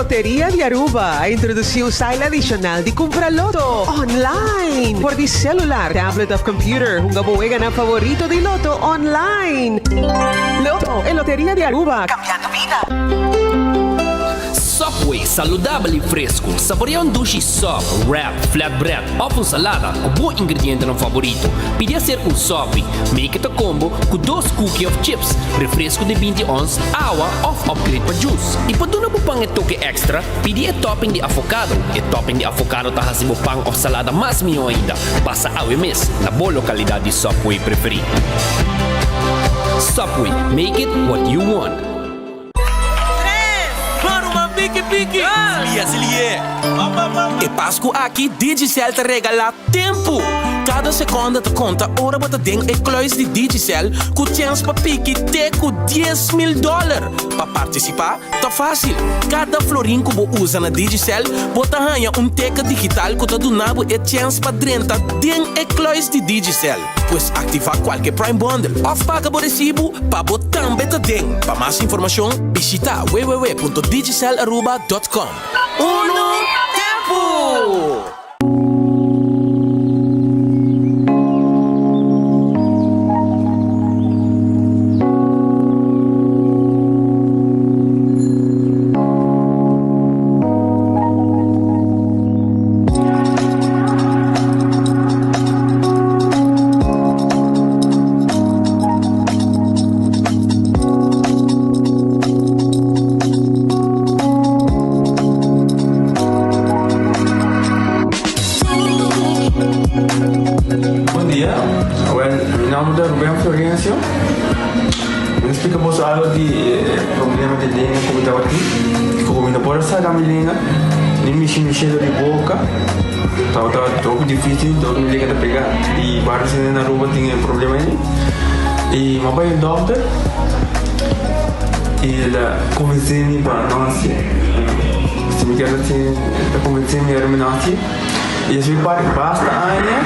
Loteria de Aruba introduziu o style adicional de comprar loto online. Por de celular, tablet of computer, un gabuega na favorito de loto online. Loto e Loteria de Aruba, cambiando vida. Subway, saudável e fresco. Saboreia um sushi sub, wrap, flatbread, ou salada com bom ingrediente no favorito. Podia ser um Subway. Make it a combo com 2 cookies of chips, refresco de 20 ons, água ou upgrade para juice. E para não pang toque extra, pedia topping de avocado. E topping de avocado tá hasibo pang ou salada mais melhor ainda. Passa ao mes na boa localidade de Subway preferido. Subway, make it what you want. Pique, e Páscoa aqui Digicel te regala tempo. Cada segunda te conta hora wat het ding e kluis die Digicel com chance pa pique te com $10,000. Para participar, tá fácil. Cada florin que você usa na Digicel, bota ganha teca digital que tá donado e chance pa 30 ding e kluis die Digicel. Pues activar qualquer Prime Bundle of paga por recibo pa botar beta ding. Para mais informação, visita www.digicelaruba.com. Uno tempo! Explicamos algo de problema de língua como estava aqui. Como não pode sair da minha língua, nem mexer de boca. Estava todo difícil, todo me liga de pegar. E vários na rua tinham problema aí. E meu pai é doutor. E ele convenceu-me para nós. Se me quer assim, ele convenceu-me para nós. E eu fui para basta ainda.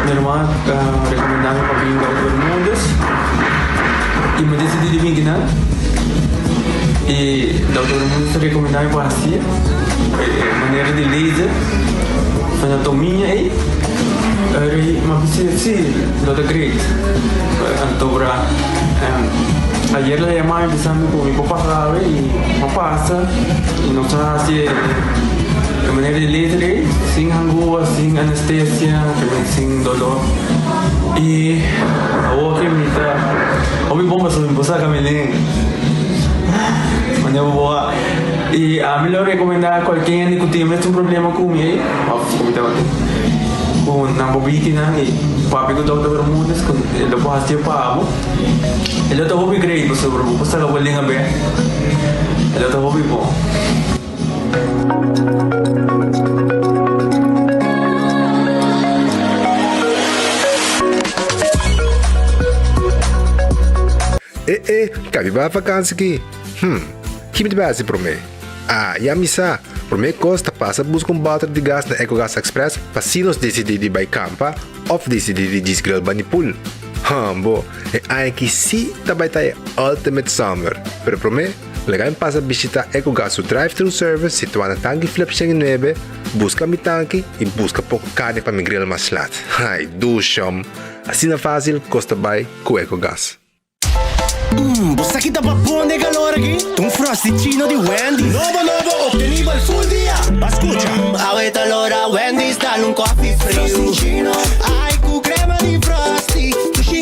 Minha irmã recomendava para vir para os mundos. E me decidi de vir aqui, e o doutor Mundo recomendava para assim, maneira de laser, anatomia aí, mas sim, doutor Great, doutor ayer le llamaba empezando con mi papá y no pasa, y nos hace de maneira de laser, sin angúa, sin anestesia, sin dolor. E a outra me tá. Ouvi bomba sobre posar camelinho. Mas eu vou. E a melhor recomendar a qualquer que tenha um problema com ele, como estava com na bobina e papi que estava todo mundo, ele pode fazer para ele está hobby great sobre o posar a bolinha bem. Ele está hobby bom. Cabe para vacança aqui. Que me base para mim? E a missa, para mim costa passa buscar balde de gás na EcoGas Express para se nos decidir de ir campa ou decidir de desgrill banipul. Bo, aqui sim também tá Ultimate Summer. Pero para mim, legal passa visitar EcoGas o drive-thru service situado na tanque flip 9, busca mi tanque e busca pouco carne para me grill mais lat. Ai, dushom. Assim na fácil, costa bem com EcoGas. Você que tá pra bom de calor aqui? Um frosticino de Wendy's. Novo, obtenido el full dia. Escucha. Ahorita l'ora Wendy's, dale un coffee frio. Frosticino. Ai, com crema de frosty.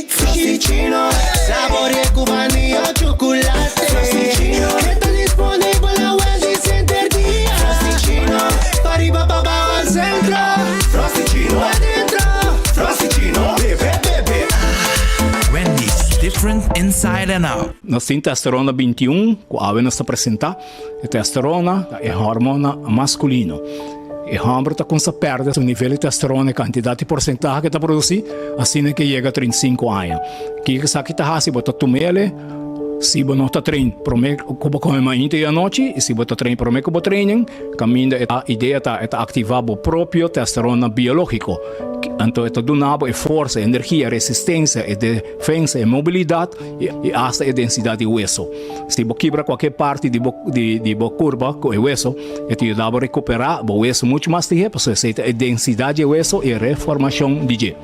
Frosticino. Sabore com vanilla o chocolate. Frosticino. Que tá disponível na Wendy's Center dia. Frosticino. Pariba babao al centro. Frosticino. Adentro. Frosticino. Bebe. Wendy's. Different inside and out. Nós temos testosterona 21, que a nós apresenta. A testosterona é hormona masculino. E o homem está com essa perda o nível de testosterona, a quantidade de porcentagem que está produzindo, assim que chega a 35 anos. Que sabe que está assim, bota tomele, Se você não está treinando, como comemorante à noite, e se você está treinando para como training, a ideia é ativar o próprio testosterona biológico. Então, é donava força, energia, resistência, defesa, mobilidade e até a densidade de hueso. Se você quebra qualquer parte de curva com o hueso, te ajuda a recuperar o hueso muito mais rápido, porque a densidade de hueso e a reformação de gê.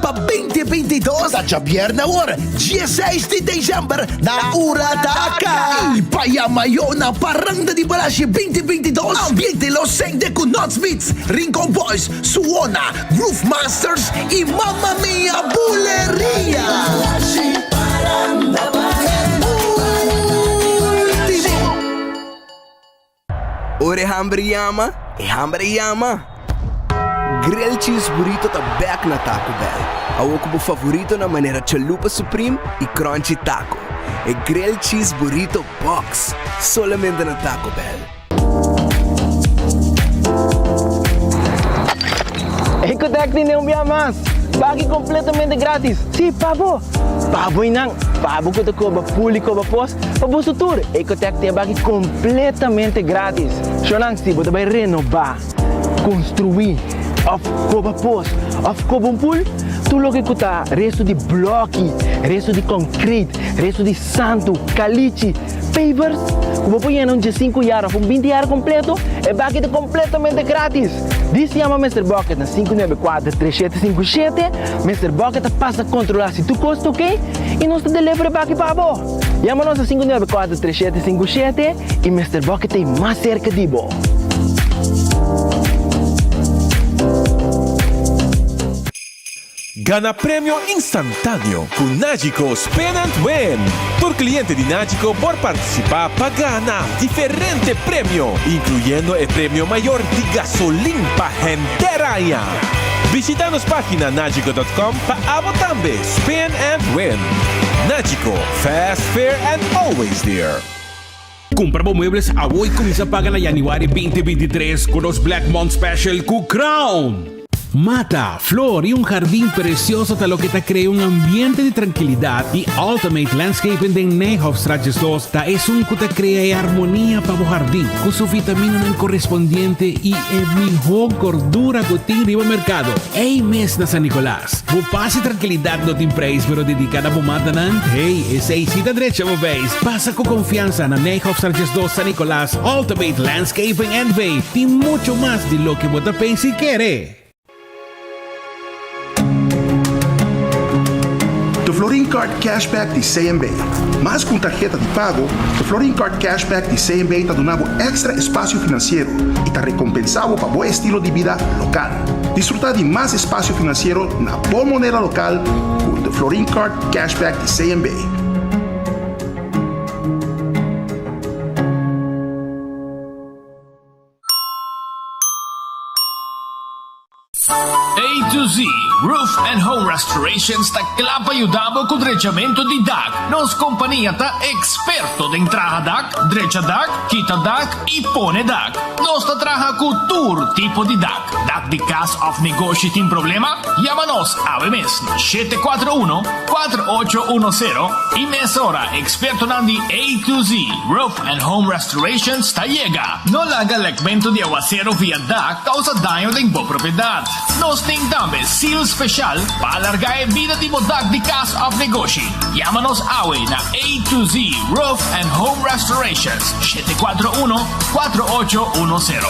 Para 2022 a Javier na hora 16 de dezembro na Urataka e Paya Mayo na Paranda de Balashi 2022 ambiente Los Sende com Nuts Beats, Rincon Boys, Suona, Groove Masters e Mamma Mia Buleria. Ore hambre yama, Grill Cheese Burrito tá back na Taco Bell. Ao como favorito na maneira chalupa supreme e crunchy taco. É Grill Cheese Burrito Box, solamente na Taco Bell. Ecotec tem um dia mais. Pague completamente grátis. Sim, pabo. Pabo inang. Pabo que te cobra público para pós. Pabo sutur. Ecotec tem pague completamente grátis. Xonang se você vai renovar, construir, of coba pós, of coba pool, tu logo que tá resto de bloco, resto de concreto, resto de santo, caliche, pavers, como põe em de 5 horas, com 20 horas completo, é pague completamente grátis. Diz se chama Mr. Bucket na 594-3757. Mr. Bucket passa a controlar se tu custa, ok? E nós te delivery back para você. Chama-nos a 594-3757 e Mr. Bucket tem mais cerca de você. Gana premio instantâneo com Nagico Spin and Win. Por cliente de Nagico por participar para ganhar diferente premio, incluyendo el premio mayor de gasolina para gente. Visita nuestra página nagico.com para también Spin and Win. Nagico, fast, fair and always there. Compra muebles a hoy comienza a pagar en January 2023 con los Black Month Special con Crown. Mata, flor y un jardín precioso te lo que te crea un ambiente de tranquilidad y Ultimate Landscaping de Nehoffstraatjes 2 es un que te crea armonía para tu jardín con su vitamina correspondiente y el mejor gordura que tiene en el mercado. Hey, mes de San Nicolás, vos pase tranquilidad no te impreis pero dedicada a tu mata, hey, esa cita derecha vos veis. Pasa con confianza en Nehoffstraatjes 2 San Nicolás, Ultimate Landscaping and Bay y mucho más de lo que vos te penses y querés. The Florin Card Cashback de CMB. Mas com tarjeta de pago, o Florin Card Cashback de CMB está dando extra espaço financeiro e está recompensado para bom estilo de vida local. Desfrutar de mais espaço financeiro na boa moneda local com The Florin Card Cashback de CMB. A to Z Roof and Home Restoration sta clapa aiutando con drecciamento di DAC. Nos compagnia ta esperto de entrada DAC, dreccia DAC, quita DAC e pone DAC. Nos sta traja con tour tipo di DAC. DAC di cas of negoci tin problema? Llámanos a mes 741-4810 y mesora experto nandi A to Z Roof and Home Restoration sta llega. No laga legmento di aguacero via DAC causa daño de bo propriedad. Nos también seal special para alargar la vida de DAC de casa of negoci. Llámanos hoy na A to Z Roof and Home Restorations 741-4810.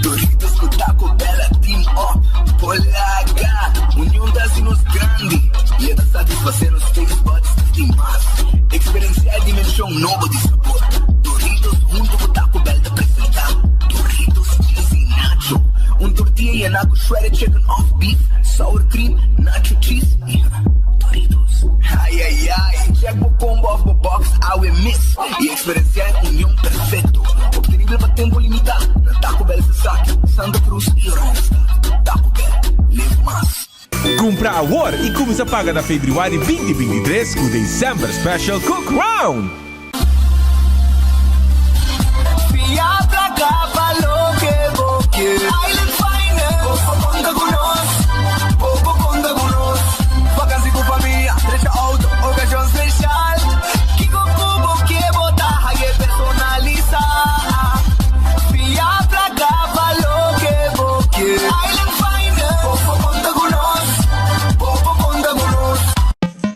Doritos no Taco Bell Team Up, Polaga, união das nos grande. E é da satisfazer os taste buds de mais. Experienciar a dimensão nova de sabor. Doritos junto com Taco Bell te apresentar. Doritos cheesy nacho. Tortilla llenado shredded chicken off beef, sour cream, nacho cheese. Doritos. Ai, ai, ai. Check o combo off the box, I will miss. E experienciar a união perfeito. Obtenível para tempo limitado. Na Taco Bell se saque, Santa Cruz e Randstad. Taco Bell, live mais. Compra agora e começa a pagar na Februário 2023 com o December Special com Crown. Via pra cá, falou que vou que Island Finance, poco conta conosco, poco conta conosco. Vacancy com família, trecha auto, ocasião especial. Que com poco que botar, aí personaliza. Via pra cá, falou que vou que Island Finance, poco conta conosco, poco conta conosco.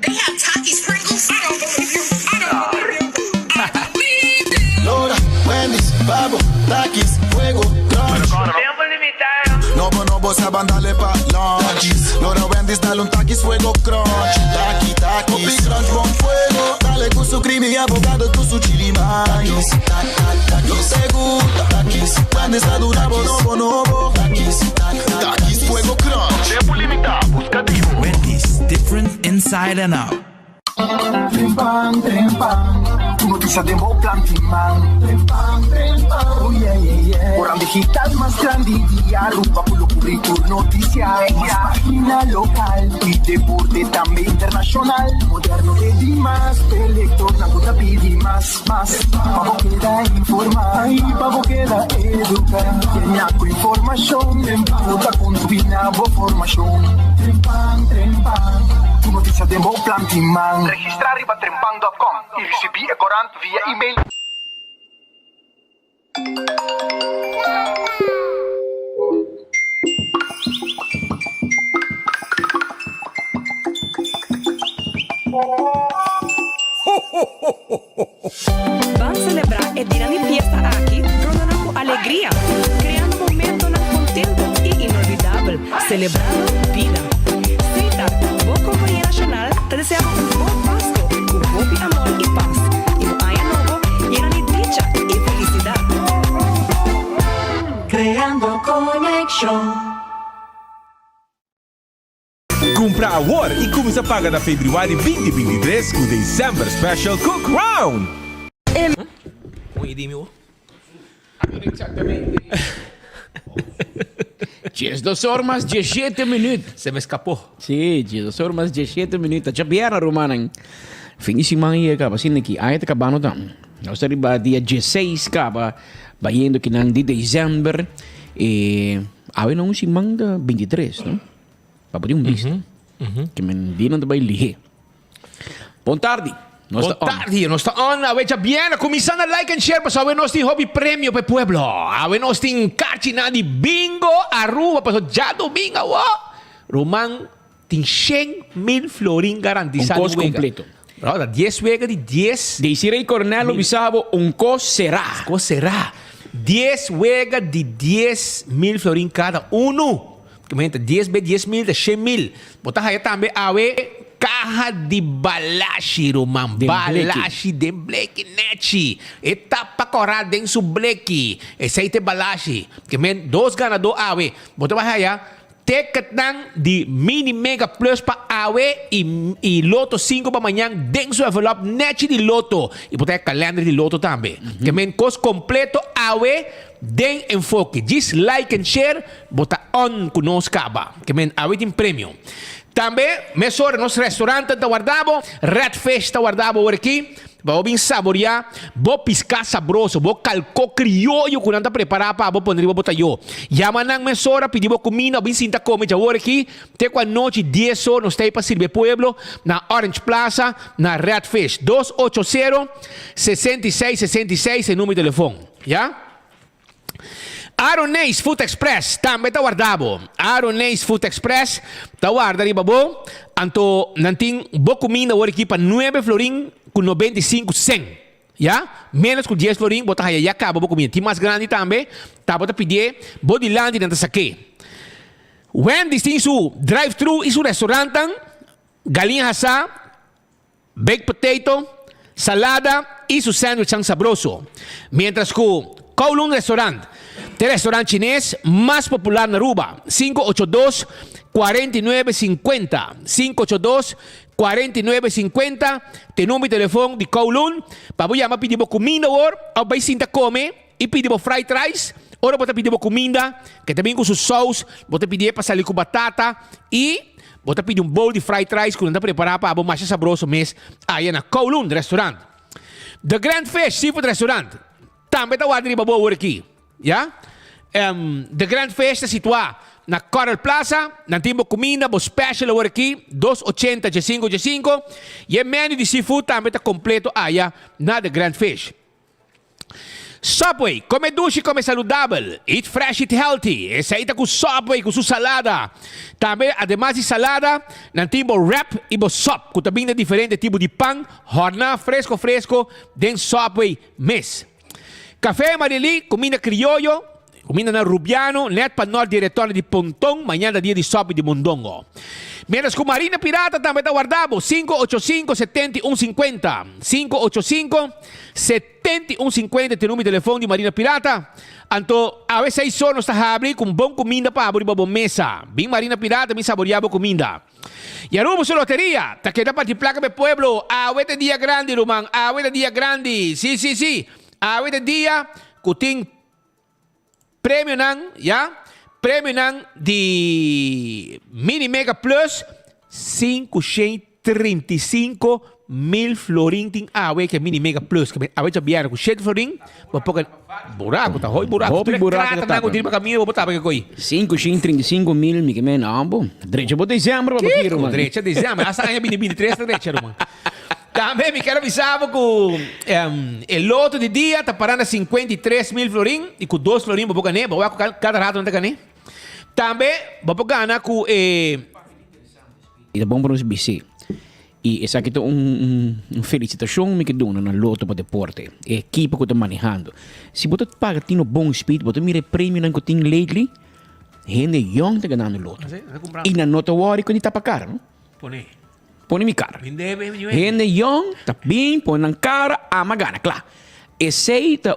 They have Takis Pringles. I don't believe you. I don't believe you. Lora, Wendy's, Babo, Takis, Fuego, Crunch. Tiempo limitado. No, saban darle pa' lunch. Lora, Wendy's, dale un Takis, Fuego, Crunch. Taki, Takis, Crunch, con fuego. Dale con su crime y abogado, con su chili maíz. No se gusta, Takis. Wendy's, da dura, bonobo. Takis, Fuego, Crunch. Tiempo limitado, buscativo. Wendy's, different inside and out. Trempang, noticia de Moplan Timang. Trempang, oh yeah, yeah, yeah. Orang digital más grande día, rumba pulo currículum noticias. Más página local y deporte también internacional. Moderno de Dimas, elector, na puta pidi más. Pavo queda informar, y pavo queda educar. Kenya con información, en puta combina bo formación. Trempang, tu noticia de Moplan Timang. Registrar riba trempang.com e recebi e corant via e-mail. Vamos celebrar e dia de fiesta aqui, tornando alegria, criando momentos contentos e inolvidáveis, celebrando vida. Senta, boa companhia nacional, te deseamos um bom Páscoa, com muito amor e paz, e um ano novo lleno de dicha e felicidade. Creando conexão. Compra agora e começa a pagar na Februário 2023 com o December Special com Crown. Diez dos horas, 17 minutos. Se me escapou. Sí, 10 horas, 17 minutos. Já vieram, Romanan. Fim de semana aí, acaba assim aqui. Aí tá acabando tam. Nós estamos dia 16, acaba. Vaindo que não de dezembro. E... aí não semana 23, não? Para poder visto. Que me dino de baile. Boa tarde. Boa tarde, nós está on. A ver, já viene. Começando a like and share para saber nós tem hobby prêmio para o pueblo. A ver, nós tem cartina de bingo, Aruba, para já domingo, Roman, tem 100,000 florin garantizado. Um costo completo. Brother, 10 vegas de 10. Desirei Cornelo Bisabo, um costo será. Costo será. 10 vegas de 10,000 florin cada uno. Comenta, 10 vezes 10,000 de 100,000. Botar aí também, a ver, caja de balashi, Roman. Balashi de Black Net. Etapa corada dentro do Black. Esse aí tem balashi. Que men, 2 ganadores, a ver. Botar aí, ticket de Mini Mega Plus para AWE e Loto 5 para amanhã dentro do envelope net de Loto. E botar calendário de Loto também. Que men, costo completo AWE den enfoque. Just like and share, bota on conosco. Que men, AWE tem prêmio. Também, mesora, nosso restaurante está guardado, Red Fish está guardado por aqui. Vou vir saborear, vou piscar sabroso, vou calco criollo que não está preparado para vou poner, vou botar eu. Chama na mesora, pedimos comida, vim sentar comer já por aqui. Até com a noite, 10 horas, nós estamos para servir pueblo, na Orange Plaza, na Red Fish. 280-6666 é o número de telefone. Já? Aronês Food Express também está guardado. Aronês Food Express está guardado, babo. Anto, nanting boa comida hoje aqui para 9 florin com 95 cent. Já? Menos com 10 florin, bota aí, já acaba boa comida. Tem mais grande também, tá, bota pedir, Bodyland e não está aqui. Wendy's tem seu drive-thru e seu restaurante, galinha assada, baked potato, salada e seu sándwich sabroso. Mientras que Kowloon Restaurant, o restaurante chinês mais popular na Aruba, 582-4950. 582-4950. Tem número de telefone de Kowloon. Para você chamar, pedir comida ou vai sentar comer e pedir fried rice. Ora, você pedir comida, que também com seu sauce, você pedir para salir com batata e Bota pedir bowl de fried rice que não dá preparar para mais saboroso mês aí na Kowloon restaurant. The Grand Fish Seafood Restaurant. Também tá guardando para boa aqui, já? The Grand Fish está situado na Coral Plaza, na timbo comida, bo special agora aqui, 280 G5 e o menu de seafood também está completo aí na The Grand Fish. Subway, come duche, come saudável. Eat fresh, eat healthy. Essa aí tá com Subway, com sua salada. Também, además de salada, nós temos wrap e sop, com também diferente tipo de pão, horna, fresco, dentro Subway mês. Café Marili, comida criollo, comida na Rubiano, net para nós diretor de Pontong, manhã dia de Subway de Mondongo. Menos com Marina Pirata também está guardado, 585-7150. 585-7150 tem o número de telefone de Marina Pirata. Então, a vezes aí só nós está abrindo com bom comida para abrir uma boa mesa. Bem Marina Pirata, bem saboreava comida. E a rumbo sua loteria, tá querendo participar com o pueblo. A vezes dia grande, Roman, a vezes dia grande. Sí. A vezes dia que tem prêmio não, já? Prêmio de Mini Mega Plus, 535.000 florin ting awe que Mini Mega Plus, que awe já vieram com 7 florin, vou pôr buraco, tá ruim buraco, buraco tá com tiro para caminho, vou botar para que coi. 535.000, me que me não, bom. Direito para dezembro, para bater, mano. Direito dezembro, essa aí é Mini 3 direito, mano. Também me quero avisar que o loto de dia está parando a 53.000 florin e com 2 florin vou ganhar, vou cada rato não tá ganhando. Também vou ganhar com é bom para os BC. E essa aqui é uma felicitação me que dona na loto para deporte. A equipe que está manejando. Se você paga tem um bom speed, você mira prêmio que tem lately, gente young está ganhando loto. E na nota worry que está para cara, não? Põe minha cara. Gente young, tá bem, põe na cara, ama gana, claro. Esse aí tá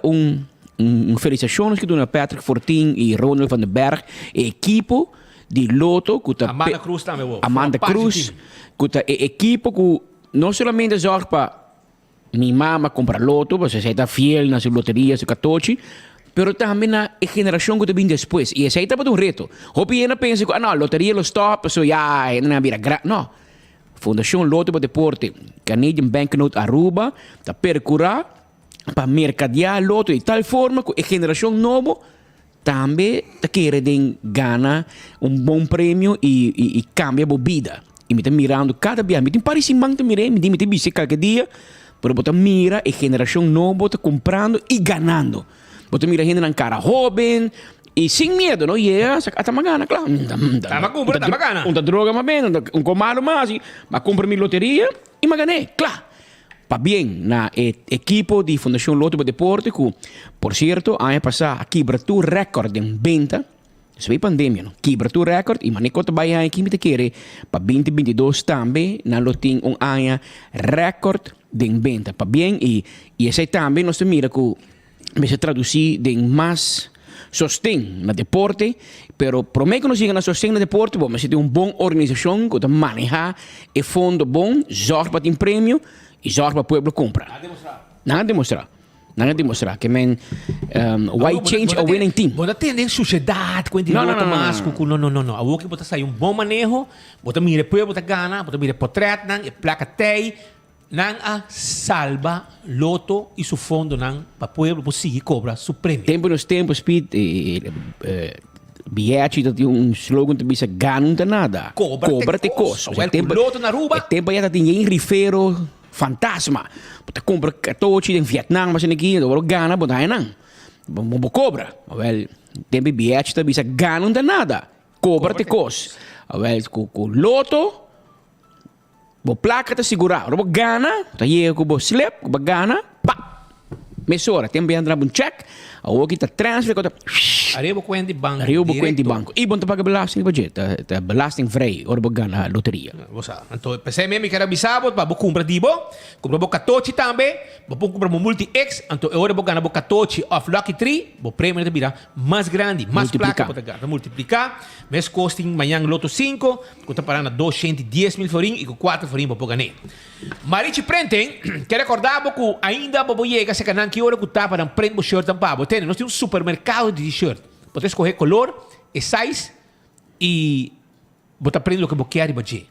felicitação que dona Patrick Fortin e Ronald van den Berg, equipe de loto que tá Amanda Cruz também, Amanda Cruz, que tá equipe que não somente zorga para minha mama comprar loto, você está fiel na sua loteria, seu catoche, pero também na geração que vem depois. E esse aí tá para um reto. Hopi ainda pensa que não, loteria lo stop, so já não vira não. Fundação Loto para Deporte, Canadian Banknote Aruba, está percurar para mercadear loto de tal forma que a geração nova também quer ganhar bom prêmio e cambia a vida. E me está mirando cada dia, me tem parecimento me tem visto cada dia, mas você mira a geração nova está comprando e ganhando. Você mira a gente na cara jovem e sem medo, não? E é, está magana, claro. Está magana. Uma droga mais bem, um comado mais, mas compra minha loteria e magané, claro. Para bem, na equipe de Fundação Loto para Deporte, que, por certo, ano passado, quebrou o recorde em venda. Isso é pandemia, não? Quebrou o recorde e maneco também aqui me te quer para 2022 também, na loting ano recorde de venda. Para bem, e esse também nós mira que se traduzir de mais sostém na deporte, pero por mim que não chega na sostém na deporte, bom, mas se tem uma boa organização que maneja e fundo bom, zorga para ter prêmio e zorga para o povo comprar. Nada demonstrar que man why change a winning team. Bota tem sociedade com não. A o que bota sair bom manejo, bota mira povo, bota gana, bota mira portrait nang e placa tei nang a salva loto e su fundo nang para povo conseguir cobrar su prêmio. Tempo nos tempos speed Biachi tem slogan que diz ganham nada. Cobra te costo. O loto na Aruba. Tempo já tem rifero fantasma. Você compra catoche em Vietnam, mas aqui agora gana, bota aí não. Vamos cobra. Well, tempo Biachi também diz ganham nada. Cobra te costo. Well, com loto bo placa te segurar. Agora gana, tá aí com bo slip, com gana, pá. Mesora, tempo já um check. A o kita transfer ko Arriba kwenti banco. E bom paga belasting budget, belasting vrij or gana loteria. Bosa. Então, pensei mesmo que era bisabo, para comprar dibo, comprar bo katochi também, vou comprar um multi X, então agora vou ganhar bo katochi of Lucky 3, bo prêmio de virar mais grande, mais placa para ganhar, multiplicar, mês costing manhã loto 5, que tá parando 210.000 florin e com 4 florin vou ganhar. Marichi Prenten, quer recordar que ainda vou chegar se canal que hora que tá para print bo shirt também. Nós temos um supermercado de t-shirt. Pode escolher color, size e bota prende o que você quer, baje.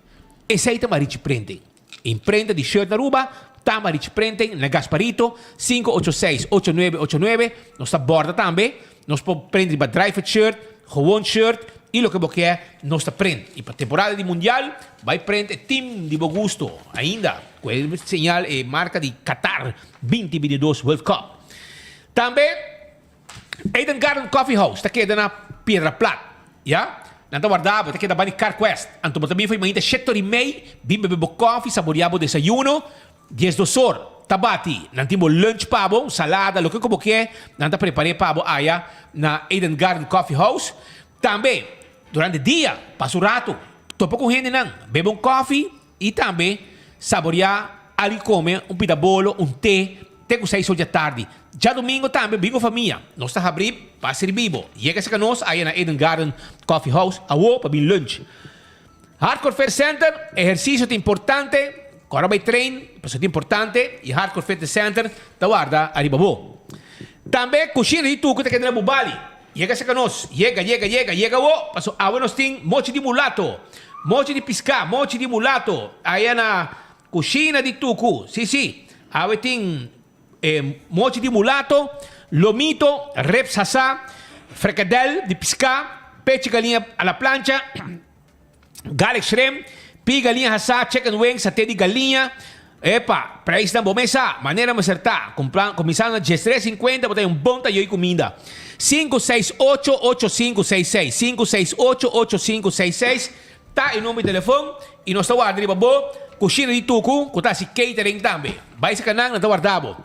Esse aí também te prende. Imprenta de shirt na Aruba, também te prende na Gasparito, 586-8989. Nós está borda também. Nós podemos prender para dry fit shirt, gewoon shirt, e o que você quer, nós está prende. E para a temporada de Mundial, vai prender team de bom gosto. Ainda, com a señal e marca de Qatar 2022 World Cup. Também, Eden Garden Coffee House, está aqui na Piedra Plata. Ja? Nanta guardavo, está aqui na Bani Carquest. Anto também foi ainda 7h30, bim bebebo coffee, saboreavo desayuno, 10 dosor. Tabati, nantimo lunch pabo, salada, lo que como que, nanta preparei pabo aya na Eden Garden Coffee House. Também, durante o dia, passo rato, topo com gente não, bebo coffee e também saborear ali come bolo, té com 6 horas da tarde. Já domingo também, bingo família. Nós está abrindo para ser vivo. Chega-se a nós aí na Eden Garden Coffee House, a para vir lunch. Hardcore Fitness Center, exercício é importante. Agora vai treino, é importante. E Hardcore Fitness Center, da guarda, arriba bo. Também, coxina de tuco, que na Bubali. Chega-se a nós. Chega, o. Passo, nós tem mochi de mulato. Mochi de pisca, mochi de mulato. Aí na coxina de tuco. Sim. Aí tem mochi de mulato, lomito, reps assá, fricadel de pisca, peche galinha à la plancha, garlic shrimp, pi galinha assá, chicken wings, saté de galinha. Epa, preço da bomesa, maneira de acertar. Começando a 13,50, botar bom tayo de comida. 568-8566. 568-8566. Tá em nome de telefone. E nós estamos guardando babo. Coxina de tuco, que está se catering também. Vai se canang, nós estamos guardando.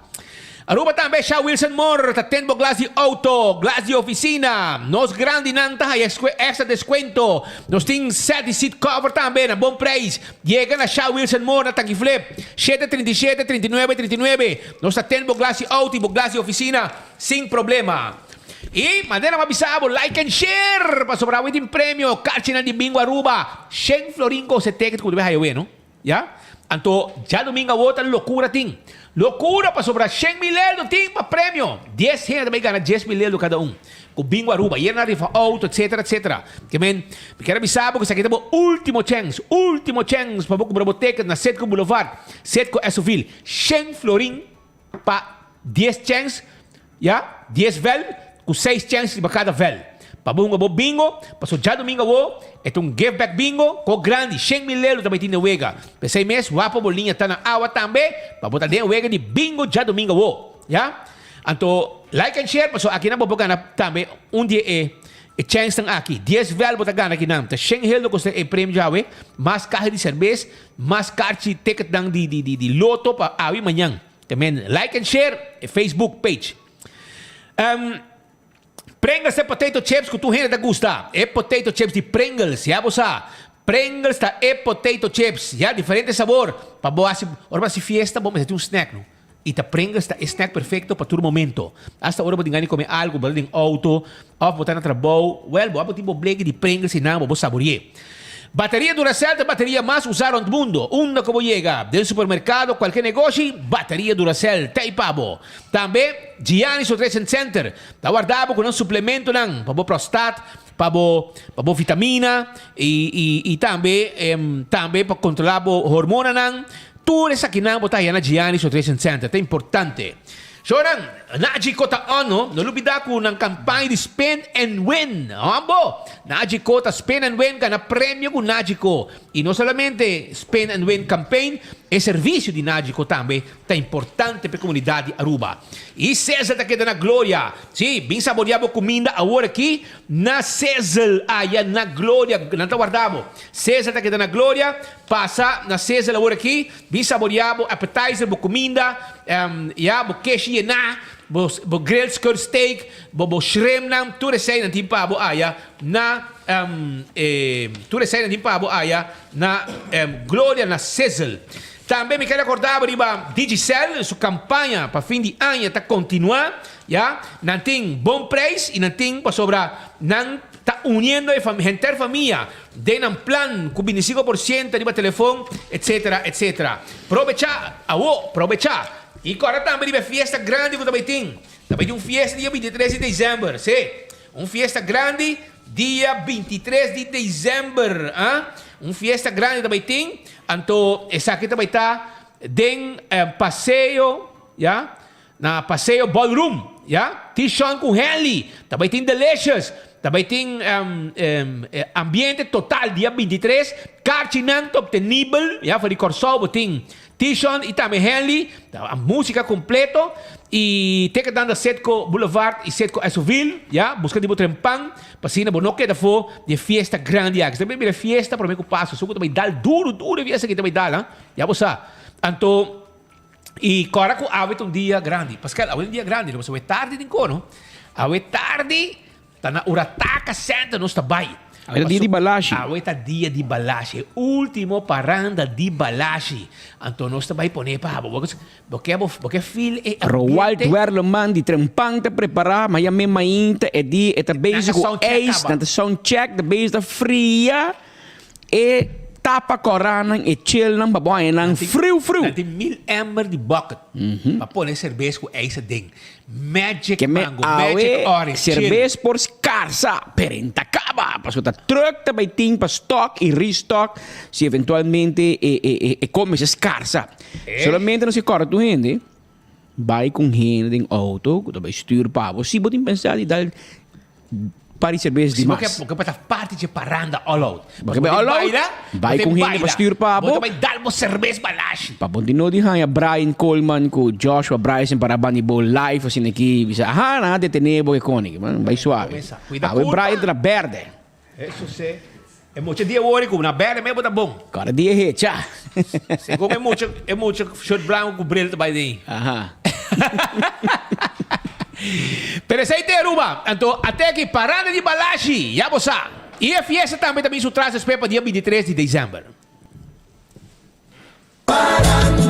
Aruba também, Shaw Wilson Moore, tá tendo glass de auto, glass de oficina. Nós grande nanta, extra descuento. Nós temos set de seat cover também, a bom preço. Chega na Shaw Wilson Moore, na Tanque Flip, 737, 39, 39. Nós tá tendo glass de auto e glass de oficina, sem problema. E, maneira mabisabo, like and share, para sobrar o prêmio, Cartina de Bingo Aruba, 100 florinco, você tem que descobrir highway, não? Já? Então, já domingo outra loucura tem. Loucura para sobrar 100 mil euros tem para prêmio. 10 gente também ganha 10 mil euros cada um. Com Bingo Aruba, e na rifa auto, etc. Que men, quero avisar porque isso aqui é o último chance para você comprar boteca na Setco Boulevard, Setco Esoville. 100 florim para 10 chance, já? 10 vel, com 6 chances para cada vel. Pabunga bo bingo, paso já domingo bo, um give back bingo, com grande, 100 mil euros também tem na wega. Pensei mesmo, wapo bolinha tá na awa também, para botar dentro wega de bingo já domingo bo, já? Então, like and share, paso aqui na bobo gana também, dia chance tang aqui, 10 vel botar gana aqui nam, tá 100 euros custa prêmio já we, mais carro de cerveja, mais carte ticket dang de loto para awi manhã. Também like and share, Facebook page. Pringles é potato chips que tu ainda gusta. É potato chips de Pringles, já você. Pringles tá é potato chips, já diferente sabor. Para boa se fiesta, bom, mas tem snack, não? E tá Pringles tá snack perfeito para todo momento. Hasta hora você comer algo, botar em auto, ou botar na trabalho. Boa tipo blake de Pringles e não, vou saborear. Bateria Duracell, a bateria mais usada no mundo. Una como llega del supermercado, qualquer negócio, bateria Duracell, tem pabo. Também, Giannis Nutrition Center, está guardado com um suplemento para o prostat, para a vitamina e também para controlar a hormona. Tudo isso aqui na Giannis Nutrition Center, é importante. Soran, Najiko ta ano, nalubida ko ng kampanya de Spend and Win. Ambo, Najiko ta Spend and Win ka na premyo ko Najiko. E não solamente Spend and Win campaign, é serviço de Najiko também, tá importante para a comunidade Aruba. E César tá queda na glória. Sim, bem saboreado comida agora aqui na César, aí na glória, não tá guardado. César tá queda na glória, passa na César agora aqui, bem saboreado, appetizer, bo comida, bo keshi na, bo grilled skirt steak, bo shrimp nam, tudo isso aí na timpa bo aya na tudo isso aí na timpa bo aya na glória na César. Também me quero recordar riba Digicel, sua campanha para fim de ano está continuando, já? Não tem bom preço e não tem para sobrar, não está unindo a gente família, tem um plano com 25% riba telefone, etc. Aprovechar. E agora também riba festa grande que também tem. Também tem uma festa dia 23 de dezembro, sim? fiesta grande dia 23 de dezembro, fiesta grande também tem. Então, essa aqui também tá den passeio, yeah? Na passeio ballroom, yeah? Tishon com Henley, também tem Delicious, também tem ambiente total dia 23, cartinante obtenível, yeah? Para Corsol, tem Tishon e também Henley, a música completa. E tem que dar na Setco Boulevard e Setco Esoville, yeah? Busca de trempang, pasina bonoque da fo de fiesta grande, yeah? Também bem fiesta para mim que passo, só que também dá duro fiesta que também dá, hein? Já você, então e agora com hábito dia grande, Pascal, é dia grande, não é tarde de encono, é tarde, tá na urataca senta no está bem. Avete dia di Balashi. Avete dia di Balashi. Ultimo paranda di Balashi. Anto non sta mai pone pa. Porque fil e Roald Werleman di Trempang te prepara, ma me mainte e di eta bezig com eis, dan de soundcheck, de bezig da fria e tapa koranan e chill nan baboy nan frio. Tem 1000 emmer di bucket. Pa pone cerveja com eis ding. Magic que mango, magic orange. Cerveja por scarsa, per entacaba. Passo ta truck também tem para stock e restock, se eventualmente come se scarsa. Solamente não se corre tu gente. Vai com gente em auto, que também stuur pa. Você pode pensar de dar para cerveja de mais. Porque para parte de paranda all out. Porque all out. Vai com gente para stuur pa. Você vai dar mo cerveja Balashi. Pa continuo di hanya Brian Coleman com Joshua Bryson para Banibol live assim aqui, bisa na de tenebo iconic, vai suave. O Brian da verde. Isso sim. É muito dia hoje com na verde mesmo tá bom. Cara dia hecha. Segundo é muito short branco com brilho também daí. Pero essa aí tem Aruba. Então, até aqui, parada de Balashi. Já você. E a fiesta também se traz as pepas dia 23 de dezembro. Paranda de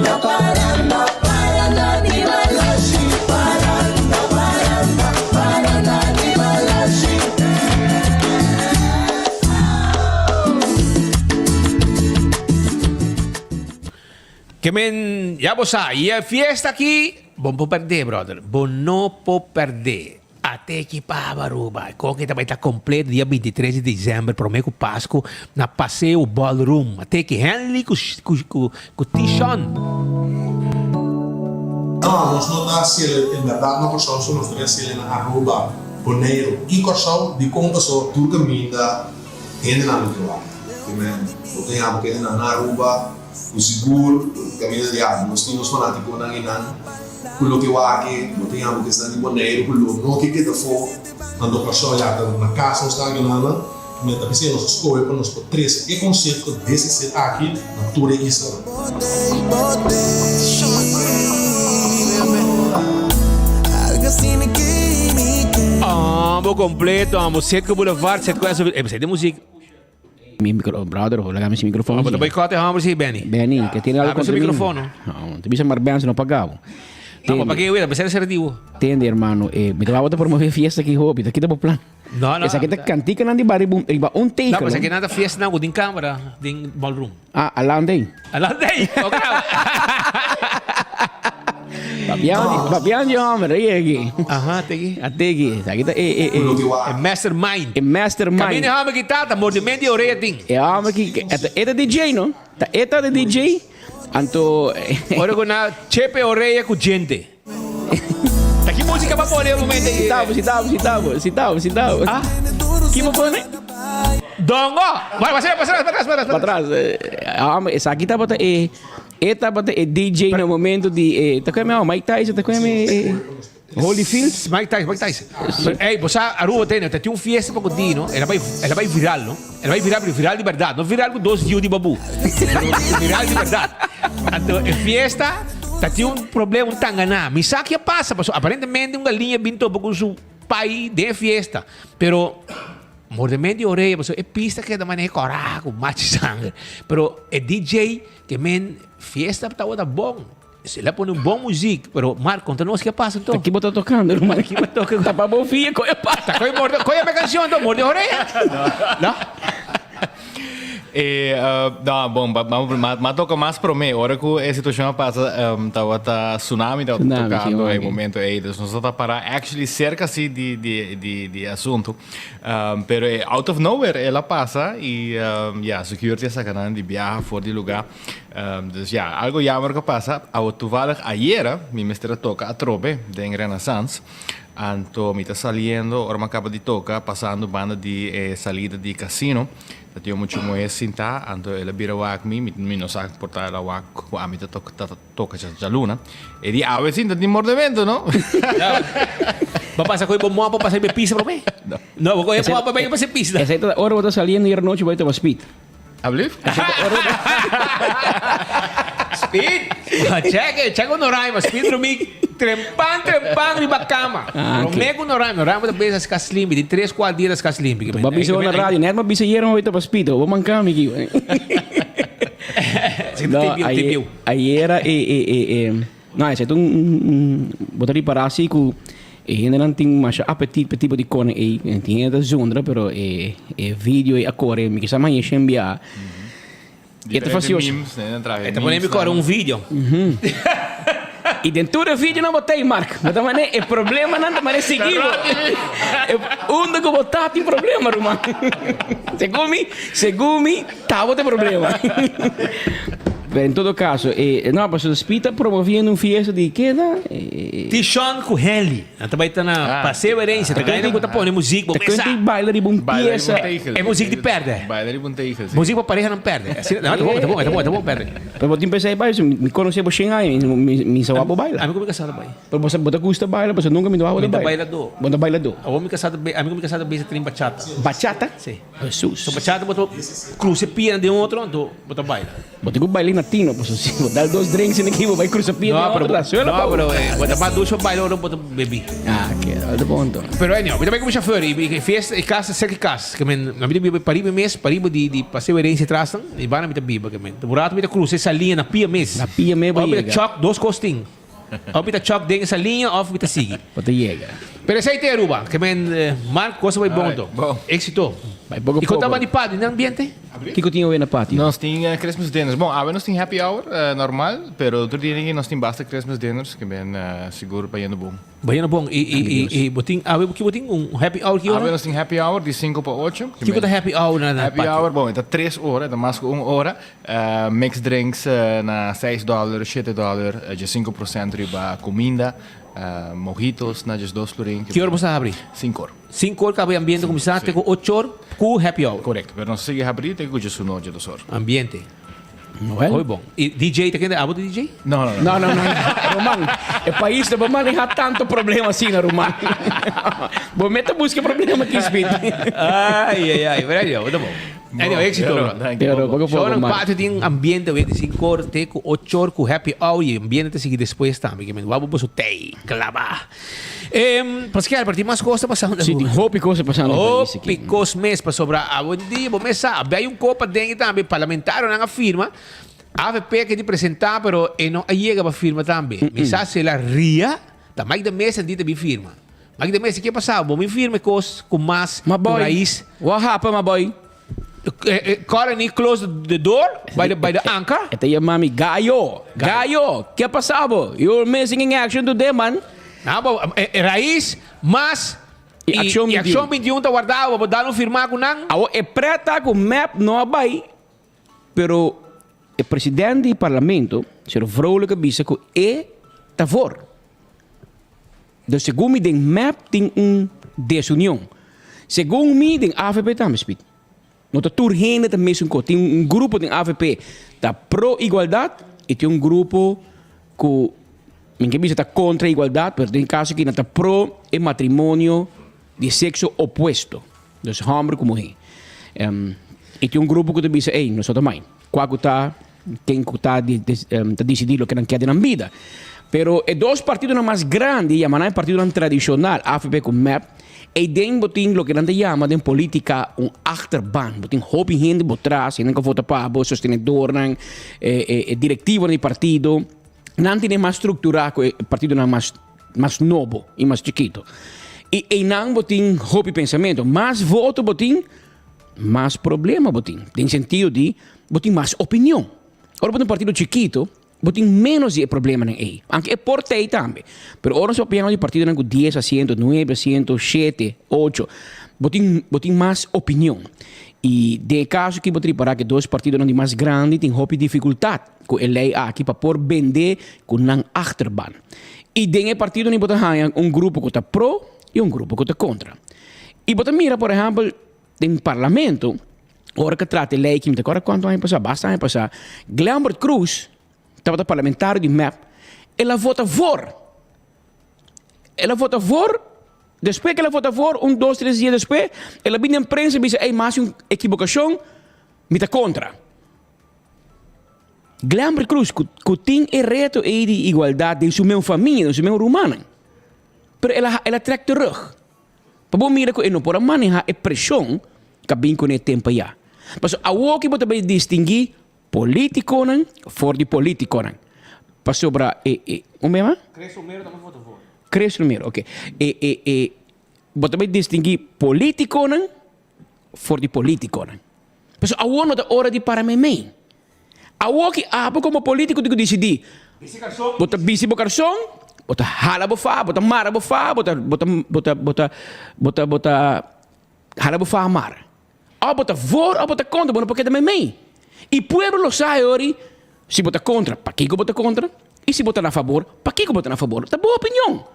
Balashi. Paranda de Balashi. Que men, já você. E a fiesta aqui, bom para perder, brother. Bom não para perder. Até que para Aruba. Com que também está completo dia 23 de dezembro, para o meio Páscoa, na passeio ballroom. Até que Henley com Tishon. Nós não dá se em verdade não gostamos de oferecer na Aruba, Boneiro e Corsol de como só tudo caminho da ainda na Aruba. Eu tenho algo que ainda na Aruba, o seguro, caminho de água. Nós temos fanáticos na Inan, quello che va che non teniamo che sta di Boneiro, quello non che da fu, quando Corsol já está na casa, não está aqui nada, mas também se nós escolhe para nós por 3 e conceito desse set aqui na toda isso. Vou completo, vamos Setco Boulevard, Setco Esoville. Você tem música? Mi micro, brother, lagami si microfono. Vamos boicote, vamos aí, Benny. Benny, che tiene algo contro il microfono. No, ti bisa marbian se non pagavo. No, ma perché io devo essere serativo. Tende, hermano, mi trovavo da promuovere fiesta che hobby, da che dopo plan. No. Esa che te cantica nan di bari iba un take. No, ma che nada fiesta na din camera, din ballroom. Ah, all'andei. All'andei. Papian hombre, aí. Aha, tegi. Ategi, sakita mastermind. Mastermind. Camine hame que tá, mordimento de orelha ting. É homem que eta DJ, não? Tá eta de DJ. Anto ora com na chepe orelha com gente. Tá que música para pôr no momento aí? Sitavo. Ah? Que vou pôr, né? Dongo. Vai, para trás. Essa aqui tá bota eta bota DJ no momento de tá com meu Mike Tyson, tá com Holyfield. Mike Tyson. Ei, você Aruba tem fiesta para o no? Ela vai viral, no? Ela vai viral de verdade, não viral com 2 views de babu. Viral de verdade. Então, a fiesta tem problema, tangana. Misa que passa, aparentemente uma galinha bintou com seu pai de fiesta, pero mordimento de orelha, é pista que da maneira coraco, mate sangue. Pero é DJ que men fiesta tá bom. Se ele põe bom música, pero Marco, conta-nos o que passa então. Aqui bota tocando, irmão. Aqui bota tocando. Tá para bom filho, qual é a passa? Qual é a minha canção então? Morde a orelha? Não. Mas toca mais para mim. Agora que a situação passa, tá tsunami, tá tocando em momento aí. Nós estamos para actually cerca assim de assunto. Pero out of nowhere ela passa e security sacanagem de viajar fora de lugar. Dus algo jammer que passa. Toevallig ayer, mi mestre toca a trobe de Renaissance. Anto me está saliendo, ahora me acaba de tocar, pasando banda de salida de casino. Eu muito moe sinta, anto ela bira wak mi não sabe portar ela wak, a mi toca já luna. E di ave sinta de mordimento, não? Papasa ko ibang mga papasa may pisa bro me. No, ko yung mga papay pa sa pisa. Essa hora eu tô saliendo e noite vai ter uma speed. Ablif? Speed. Check o norai, mas speed rumig trempang di bakama. Romego norai mo da beza sa kaslimbi, di 3-4 dias sa kaslimbi. Babisa na radio, net mabisa yero vai ter uma speed, vou mancar miki. Ayer não, esse é botar de parasi ku ainda não tem mais apetite tipo de cone e tinha da zondra, pero vídeo e agora me que sama ia enviar. E te fazia hoje. Te polêmico era vídeo. E dentro do vídeo não botei marca. Mas também é problema não também é seguido. Onde que botar tem problema, irmão. Segundo tava tem problema. Em todo caso, não, mas o Spita promovendo um fiesta de queda. Tishon Kuheli. Também está na passeio herência. Tá ganhando botar pôr música, começar. Tem baile de bom pieza. É música de perde. Baile de bom teicas. Música para pareja não perde. Tá bom, perde. Mas eu pensei baile, me conheci por Xingai, me só abo baile. Amigo me casado baile. Mas você bota custa baile, mas nunca me doava de baile. Bailador. Bota bailador. Amigo me casado bem tem bachata. Bachata? Sim. Jesus. So bachata botou cruze pia de outro, bota baile. Bota com baile latino, pues vou dar 2 drinks aqui, vou cruzar pia. No, pero bota mais duas baile ou bota bebi. Que é do ponto. Pero aí não, também como chauffeur, e festa e casa cerca casa, que men, na vida pariba de passeio herência trastan, e vai na vida biba que men. Burato me cruze essa linha na pia mês. Na pia mês vai. Ou choque 2 costing. Ou bita choque dentro essa linha, ou bita sigue. Bota chega. Pero essa aí tem Aruba, que men Marco coisa vai bom to. Éxito. E contava de pad no ambiente? Que tinha aí na pátio? Nós tínhamos Christmas dinners. Bom, nós tínhamos happy hour normal, pero outro dia nós tínhamos basta Christmas dinners, que bem seguro para ir no bom. Baiano bom. E boting, que boting happy hour que hora? Nós tínhamos happy hour de 5 para 8. Que botar happy hour na happy hour, bom, então 3 horas, então mais que 1 hora. Mixed drinks na $6, $7, de 5% riba comida. Mojitos na just 2 florin. Que hora você abre? 5 horas. 5 horas cabe ambiente começar, tem 8 horas com happy hour. Correto, mas não se sigue abrir, tem que just 1 hora, 2 horas. Ambiente. Não é? Foi bom. E DJ, tá querendo abo de DJ? Não. Roman, é país da Roman não há tanto problema assim na Roman. Vou meter busca problema aqui, Speed. Ai, velho, tá bom. Anyway, éxito. Só no pátio tem ambiente, de 5 horas, tem 8 horas com happy hour e ambiente sigue depois também. Que me vamos para o tei, clava. Pascal, para ti mais coisa passando. Sim, tem roupa e coisa passando. Roupa e coisa mesmo para sobrar. Bom dia, bom mês. Havia copa dentro também, parlamentar na firma. A AVP que te apresentar, pero não chega para firma também. Mesa se la ria, da mais da mesa dita bi firma. Mais da mesa que passava, bom, mi firma com mais raiz. What happened, my boy? Colony close the door by the anchor. Ito yung mami, Gayo, que passava? You're missing in action today, man. Raiz, mas e ação 21 tá guardado, vou dar um firmar com nang. É preta com map não vai, pero o presidente do parlamento, Sr. Vrolijke Bisa, que é favor. Do segundo den map tem desunião. Segundo me den AVP também speed. Não está tudo rende também tem grupo den AVP tá pro igualdade e tem grupo que ninguém bisa tá contra a igualdade, mas tem caso que não tá pro o matrimônio de sexo oposto, dos homem como mulher. E tem grupo que bisa, nós também. Qual tá quem está decidindo o que não quer na vida. Pero é 2 partidos mais grandes, e a partido tradicional, AFP com MAP, e den botin lo que não chama de política achterban, botin hobby gente por trás, e não que vota para o sostenedor, diretivo do partido, não tem mais estrutura, o partido não mais novo e mais chiquito. E não botin hobby pensamento, mais voto botin mais problema botin. Tem sentido de botin mais opinião. Ora botin partido chiquito, botin menos de problema nem aí. Anche é portei também. Pero ora só opinião de partido com 10 asientos, 9 asientos, 7, 8. Botin mais opinião. E de caso que botin para que dois partidos não de mais grande tem hope dificuldade com a lei aqui para por vender com não achterban. E den partido nem botin grupo que está pro e grupo que está contra. E botin mira, por exemplo, em parlamento, ora que trata lei que me agora quanto ano passar, basta ano passar, Glambert Cruz, estava parlamentário de MAP, ela vota for. Ela vota for, depois que ela vota for, 2, 3 dias depois, ela vem na imprensa e diz, mas uma equivocação, me está contra. Glambert Cruz, que tem o reto de igualdade de sua família, de sua romana. Mas ela trek terug. Para mira que não pode manejar a pressão que vem com o tempo já. Mas a o que você vai distinguir político for de político. Para sobre o mesmo? Cresce número, ok. Você vai distinguir político for de político. Mas a o não é hora de para mim. A o que como político digo decidir. Bota bisi bocarson, bota hala bofa, bota mara bofa, bota hala bofa mara. Ou bota for, ou bota contra, bota porque também mim. E pueblo sai ori, se bota contra, para que bota contra? E se bota na favor, para que bota na favor? Tá boa opinião.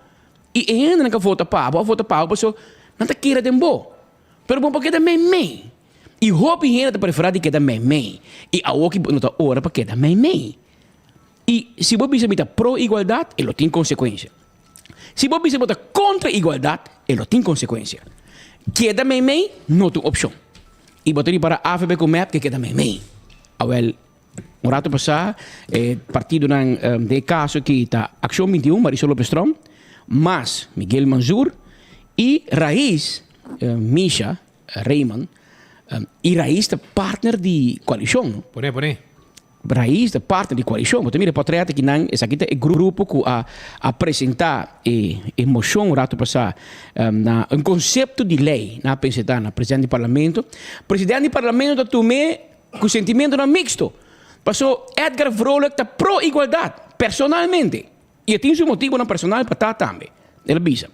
E ainda não vota para, pessoa não tá queira de bom. Pero bom porque também mim. E hope ainda preferir que também mim. E a o que não tá hora para que também mim. E se você está pro-igualdade, ele tem consequência. Se você está contra igualdade, ele tem consequência. Queda também não tem opção. E botar para a AFB com MAP que queda também. Well, um rato passar, partido de caso que está Ação 21, Marisol Lopes Strom, mas Miguel Manzur e Raiz, Misha, Raymond, e Raiz é partner de coalição. Por Raiz de parte de coalição. Você mira para que não, esse aqui é o grupo que apresentar a moção, rato passar, um conceito de lei, na apresentar na presidente do parlamento. Presidente do parlamento também com sentimento não mixto. Passou Edgar Vrolijk está pro-igualdade, personalmente. E tem seu motivo não personal para estar também. Ele avisa.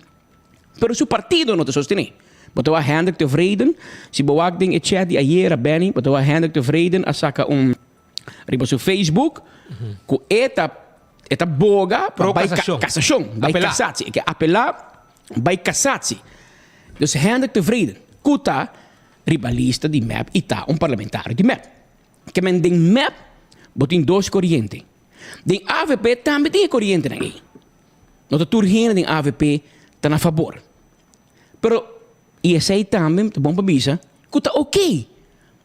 Mas seu partido não te sustém. Botou a Hendrik tevreden. Se boa ding et chat die ayer Benny, botou a Hendrik tevreden a saca riba su Facebook, ku eta boga pro cassação, by cassatie, que apelar by cassatie. Dus Hendrik tevreden. Kuta riba lista di MAP ita parlamentário de MAP. Que men ding MAP botin dois corriente. Ding AVP também tem corriente na aí. Nota turhina ding AVP tá na favor. Pero e esse também bom para bisa, kuta ok.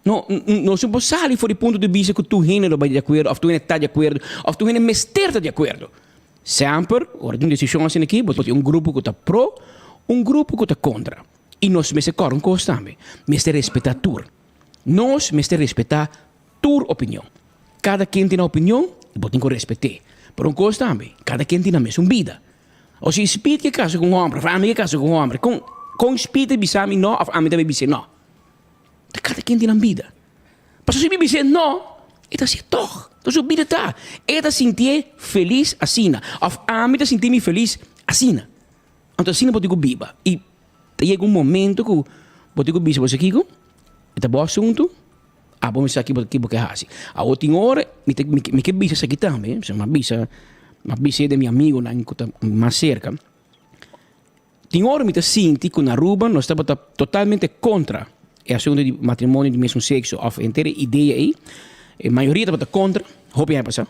Não se pode sair fora do ponto de vista que tu não vai de acordo, ou tu não está de acordo, ou tu não está de acordo. Sempre, ora de uma decisão assim aqui, você grupo que está pro, grupo que está contra. E nós me secoram com também. Me respeitar tudo. Nós me respeitar tua opinião. Cada quem tem uma opinião, você tem que respeitar. Por coisa também, cada quem tem a mesma vida. Ou se espírito que casa com um homem, a mim que casa com um homem, com espírito bisami não, a mim também bisami não. Cada quem tem a vida. Mas se você dizer não, é assim, toch. Então, sua vida está. É sentir feliz assim. Ou a mim sentir-me feliz assim. Então, assim, eu vou viver. E chega um momento que eu vou viver você aqui, é bom assunto, vamos aqui porque é assim. A outra hora, me que bisa aqui também. Uma bisa de meu amigo, mais cerca. Tem hora que me sinto que na Aruba nós estamos totalmente contra é assunto de matrimônio de mesmo sexo, ou inteira ideia aí, a maioria está contra, houve a passar.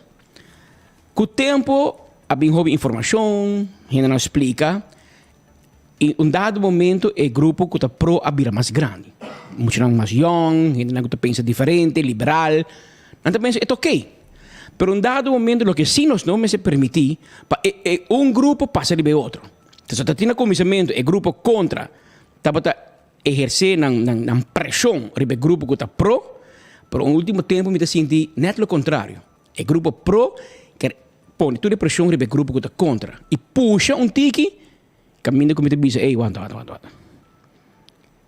Com o tempo, há bem informação, ainda não explica, e um dado momento, o grupo que está pro a vira mais grande. Muitos não mais young, ainda não pensa diferente, liberal, não pensa, é ok. Pero um dado momento, o que sim nós não se permitir, grupo passa de outro. Então, se tem começamento, o grupo contra, está exercer na pressão sobre o grupo que está pro, por um último tempo me senti net o contrário. O grupo pro quer põe toda a pressão sobre o grupo que está contra e puxa tique, caminho como te diz, ei, aguanta.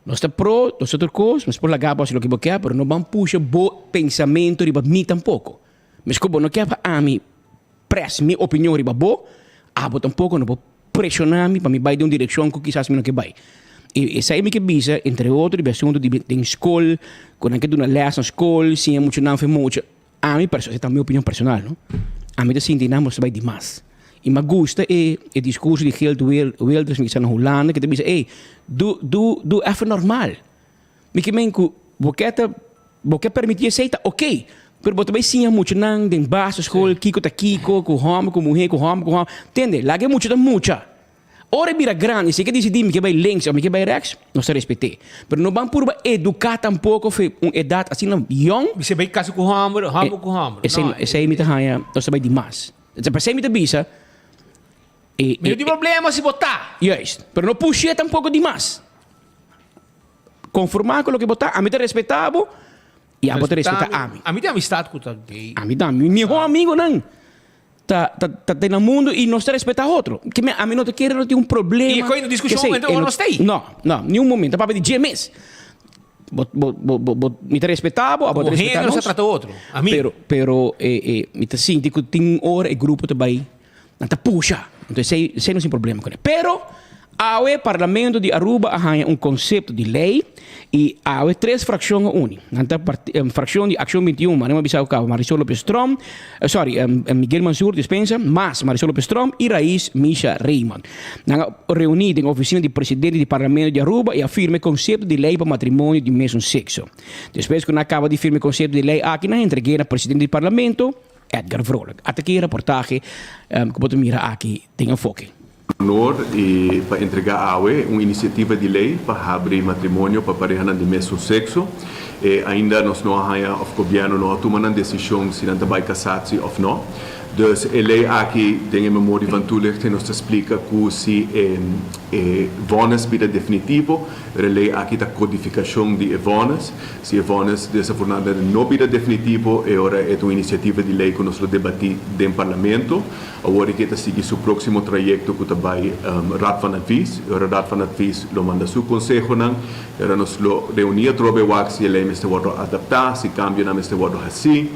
Nós está pro, nós outra coisa, nós por lagar para o que quer, mas não vamos puxar bo pensamento riba mim tampouco. Mas como não quer para mim press minha opinião riba bo, tampouco não vou pressionar me para me vai de uma direção que quizás me não que vai. E essa é me que bisa entre outros, assunto de escola, quando que na lesson na escola, sim é muito não foi muito. A mim parece é minha opinião personal, não? A mim assim dinamos vai demais. E me gusta o discurso de Geert Wilders que está na Holanda, que te diz, do even normal. Me que menco, você permitir aceita, ok. Pero você também sim é muito não, de baixa escola, kiko, com homem, com mulher, entende? Lá é muito da muita. Ora vira grande, se que decidir me que vai links ou me que vai rechts, nós se respeitei. Pero não vamos por educar tampouco foi uma idade assim não young. Você vai casa com homem com homem. Essa é mita haya, nós vai demais. Essa para mita bisa. Não tem problema se botar. Yes, pero não puxe tampouco demais. Conformar com o que botar, a mim te respeitável e a botar respeitar a mim. A mim tem amistade com o gay. A mim dá, meu amigo não. Tá no mundo e nós te respeitar outro. Que a mim não te quer, não tem um problema. E coi na discussão então não está aí. Não, nenhum momento. Para de GMS. Me te respeitável, a botar respeitar nós. Não se trata outro. A mim. Pero me te sinto que tem hora e grupo também. Não te puxa. Então, sei não tem problema com ele. Pero, o Parlamento de Aruba arranha um conceito de lei e há 3 frações únicas. Na fração de Ação 21, Marima Bissau Cabo, Marisol Lopes-Trom, Miguel Mansur dispensa, mas Marisol Lopes-Trom e Raiz Misha Raymond. Reunido em oficina de presidente do Parlamento de Aruba e afirma conceito de lei para matrimônio de mesmo sexo. Depois que acaba de firmar conceito de lei aqui, entreguei ao presidente do Parlamento, Edgar Vrolijk. Até aqui a reportagem que você mira aqui tem enfoque. Honor e para entregar à UE uma iniciativa de lei para abrir matrimônio para parejas de mesmo sexo. E ainda nós não há o governo não toma uma decisão se não vai casar-se ou não. Dus a lei aqui tem a memória vantulig que nos explica que se vonas vida definitivo, a lei aqui da codificação de vonas, se vonas dessa forma não vida definitivo, agora é uma iniciativa de lei que nós debatimos no Parlamento, agora que está seguir o próximo trajeto que vai Raad van Advies, agora Raad van Advies lo manda seu conselho não, agora nós reunimos trobe wax se a lei está adaptar, se cambia na está assim.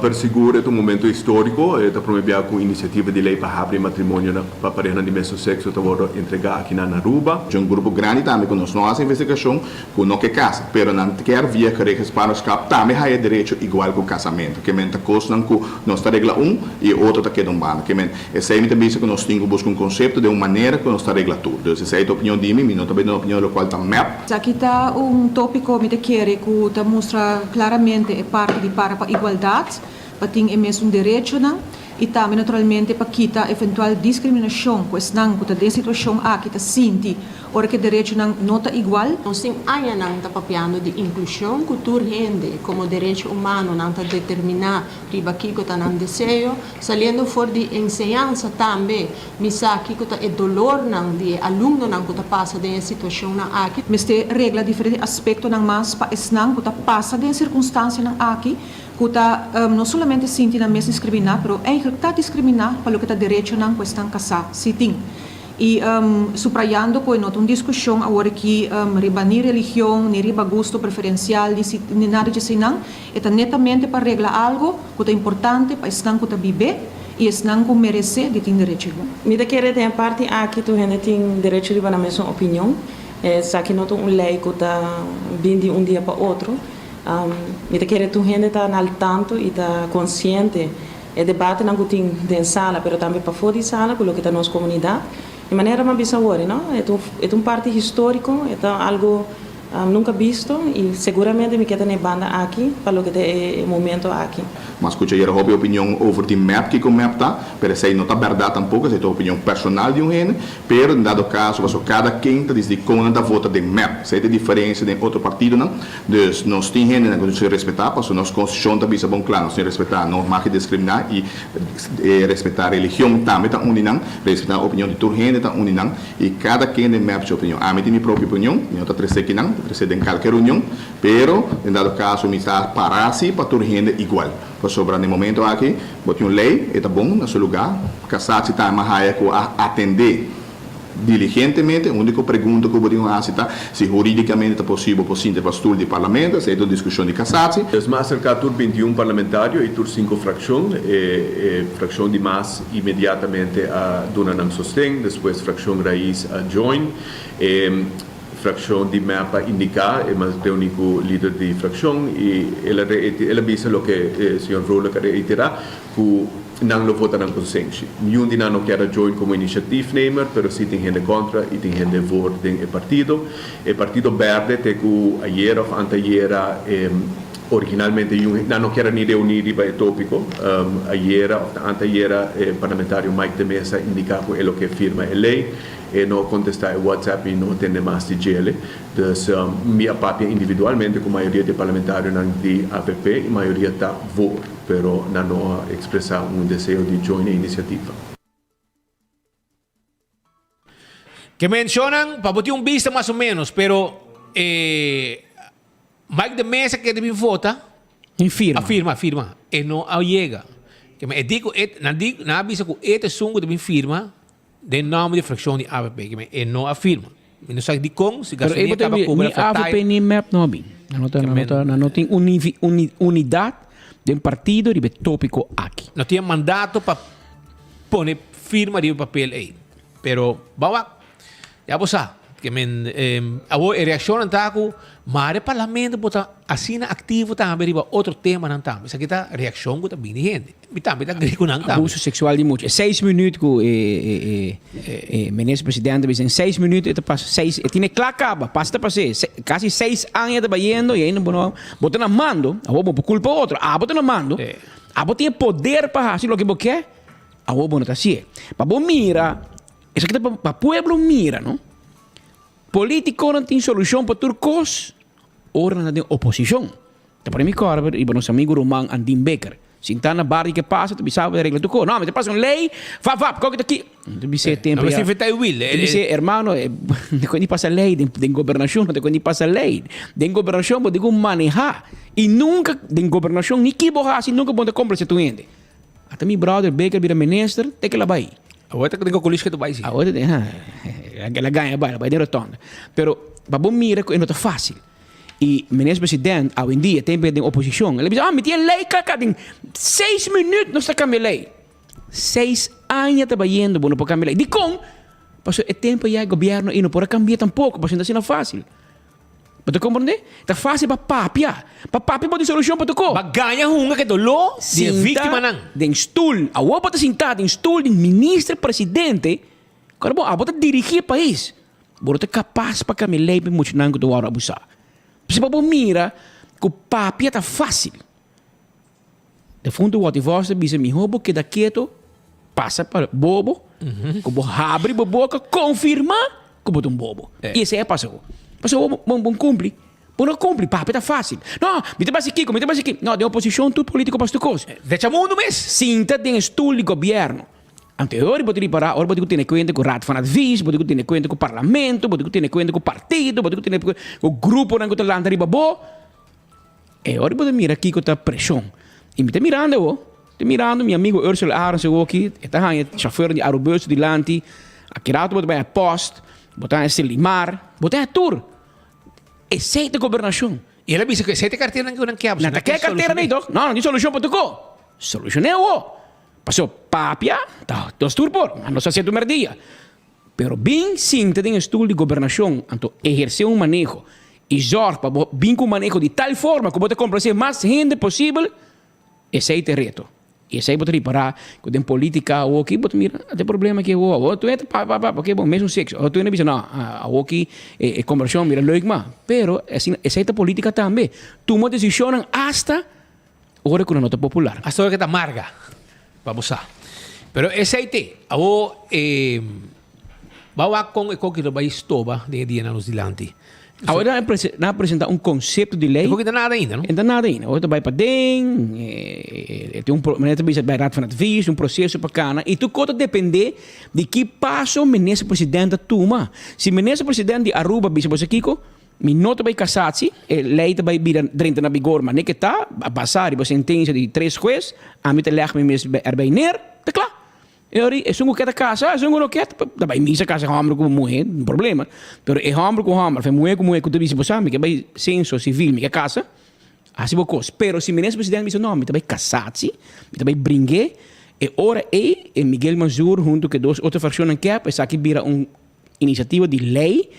Per seguro é um momento histórico, está promovendo com iniciativa de lei para abrir matrimônio para parejas de mesmo sexo, está entregar aqui na Aruba. Um grupo grande também que nós não fazemos investigação, que não quer casa, mas não quer via que para os cap também há direito igual com o casamento, que mente coisa não que nós está regla e outro está quedando bem, que mente essa é a vez que nós temos buscar um conceito de uma maneira que nós está regla tudo. Então essa é a opinião de mim, não também a opinião do qual está map. Aqui está tópico que quer que mostra claramente a parte para a igualdade. Para ter o mesmo direito e também naturalmente para quitar eventual discriminação, pois não que tem situação aqui está sente ora que direito não está igual. Nós temos ainda não está papiando de inclusão cultura rende como direito humano não está determinar riba que está não desejo saliendo fora de ensinança também misa que está é dolor não de aluno não que passa de situação na aqui. Mas tem regra diferente aspecto não mais para não que passa de circunstância não aqui que não somente sente na mesma discriminar, mas está discriminar para o que está direito não questão casar, se tem. E subrayando que não tem discussão agora que riba nem religião, nem riba gosto preferencial, nem nada disso não, é netamente para reglar algo que é importante para estar que viver e estar que merece de ter direito. Me da querer tem parte aqui tu gente tem direito riba na mesma opinião, só que não tem uma lei que está vindo de um dia para outro. Me da querer tu gente está al tanto e está consciente é debate não que tem dentro sala, mas também para fora de sala, pelo que está na nossa comunidade. De maneira mais bizarra, não? É parte histórico, é algo nunca visto e seguramente me queda na banda aqui, para o que é o momento aqui. Mas escuta, eu tenho opinião over the map que o map está, pero sei não está verdade tampouco, é a opinião personal de gente, pero em dado caso, cada quem está dizendo como anda vota de map, sei a diferença de outro partido, não? Dus nós temos gente que se respeitar, porque nossa constituição também é bom claro, nós temos que respeitar, não mais que discriminar e respeitar a religião também está unindo, respeitar a opinião de toda gente está unindo e cada quem tem map sua opinião. A mim tem minha própria opinião, eu estou trazendo aqui não, estou em qualquer reunião, pero em dado caso me está parar-se para toda gente igual. Sobre no momento aqui, botou uma lei, está bom no seu lugar, casar-se está mais que atender diligentemente. A única pergunta que eu vou fazer se juridicamente é possível para o estudo do parlamento, se é a discussão de cassação. Es más cerca tur 21 parlamentario y tur 5 fracción, fracción de más imediatamente a Dunan Sostén, después fracción raíz a Join, fracción de mapa indica, más de único líder de fracción y él dice lo que el señor Rola reitera, que non lo votan en consenso. Niundi non quiere join como initiativnemer, pero si tiene gente contra y tiene gente voor del partido. El Partido Verde, que ayer o anteayer originalmente non quiere ni reunir il tópico. Ayer o anteayer el parlamentario Mike de Mesa indicaba lo que firma la ley. No contesta el WhatsApp y no tiene más de gele. Entonces, mi papia individualmente con mayoría de parlamentarios de APP y mayoría está vor, pero no ha expresado un deseo de join la iniciativa. Que mencionan, para botar un vista más o menos, pero Mike de Mesa que debe votar, afirma, y no llega. Que me digo, na avisa que este sungo debe firma de nome de fracção de AVP, que ele não afirma. Ele não sabe de como, se gasolina acaba cobrando a AVP nem map não bem. Não tem unidade de um partido de tópico aqui. Não tinha mandato para pôr firma de papel aí. Pero, bawa, já você sabe, que a reação não está com, mas o parlamento bota assina ativo também riba outro tema não também. Isso aqui tá reação que tá bem de gente. Também tá grego não também. Abuso sexual de mulher. 6 minutos que ministro presidente dizem 6 minutos e passa 6, tiene clacaba, passa para quase 6 anos tá bayendo e ainda bota na mando, a bobo por culpa outro. Bota na mando. A bobo tem poder para fazer o que você quer. A bobo não tá assim. Para bom mira, isso aqui tá para pueblo mira, não? Político não tem solução para turcos, ora não tem oposição. Então, para mim, Corber, e para nosso amigo Roman Andim Becker, se está na barra que passa, tu sabe a regra do cor. Não, mas te passa uma lei, qual que está aqui? Tu dice tempo. Não, mas se feita o will. Tu dice, hermano, quando passa lei, de governação, quando passa lei, de governação, pode manejar. E nunca, de governação, nem que borrar, se nunca pode comprar se tu ende. Até meu brother Becker vira ministro, tem que lá vai. Agora tem que colisca tu vai sim. Agora tem, ela ganha, vai de rotonda. Pero, para bom mira, não está fácil. E o ministro presidente, hoje em dia, tem de oposição. Ele diz, me tem lei, caca, tem 6 minutos não está cambiando lei. 6 anos trabalhando para não cambiar lei. De como? Passou o tempo e o governo e não pode cambiar tampouco, porque não é fácil. Para tu compreender? Está fácil para papia. Para papia pode ter solução para tu co. Para ganhar uma que dolor de vítima não. De stool. A outra pode sentar de stool de ministro presidente. Cara, bom, a outra dirigir o país. Você é capaz para cambiar lei para muito não que tu vai abusar. Se você mira que o papia está fácil. De fundo, o que você diz, me roubo que daqui quieto, passa para bobo, que você abre a boca, confirma que você é um bobo. E esse é passou. Passou, bom cumpre. Bom não cumpre, papia está fácil. Não, me tem aqui. Não, de oposição, tudo político para as coisas. Deixa mundo mesmo. Sinta de estudo de governo. Anterior, você parar, agora você tem conta com o Raad van Advies, você tem conta com o parlamento, você tem conta com o partido, você tem conta com o grupo que está lá em Ribabó. E agora você mira aqui com a pressão. E me está mirando, meu amigo Ursula Arons aqui, está aí, chauffeur de aerobus de Lanti, aqui rato você vai a post, você vai a Selimar, você vai a tour. E 7 governação. E ela disse que 7 carteiras não quer. Não quer carteira nem dog. Não, tem solução para tu co. Solução é o. Passou papia, dos turbos, não se aceita o merdia. Pero bem sinta tem estudo de governação, então exercer um manejo e zorra para bem com manejo de tal forma que você complacer mais gente possível, esse é o reto. E esse aí você reparar que tem política ou aqui, você mira, tem problema que ou tu entra, porque bom, mesmo sexo, ou tu ainda diz, não, aqui é conversão, mira, leuk mas, pero essa é a política também. Toma decisão hasta hora que não está popular. Hasta hora que está amarga. Vamos a. Pero esse aí tem. Agora, vamos com o que vai estourar de dia nos diante. Agora, não apresentar um conceito de lei. Não tem nada ainda, não? Não tem nada ainda. Agora vai para DEM, tem vai Raad van Advies, um processo para cana. E tu conta depender de que passo o ministro presidente toma. Se o ministro presidente de Aruba, você Kiko, minuto vai casar-se, a lei vai vir dentro na vigor, mas nem que está, a passar a sentença de 3 juízes, a mim te leva me erbij neer, tá claro. E sungo quer casa, sungo não quer. Daí misa casa hambre com mulher, não problema. Pero é hambre com hambre, mulher com mulher com tudo isso, você que vai senso civil, que casa. Assim vou cos. Pero se ministro presidente me diz não, me também casar-se, me também brinque. E ora e Miguel Manzur junto com duas outras frações que é aqui vira iniciativa de lei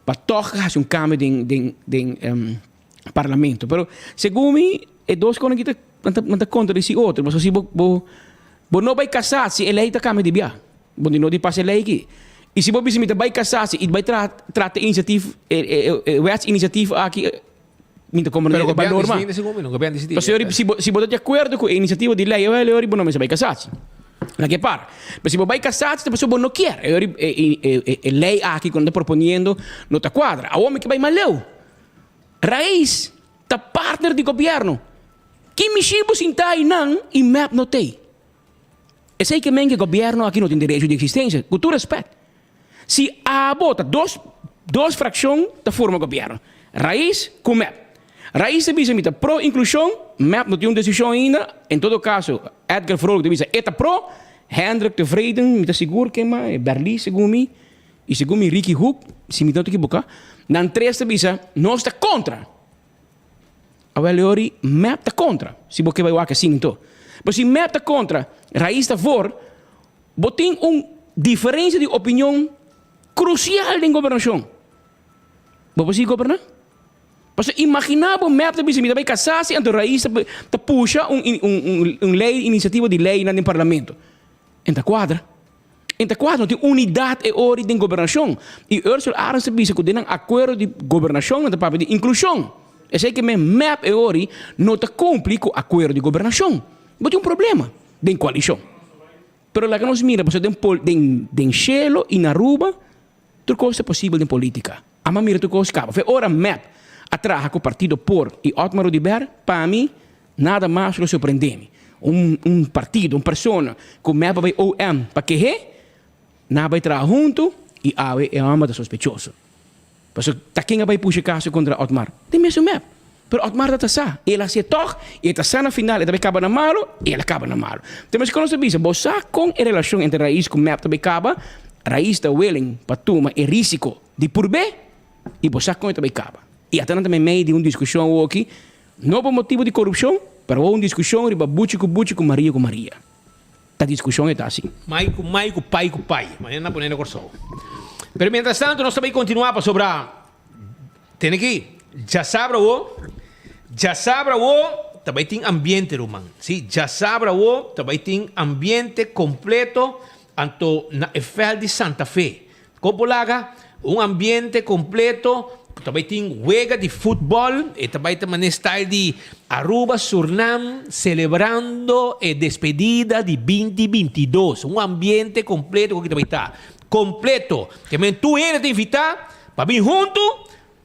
para tocar cambio de parlamento. Pero segundo me é dois coisas que não contra esse outro, mas se não vai casar-se, a lei está cambio de bia. Bom, não de passar lei aqui. E se você vai casar-se e vai tratar iniciativa, iniciativa aqui. Não como não é normal. Mas se você de acordo com a iniciativa de lei, eu não me vai casar-se. Não que para. Mas se você vai casar-se, você não quer. A lei aqui quando está propondo não está quadra. A homem que vai maleu. Raiz está partner de governo. Que mexibo sintai não e map não tem. É sei que o governo aqui não tem direito de existência. Com todo respeito. Se a bota duas frações da forma governo. Raiz com map. Raiz de bisa mita pro inclusão, map não tem uma decisão ainda. Em todo caso, Edgar Vrolijk de bisa eta pro, Hendrik de Vreden mita seguro que é Berli segundo e segundo Ricky Hoek, se me não te equivocar, na três de bisa não está contra. A valori map está contra. Se você vai aqui assim então. Mas se map está contra, Raiz está for, botem diferença de opinião crucial em governação. Você governar? Mas imaginava o map da bisa vai casar-se entre Raiz ta puxa lei, iniciativa de lei no parlamento. Enta quadra não tem unidade e ordem de governação. E Ursula Arens bisa que tem um acordo de governação na papel de inclusão. É sei que map e ordem não está cumpre com o acordo de governação. Mas tem problema de coalição. Pero lá que nós mira, você tem cielo e na rua, tudo coisa é possível em política. A mira tudo coisa escapa. Foi ora map atrás com o partido por e Otmar Odiber, para mim, nada mais lo surpreende. Partido, uma pessoa com mapa vai OM, para que nada vai trabalhar junto e é uma da sospechoso. Porque quem vai puxar caso contra Otmar? Tem mesmo mapa. Pero Otmar está sa. Ele se toca e está sa na final, ele acaba na malo e ele acaba na malo. Temos que nós bisa, você com a relação entre Raiz com map também acaba, Raiz está willing para tomar o risco de por B e você com ele também acaba. E até também meio de uma discussão aqui, não por motivo de corrupção, mas uma discussão de Bucci com Maria. A discussão está assim. Mãe com pai com pai. Mas não ponendo corso. Mas, mientras tanto, nós também continuamos sobre... Tem aqui, já sabe também tem ambiente, Roman. Sim, já sabe também tem ambiente completo anto na EFEL de Santa Fe. Como lá, ambiente completo. Também tem huelga de futebol e também tem uma style de Aruba, Surinam, celebrando a despedida de 2022. Ambiente completo que também está. Completo. Que tu ainda te invitar para vir junto,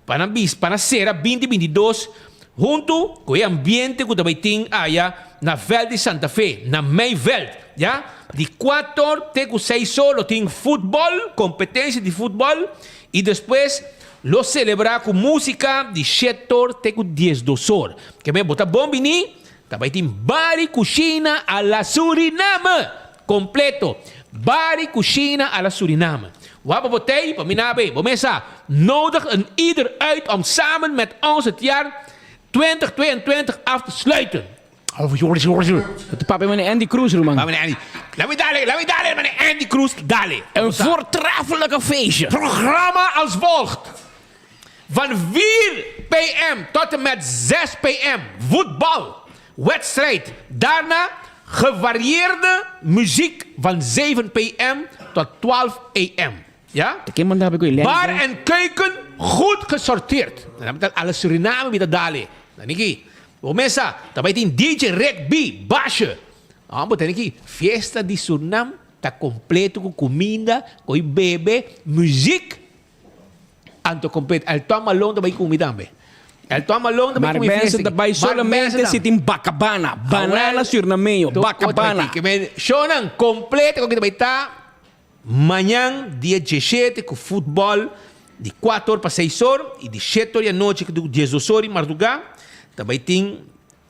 para ser 2022, junto com o ambiente que também tem aí na Veld de Santa Fe, na May Veld, já? De 4 até 6 horas tem futebol, competência de futebol, e depois lo celebrar com música de 7 até 10 horas. Que me botar bom bini, também tem bar e cozinha a la Suriname, completo. Bar e cozinha a la Suriname. Wat botei, para mim nabe, mensen nodig ieder uit om samen met ons het jaar 2022 af te sluiten. Het papa meneer Andy Cruz, Roman. Laat me dale, meneer Andy Cruz, dale. Een voortreffelijke feestje. Programma als volgt. Van 4 p.m. tot en met 6 p.m. voetbal, wedstrijd. Daarna gevarieerde muziek van 7 p.m. tot 12 a.m. Ja? Bar en keuken goed gesorteerd. Alle Suriname met dat dale. Niki. Omesa, também tem DJ Rec B, baixa. Tem aqui, festa de Suriname, tá completo com comida, com bebê, música. Anto completo. El Tom Malone também comida também. El Tom Malone também comida. Mas pensa também solamente se tem bacabana, banana surinameño, bacabana. Shonan completo com que também tá. Amanhã, dia 17, com futebol, de 4 horas para 6 horas, e de 7 horas à noite, de 10 horas, madrugada. Também tem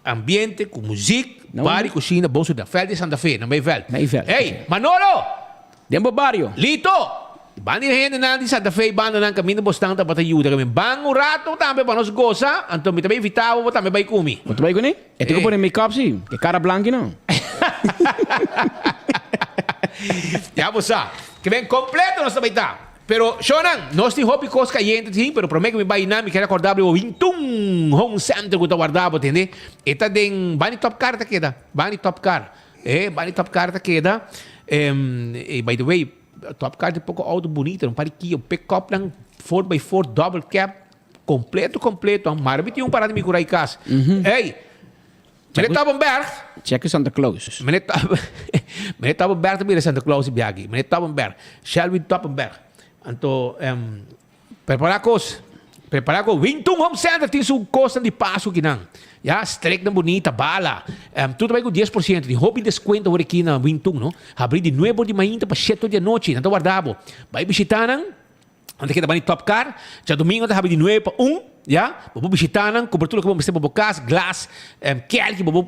ambiente, com música, bar e cozinha, bom da Veld de Santa Fe, não é Veld. Ei, Manolo! Dembo Barrio. Lito! Bani gente na di Santa Fe, banda ng caminho bostang dapat ayuda kami. Bang rato tambe para nos goza, anto mi também vitavo, tambe bay kumi. Muito bem, Guni? É tu por make-up, sim? Que cara branca, não? Ya, bosa. Que vem completo nós também tá. Pero, Shonan, nós tem hobby cos caliente, sim, pero prometo que me vai na, me quero acordar o Vintung Home Center que eu guardava, entende? Eta den Bani Top Car ta queda. Bani Top Car. Bani Top Car ta queda. By the way, Top Car é um pouco auto bonito, um pariquinho, um pick-up lang 4x4 double cab, completo. Marbiti um parado me curar em casa. Ei, meneer Toppenberg. Check Santa Claus. Meneer Toppenberg também é Santa Claus biagi. Meneer Toppenberg, Shelby Toppenberg. Então, preparar com Vintung Home Center tem sua costa de passo que não. Ja, strek na bonita, bala. Tudo bem com 10%. De hobby desconto aqui na Vintung, não? Abrir de 9 de manhã para 7 de noite. Não guardado. Vai visitar, não? Antes que tá Top Car, já domingo tá abrir de 9 para 1, já? Vou visitar, não? Cobertura que vamos ter para casa, glass, que vamos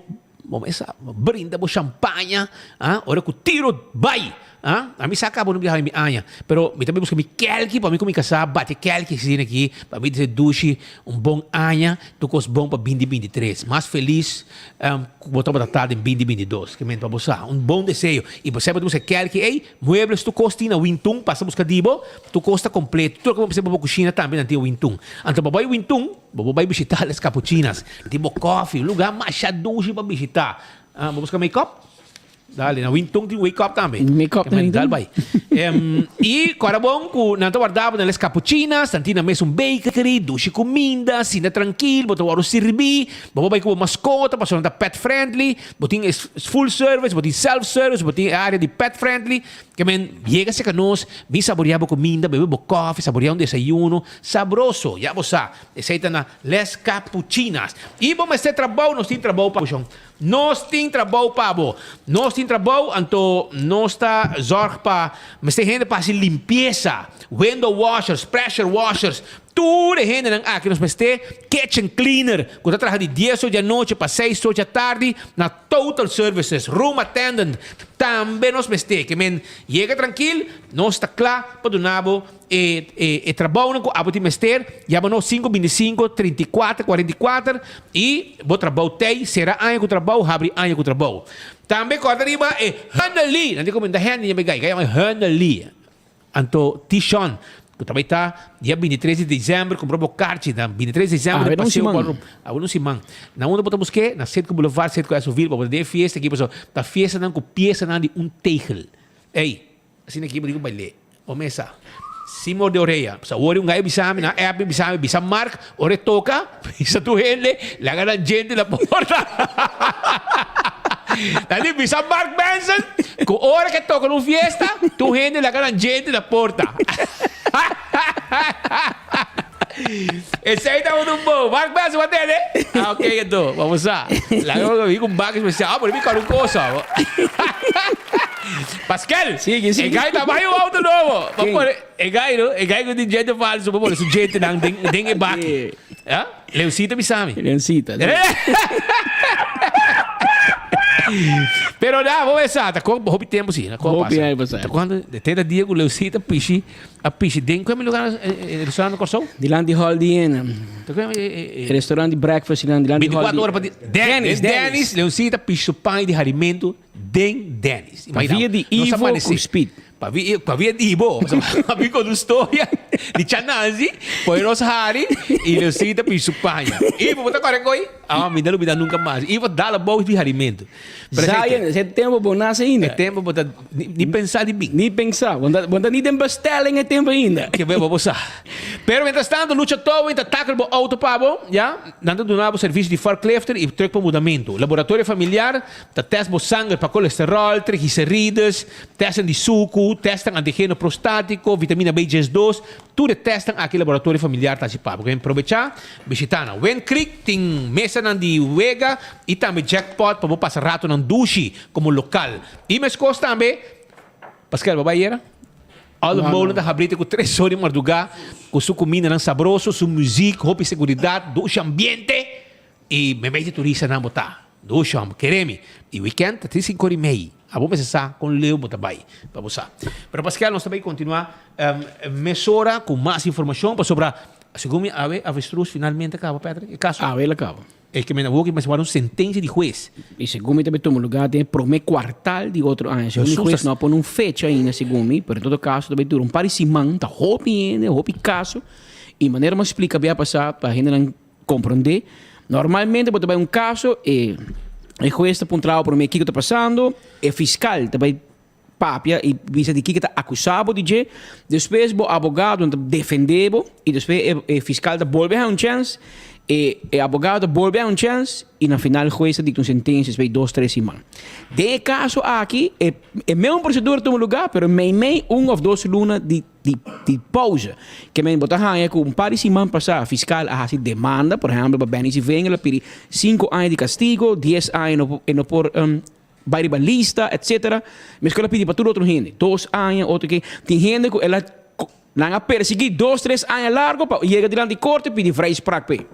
brinda com champanhe, hora que o tiro vai. A mim saca bom não me mi anha, pero me também busca mi kelki para mim como casar, bate kelki assim aqui, para mim dizer duche, bom anha, tu cos bom para 2023, mais feliz, botar para tarde em 2022, que men para você, bom desejo. E você pode buscar kelki, ei, muebles tu costina Vintung, passa buscar dibo, tu costa completo, tu como você para cozinha também antigo Vintung. Então para Vintung, vai visitar as capuchinas, tipo coffee, lugar mais duche para visitar. Vamos buscar make-up. Dali, na Vintung tem wake-up também. Make-up também. Dali, vai. E, agora bom, não te guardava nas capuchinas, tantina mesmo bakery, duche comida, sina tranquilo, botar o servir, vai com mascota, passando da pet friendly, botin full service, botin self-service, botin área de pet friendly, que men, chega-se que nós, bem saboreava comida, bebemos coffee, saboreava desayuno, sabroso, já você, aceita na Les Capuchinas. E vamos ter trabalho, nós temos trabalho para o nós temos trabalho para nós temos trabalho, então nós está zorg para, mas tem gente para limpeza, window washers, pressure washers, tudo gente não aqui nós ter kitchen cleaner, quando trabalha de 10 horas da noite para 6 horas da tarde, na total services, room attendant, também nós ter, que men, chega tranquilo, nós está claro para donabo e trabalho com a botim mester, já nós 525 34 44 e vou trabalho tem, será ano com trabalho, abre ano com trabalho. Também quando arriba é Hanali, não tem como ainda Hanali me gai, é Hanali. Anto Tishon, que também está dia 23 de dezembro, comprou o kart, na 23 de dezembro, passei o não se man. Na onda botamos que na Centro Boulevard, Centro Coelho Ville, para poder festa aqui, pessoal, tá festa não com peça não de tegel. Ei, assim aqui eu digo baile. O mesa. Simor de orelha. Sa ori ngai bisami na app bisami mark, ore toca, bisa tu hele, laga na gente na porta. Dali bisa Mark Benson, com hora que toca no fiesta, tu hele laga na gente na porta. Esse aí tá muito bom. Mark Benson, what é? Ok, então, vamos lá. Laga com um bag especial, por mim quero coisa. Pascal, sigue. E gai também o auto novo. E gai com gente falso, por isso gente não tem bag. Leocita bisami. Leocita. Pero na, vamos pensar, tá com hobby tempo sim, hobby aí você. Tá quando tenta dia com Leocita pichi, a pichi den como lugar restaurante Corsão? De Landy Hall Diena. Restaurante breakfast de Landy Hall. 24 horas para Dennis, Leocita pichi pai de alimento Dennis. Via de Ivo com Speed. Pavia di Ibo, sabi ko história de Chanazi, foi nosso hari, e Leocita pisupanya. Ivo, bota agora coi? Me dá nunca mais. Ivo dá a boa de alimento. Esse tempo bom nasce ainda. É tempo bota nem pensar de bem. Nem pensar, quando nem tem bestelling é tempo ainda. Que vamos passar. Pero mientras tanto, lucha todo, então tackle o auto pabo, já? Nando donava serviço de forklifter e truck para mudamento. Laboratório familiar, tá teste bo sangue para colesterol, triglicérides, testem de suco, testam antígeno prostático, vitamina B12, tudo testam aqui no laboratório familiar tá se papo. Quem aproveitar, visitar na Wen Creek, tem mesa de Vega e também jackpot para passar rato na duche como local. E mais coisa também, Pascal, babaieira? All molen da abrite com 3 horas de madrugada, com sua comida não sabroso, sua música, roupa e segurança, duche ambiente. e me mete turista na botar. Do chão, quereme. E weekend, até 5 e meia. A bom pensar com Leo Botabai. Para você. Para Pascal, nós também continuar mesura com mais informação para sobre segundo a avestruz finalmente acaba, Pedro? O caso? Ele acaba. É que me na boca, mas uma sentença de juiz. E segundo também toma lugar de primeiro quartal de outro ano. Se o juiz não põe fecha ainda, segundo mim, mas em todo caso, também dura par de semana, está roupa caso, e maneira mais explica bem a passar para a gente não compreender. Normalmente, você vai caso e o juiz está apontado para o que está passando, o fiscal também papia e visa de que está acusado de depois o advogado defende e depois o fiscal devolve a chance e o advogado devolve a chance e no final o juiz dicta uma sentença de 2-3 semanas. De caso aqui é a mesma procedura toma lugar, mas meio 1 ou 2 lunas de pausa. Que me botar com par de semanas passar, fiscal a fazer demanda, por exemplo, para Benny Wenger, pedir 5 anos de castigo, 10 anos e não por vai lista, etc. Mas que ela pediu para todo outro gente, 2 anos, outro que tem gente que ela não perseguir 2-3 anos largo, para chegar diante de corte e pedir vrijspraak.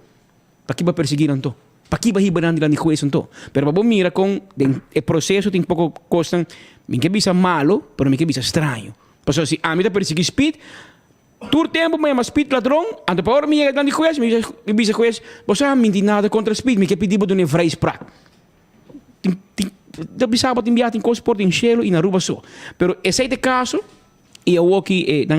Para que vai perseguir então? Para que vai ir diante de juiz então? Pero para mira com o processo tem pouco custa, me que bisa malo, pero me que bisa estranho. Porque se a mim está perseguir speed, todo tempo me chama speed ladrão, ando para hora me chega diante de juiz, me bisa juiz, você não mentir nada contra speed, me que pedir para dar vrijspraak. Da bisaba te enviar em transporte em Shelo e na rua só. Pero esse é o caso e eu aqui na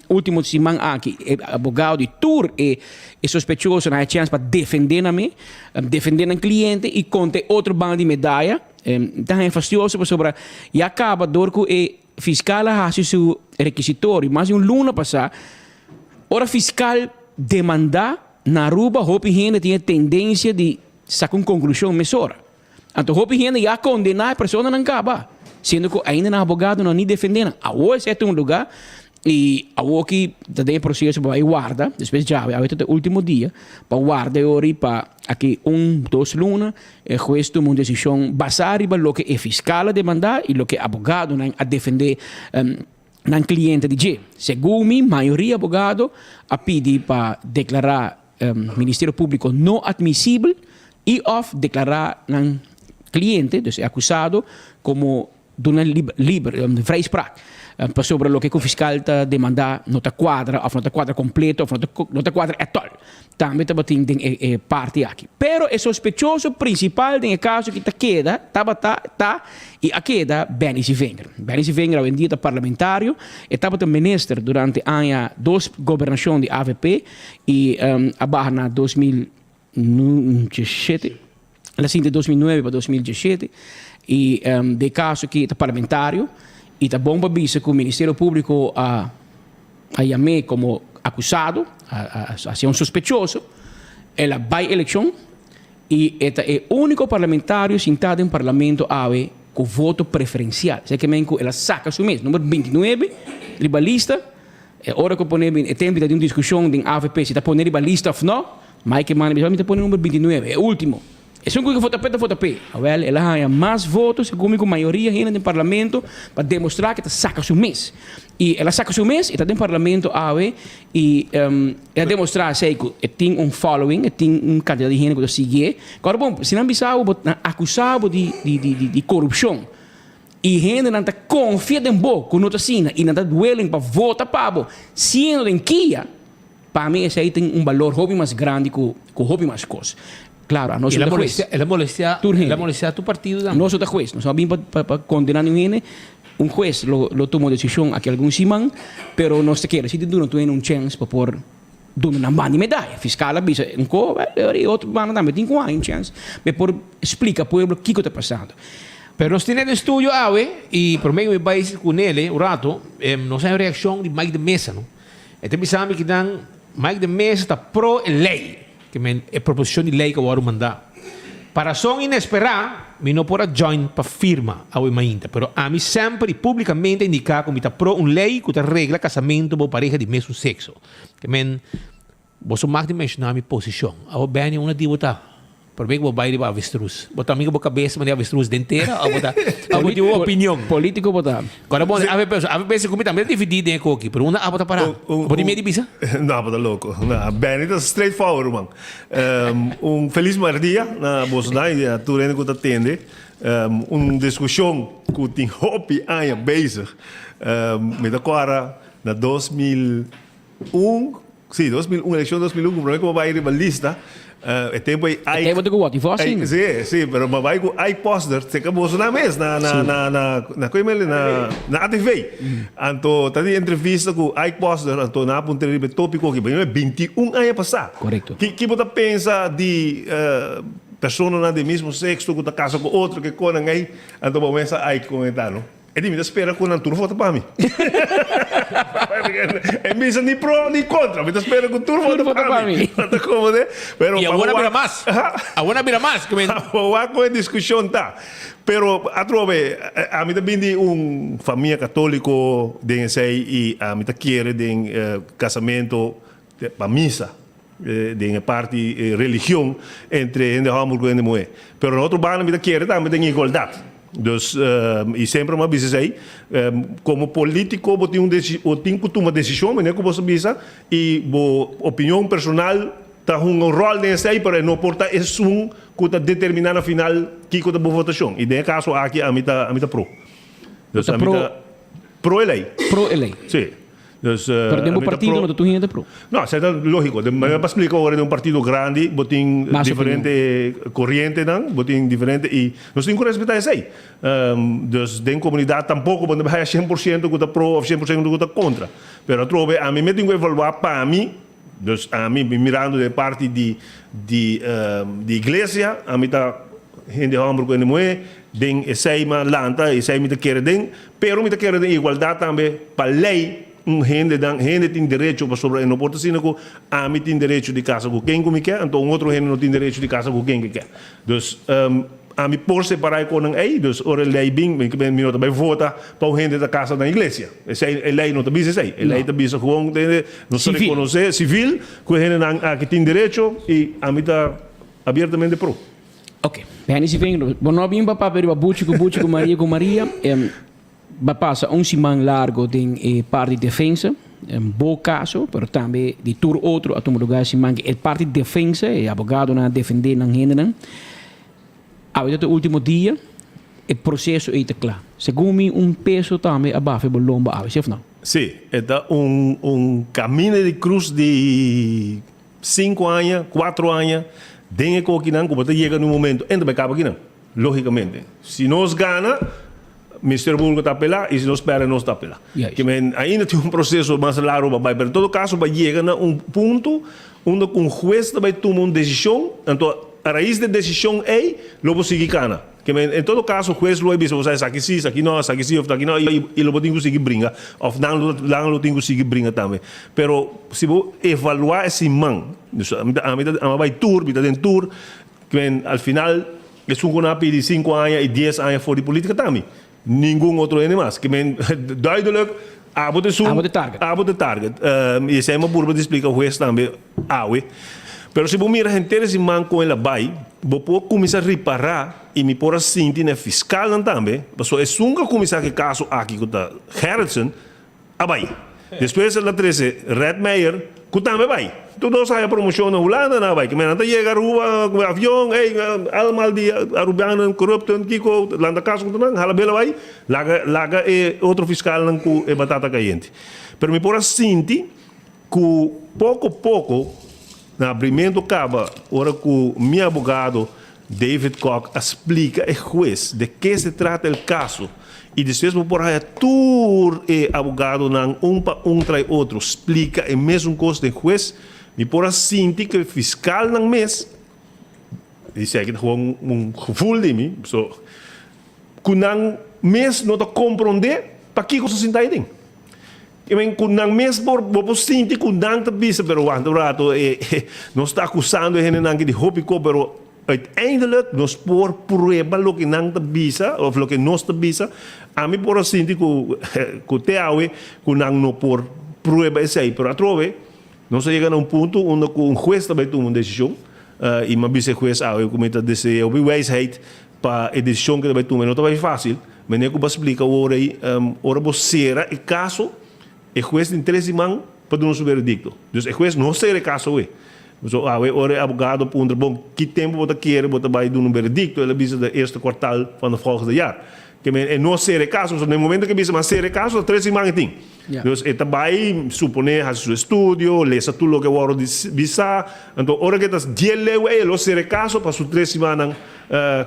última semana aqui advogado de tour e sospechoso na chance para defender o cliente e conter outro bando de medalha. Então é fastidioso sobre e acaba dorco e fiscal a seu requisitório, mas luna passar ora fiscal demandar na rua hope gente tinha tendência de sacar uma conclusão mesora. Então, hope gente já condenar a pessoa não acaba. Sendo que ainda não advogado não nem defendendo. A hoje é um lugar e a hoje tem processo para guarda. Depois já vai até o último dia para guarda e para aqui 1-2 lunas o juiz toma uma decisão baseada em o que é fiscal a demandar e o que é advogado a defender o cliente de G. Segundo mim, a maioria advogado a pedir para declarar Ministério Público não admissível e of declarar cliente, é acusado, como de uma vrijspraak. Sobre o que o fiscal está demandando, não está quadra, ou não está quadra completo, ou não está quadra total. Também tem parte aqui. Pero o sospechoso principal do caso que está e a queda Benny Wenger. Benny Wenger é um dia parlamentário, estava ministro durante anos 2 governação de AVP e a barra na 2017. La de 2009 para 2017 e de caso que está parlamentário e está bom para que o Ministério Público a chamar como acusado, a ser um sospechoso, ela vai eleição e é o único parlamentário sentado em parlamento com voto preferencial. Sei que ela saca o mês, número 29, ribalista, hora que põe é tempo de uma discussão em AVP se está pondo ribalista ou não, mas que manda está pondo número 29, é o último. É um que vota P. Ela ganha mais votos, segundo a maioria no parlamento, para demonstrar que ela saca o mês. E ela saca o mês, e está no parlamento e ela demonstrar que tem following, tem quantidade de gente que segue. Agora, bom, se não bisava acusado de corrupção, e gente não está confiando em boa, não está assim, e não está duelando para votar para sendo em Kia, para mim, esse aí tem valor hobby mais grande que o hobby mais coisa. Claro, nós ela molestia a tu partido. Nós somos juiz, nós vamos para condenar ninguém. Juiz lo tomou decisão aqui alguns semanas, pero nós te queremos, se tu não tem chance para pôr uma banda de medalha. Fiscal avisa, outro banda também tem uma chance, para por explicar para o povo o que está passando. Pero nós temos no estúdio e por meio do país com ele, o rato, nós temos a reação de Mike de Mesa, não? Então pensamos que Mike de Mesa está pro lei. Que é proposição de lei que eu vou mandar. Para razão inesperada, eu não posso join para firma ao ainda, mas a mim sempre e publicamente indicar como está pro uma lei que regula casamento para pareja de mesmo sexo. Que você mais de mencionar a minha posição. Eu bem uma diputada Por bem que vou baile para avestruz. Botar amigo boca cabeça, mas avestruz denteira, ou botar a opinião. Político botar. Agora, bom, a pensa comigo também dividida em coque, pero uma a botar para. Pode meio de bisa? Não, botar louco. Bem, então straightforward, man. Feliz dia na Bolsonaro, a turena que atende. Discussão que tem hopi aia bezig. Met agora na 2001, sim, 2001, eleição 2001, o problema que eu vai ir para a lista. Tempo aí tempo de what? Sim, sim, pero vai com ai poster, se que Bolsonaro mesmo na ATV. Anto tadi entrevista com ai poster, anto na ponte de tópico que bem 21 anos passar. Correto. Que você pensa de pessoa de mesmo sexo que tá casa com outro que conan aí, anto começa ai comentar, não? E me espera com a turma vota para mim. É missa nem pró nem contra, me espera com a turma vota para mim. Tá como né? Pero e agora vira mais. Agora vira mais que agora com a discussão tá. Pero atrove a mim também de família católico de sei e a mim tá querer de casamento para missa. De parte religião entre Hamburgo e Moé. Pero no outro bando me querer também tem igualdade. Dus, e sempre uma vez aí, como político, eu tenho que tomar decisão, né, como você diz, e a opinião personal está um rol nesse aí, para não portar que está determinando no final que está boa votação. E nesse caso aqui a mim está pro. Dus a mim está pro-elei. Pro-elei. Sim. Dus, pero um partido não tu ainda pro. Não, isso é lógico. Mas para explicar agora de um partido grande, botem diferente corrente, não, botem diferente e nós temos que respeitar isso aí. Dus de comunidade tampouco quando vai 100% que está pro ou 100% que está contra. Pero trove a mim me tenho que evaluar para mim, dus a mim mirando de parte de igreja, a mim está gente Hamburgo e Moé, den essaima lanta, essaima te quer den, pero me te quer den igualdade também para lei. Gente tem direito para sobre não pode ser que a mim tem direito de casa com quem me quer, então outro gente não tem direito de casa com quem quer. Dus a mim por separar com aí, dus ora lei bem que bem minuto vai votar para o gente da casa da igreja. Essa é lei não também sei, lei também só com não se reconhecer civil que gente não que tem direito e a mim está abertamente pro. Ok, bem se vem, bom não bem para per Bucci com Maria. Passa semana largo em parte de defesa, bom caso, mas também de tur outro, a tomar lugar semana que parte de defesa, e advogado na defender na gente, até o último dia, o processo está claro. Segundo peso também abaixo do lomba, certo não? Sim, é caminho de cruz de 5 anos, 4 anos, dentro de que como chega no momento, ainda vai acabar aqui não, logicamente. Se nós ganha o Ministério Público está a apelar e se não espera, não está a apelar. Ainda tem processo mais largo, mas em todo caso, vai chegar a ponto onde o juiz vai tomar uma decisão, então a raiz da decisão é logo seguir cana. Em todo caso, o juiz vai dizer, você aqui sim, aqui não, aqui não, e logo tem que conseguir brincar. Ou não tem que conseguir brincar também. Pero se você evaluar esse man, a vai tour, tem tour, al final, é um conapi de 5 anos e 10 anos fora de política também. Nenhum outro ano mais. Que duidelijk, abo de target. E isso é uma burba de explicar o resto também. Pero se você mira a gente esse man com ela vai, você pode começar a reparar e me pôr assim, na fiscal também. Porque é um começar que caso aqui com a Harrison, vai. Depois ela traz Red Meyer, que também vai. Tudo sai a promoção na Holanda, não vai. Que menanta chega a rua com avião, almal de arubiano corrupto, kiko, lá na casa, não, halabela vai, laga é outro fiscal não com é batata caliente. Pero me por assim, que pouco a pouco, na abrimento acaba, hora que o meu advogado David Koch explica ao juiz de que se trata o caso. E depois por aí todo advogado não para trai outro explica o mesmo coisa de juiz. E por assim que o fiscal não mês diz que gewoon gevoel de mim, so que não mês não te compreender para que coisa sinta aí. Eu mean, que não mês por sentir que não te bisa, pero quando rato não está acusando ele não que de hobby pero uiteindelijk nós por prueba lo que não te bisa ou lo que nós te bisa, a mim por assim que te awe que não por prueba esse aí, pero a trove não se chega a ponto onde o juiz também toma uma decisão, e uma bisa juez eu comenta desse wijsheid para a decisão que vai tomar não vai fácil, mas nem como explica ora aí ora você e caso o juez tem 13 man para dar um veredicto. Dus o juez não será caso So, ora advogado punter bom que tempo você quer você vai dar um veredicto ele bisa do eerste kwartaal van het volgende jaar. Que não será caso, no momento que bisa mas será caso 13 man tem. Dus eta vai suponer has seu estudio, lesa tudo que ora bisa, então ora que tas dieleu lo será caso para su 13 man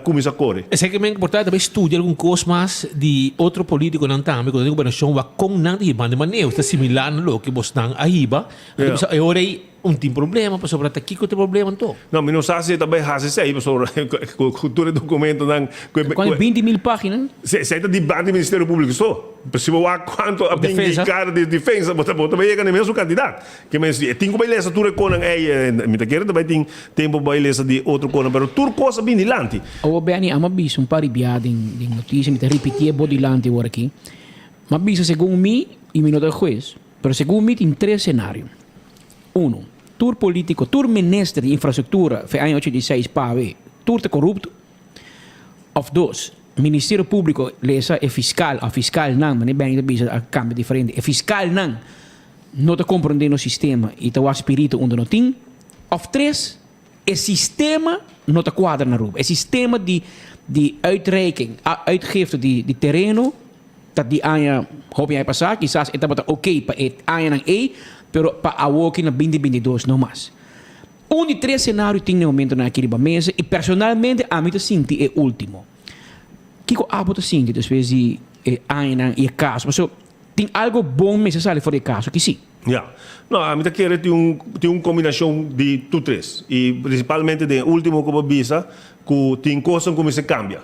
começa a correr. É que é importante também estudar algum coisa mais de outro político não também, quando a governação vai com não de maneira está similar no que você não aiba, então é hora aí tem problema, para sobre aqui que tem problema então. Não, mas não sabe se também has aí sobre cultura documento não. Com 20.000 páginas. Se está de bando do Ministério Público só. Se você quanto a cara de defesa, você também chega no mesmo candidato. Que mas tem como beleza tudo com me quer também tem tempo beleza de outro coisa, mas tudo coisa bem dilante. O bem ama bis um par de biada em notícia, me repetir bodilante agora aqui. Mas bis segundo mim e me nota juez, mas segundo mim tem 3 cenários. 1. Tour político, tour ministro de infraestrutura, foi ano 86 PAV, tour te corrupto. Of 2, Ministério Público, lesa é fiscal, a fiscal não, mas bem da bisa a câmbio diferente. É fiscal não te compreende no sistema e te espírito onde não tem. Of 3, é sistema não te quadra na rua. É sistema de uitreiking, uitgifte de terreno, dat die ano, hoop jij passar, quizás é ok para ano não pero para a walk na 2022 não mais. De 3 cenários tem no momento naquele mesa e personalmente a mim sinto é último. Que eu abo sinto depois de ano e caso, mas tem algo bom necessário para o caso que sim. Não, a mim quer tem uma combinação de tudo 3 e principalmente de último como visa que tem coisas como se cambia.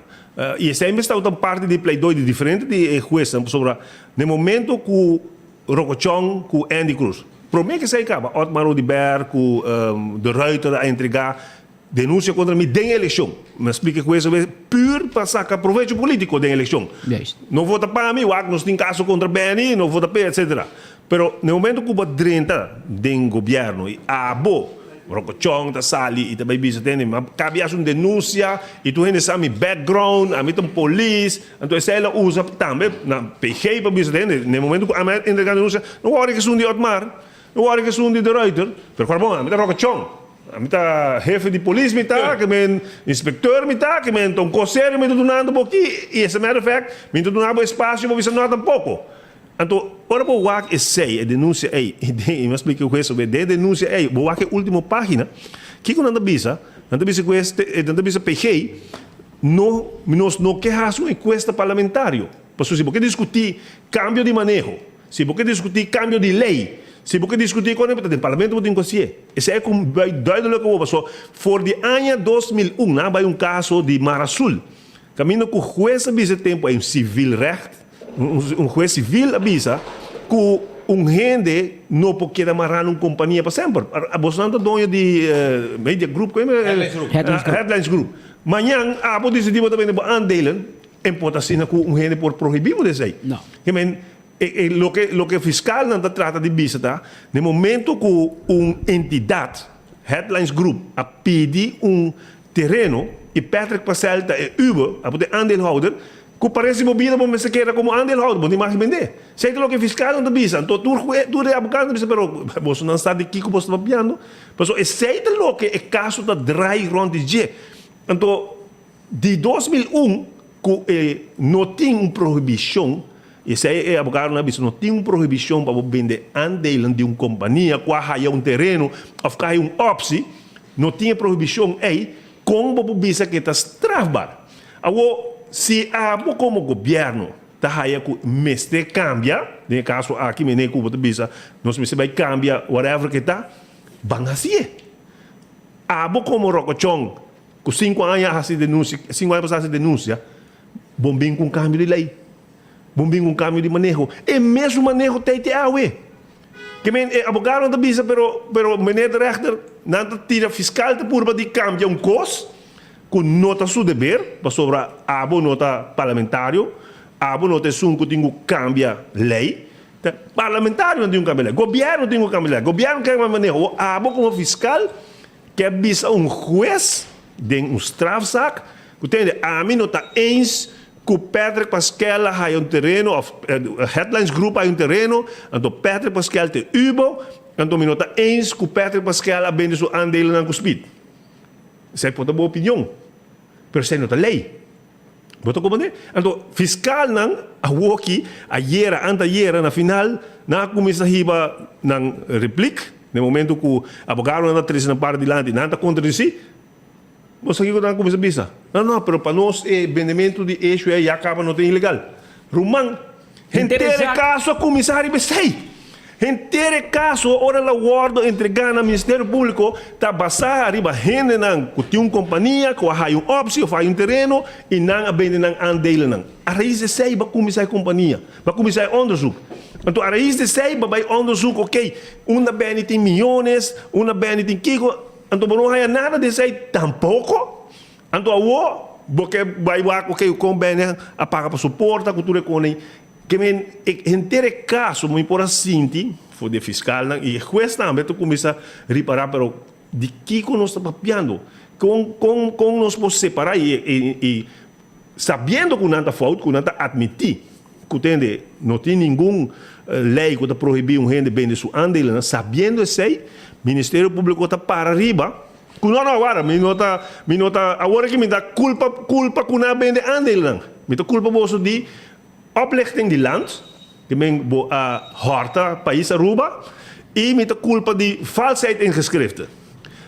E sempre está outra parte de play 2 diferente de juez sobre no momento que Rocochon com Andy Cruz. Para mim que se acaba, Otmar Odiber com de Ruiter a entregar denúncia contra mim da eleição. Me explica que isso é puro para sacar proveito político da eleição. Não vota para mim, o Agnos tem caso contra Benny, não vota para etc. Pero no momento que o drenta do governo e Rocochon está sali e também bisa tem, mas cabe a uma denúncia e tu ainda sabe background, a mim tem polícia, então ela usa também na PG para bisa tem, no momento que a mim entregar denúncia, não hora que são de Otmar, não hora que são de Reuter, pero claro, a mim tem Rocochon, a mim tá chefe de polícia, me tá, que me inspector, me tá, que me então conselho, me donando um pouquinho, e esse matter of fact, me donando espaço, para bisa não tampouco. Então, ora para o WAC é a denúncia aí, e me explica o que é sobre a denúncia aí, o WAC é a última página, que quando anda bisa com este, anda bisa PG, nós não queremos uma encuesta parlamentária, porque se você discutir cambio de manejo, se você discutir cambio de lei, se você discutir com o parlamento tem que ser, esse é como duidelijk over, so voor de ano 2001, vai caso de Mar Azul, caminho que o juez bisa tempo é civil recht, juez civil avisa que gente não pode amarrar uma companhia para sempre. A Bolsonaro é dono de Media Group, Headlines Group. Amanhã, a polícia decidiu também de aandelen em potacina com gente por proibir isso aí. Não. Lo que o fiscal não trata de visa, tá? No momento que uma entidade, Headlines Group, a pedir terreno e Patrick Passelta é Uber, a poder aandeelhouder, que parece movida para você queira como aandeelhouder, não tem mais vender. Sei que o que fiscal não bisa, então tu é abogado, pero você não sabe que você está papiando. Mas sei que é caso da dry rond de então de 2001 que não tem uma proibição, e sei abogado não bisa, não tem uma proibição para vender aandelen de uma companhia, que há um terreno, ou que há opsi, não tinha proibição aí, como bisa que está strafbar. Agora se como governo está aí que mestre cambia, no caso aqui me nem cuba de bisa, nós me se vai cambia whatever que está, van assim. Como Rocochon, com 5 anos assim denúncia, 5 anos assim denúncia, bombim com cambio de lei, bombim com cambio de manejo, é mesmo manejo TTAW. Que abogado não bisa, pero meneer de rechter, não tira fiscal de purba de cambia costo, com nota seu dever, sobre a nota parlamentário, a nota que tem que cambiar lei, parlamentário não tem que cambiar lei, governo tem que cambiar lei, governo quer manejo, a como fiscal, que bisa juez de strafzaak, que a mim não está eens que o Patrick Pascal hay un terreno, of Headlines Group hay un terreno, então Patrick Pascal te ubo, então não está eens que o Patrick Pascal abende seu aandelen aan cuspid. Zij pode boa opinião, pero zij não está lei. Boto compreender? Então, fiscal não, a woki, a yera, anta yera, na final, na comissa hiba, nang replique, no momento que o abogado não está na parte de lá, não está contra si, você aqui não começa a bisa. Não, pero para nós, o vendimento de eixo é acaba não tem ilegal. Rumang, entere caso a comissário besei. Entere caso, ora la guardo entregando ao Ministério Público, tá basar arriba, gente não, que tem uma companhia, que hay um opção, hay um terreno, e não abende não aandelen não. A raiz de sei, vai começar a companhia, vai começar a onderzoek. Então, a raiz de sei, vai onderzoek, ok, uma bene tem milhões, uma bene tem kiko, então não há nada de sei tampouco. Então, porque vai ok, o convênio apaga para suporta, cultura econômica. Que men entere caso muito por assim, foi de fiscal e juez também tu começa a reparar, pero de que nós está papiando, com nós podemos separar e sabendo que não está falta, que não está admitir, que entende, não tem nenhum lei que está proibir um gente vender sua andela, sabendo isso aí, Ministério Público está para arriba. Não agora, me nota agora que me dá culpa que não vende andela, me dá culpa bolso de oplichting die land, que men horta país Aruba, e met de culpa de valsheid in geschriften.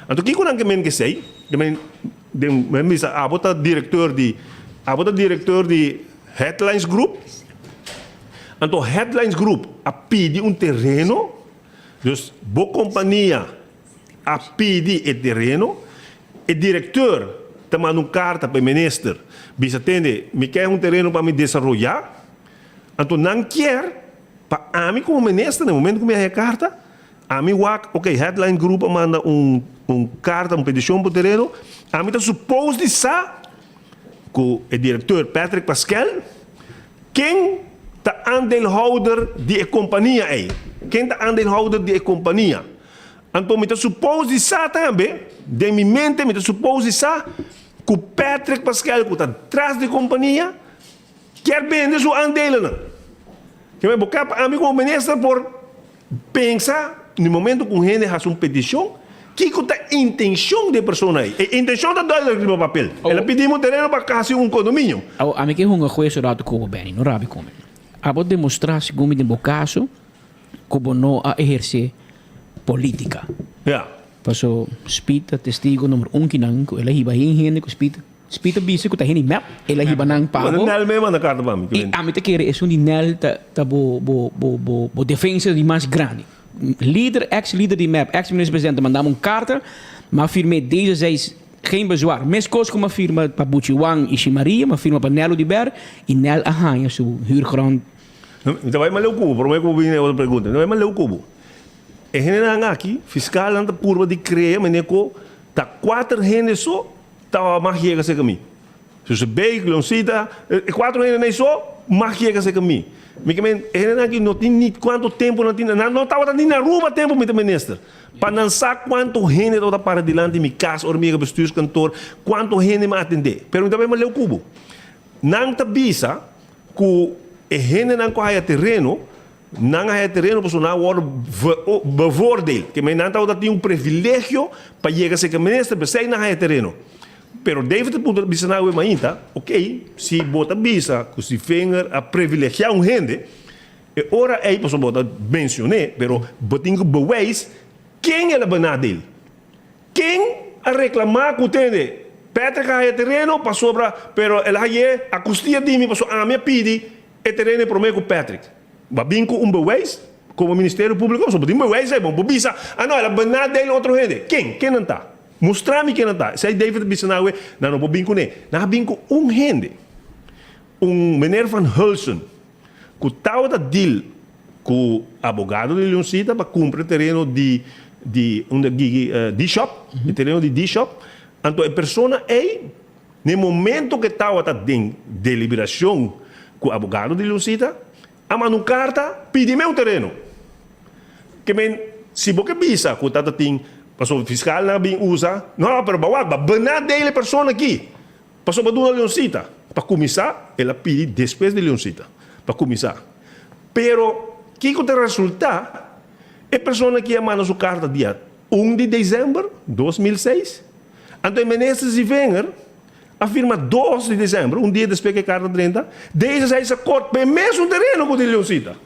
En toen kijk ik naar men gezegd, men is abota directeur die Headlines Group. En toen Headlines Group a pedi un terreno, dus bo companhia a pedi el terreno, el directeur te manda un carta para o ministro, diz atende, me quer un terreno para me desarrollar. Então, não quer, para mim como ministro, no momento que me dá a carta, a mim, ok, Headline Group manda carta, uma petição para o terreno, a mim está suposto de sa, que o diretor Patrick Pascal, quem está aandeelhouder de companhia é? Quem está aandeelhouder de companhia? Então, me está suposto de sa também, de minha mente, me está suposto de sa, que o Patrick Pascal, que está atrás da companhia, quer vender sua aandelen. Que me boca a mim como ministro por pensar no momento que gente faz uma petição, que é a intenção da pessoa aí. A intenção da dólar no papel. Ela pediu um terreno para fazer um condomínio. A mim que é um juez rato como bem, não rabi como. A vou demonstrar segundo de caso como não a exercer política. Ja. Passo spita testigo número 1 que não, ela riba gente com spita bisa ko tahin map ela hiba nang pago. Nel mesmo na carta para mim. E a mim te quer é um nel ta bo defesa de mais grande. Líder, ex-líder de map, ex-ministro-presidente mandava carta, mas firme 16 geen bezwaar. Mes koos como firma para Buchiwang e Shimaria, mas firma para Nelo de Ber e Nel Ahanha, seu huurgrond. Então vai mal o cubo, por meio que outra pergunta. Não vai mal o cubo. E general aqui, fiscal anda curva de creia, mas neko tá 4 gente só. Tá mais chega a ser comigo. Se você bem, Leoncita, 4 anos nem só, mais chega a ser comigo. Mas que não tem nem quanto tempo não tinha, não estava nem na rua tempo, meu ministro. Para não saber quanto gente está para diante de minha casa, ou minha bestuurskantoor, quanto gente me atender. Pero também me leu cubo. Não te bisa que a gente não corre terreno, não há terreno para sonar o bevoordeel. Que men não tem um privilégio para chegar a ser ministro, mas sem não há terreno. Pero David punto bisa na mainta, ok, se bota bisa, que se finger a privilegiar um gente, e ora aí posso botar mencionei, pero botinho bewijs quem ela benadel. Quem a reclamar que tem Patrick a terreno para sobra, pero ela aí a custia de mim passou a minha pedi e terreno para mim com Patrick. Babinco bewijs como Ministério Público, só botinho bewijs é bom, bisa, não, ela benadel outro gente. Quem não está? Mostrar-me que não está. Se David Bissanawe, não vou binco nem. Não binco gente. Meneer Van Hulsen, que estava a deal com o advogado de Leoncita para cumprir o terreno de D-Shop, o terreno de D-Shop. Então, a pessoa aí, no momento que estava em deliberação com o advogado de Leoncita, a manda carta, pede meu terreno. Que se você pensa que está Passou o fiscal na bem usa. Não, pero bawag, banar dele pessoa aqui. Passou para uma leoncita. Para começar, ela pede depois de leoncita. Para começar. Pero, que o resultado? É pessoa que manda sua carta dia 1 de dezembro de 2006. Então, o ministro Zivenger afirma 2 de dezembro, um dia depois que a carta 30, desde essa corte, para o mesmo terreno que o de leoncita.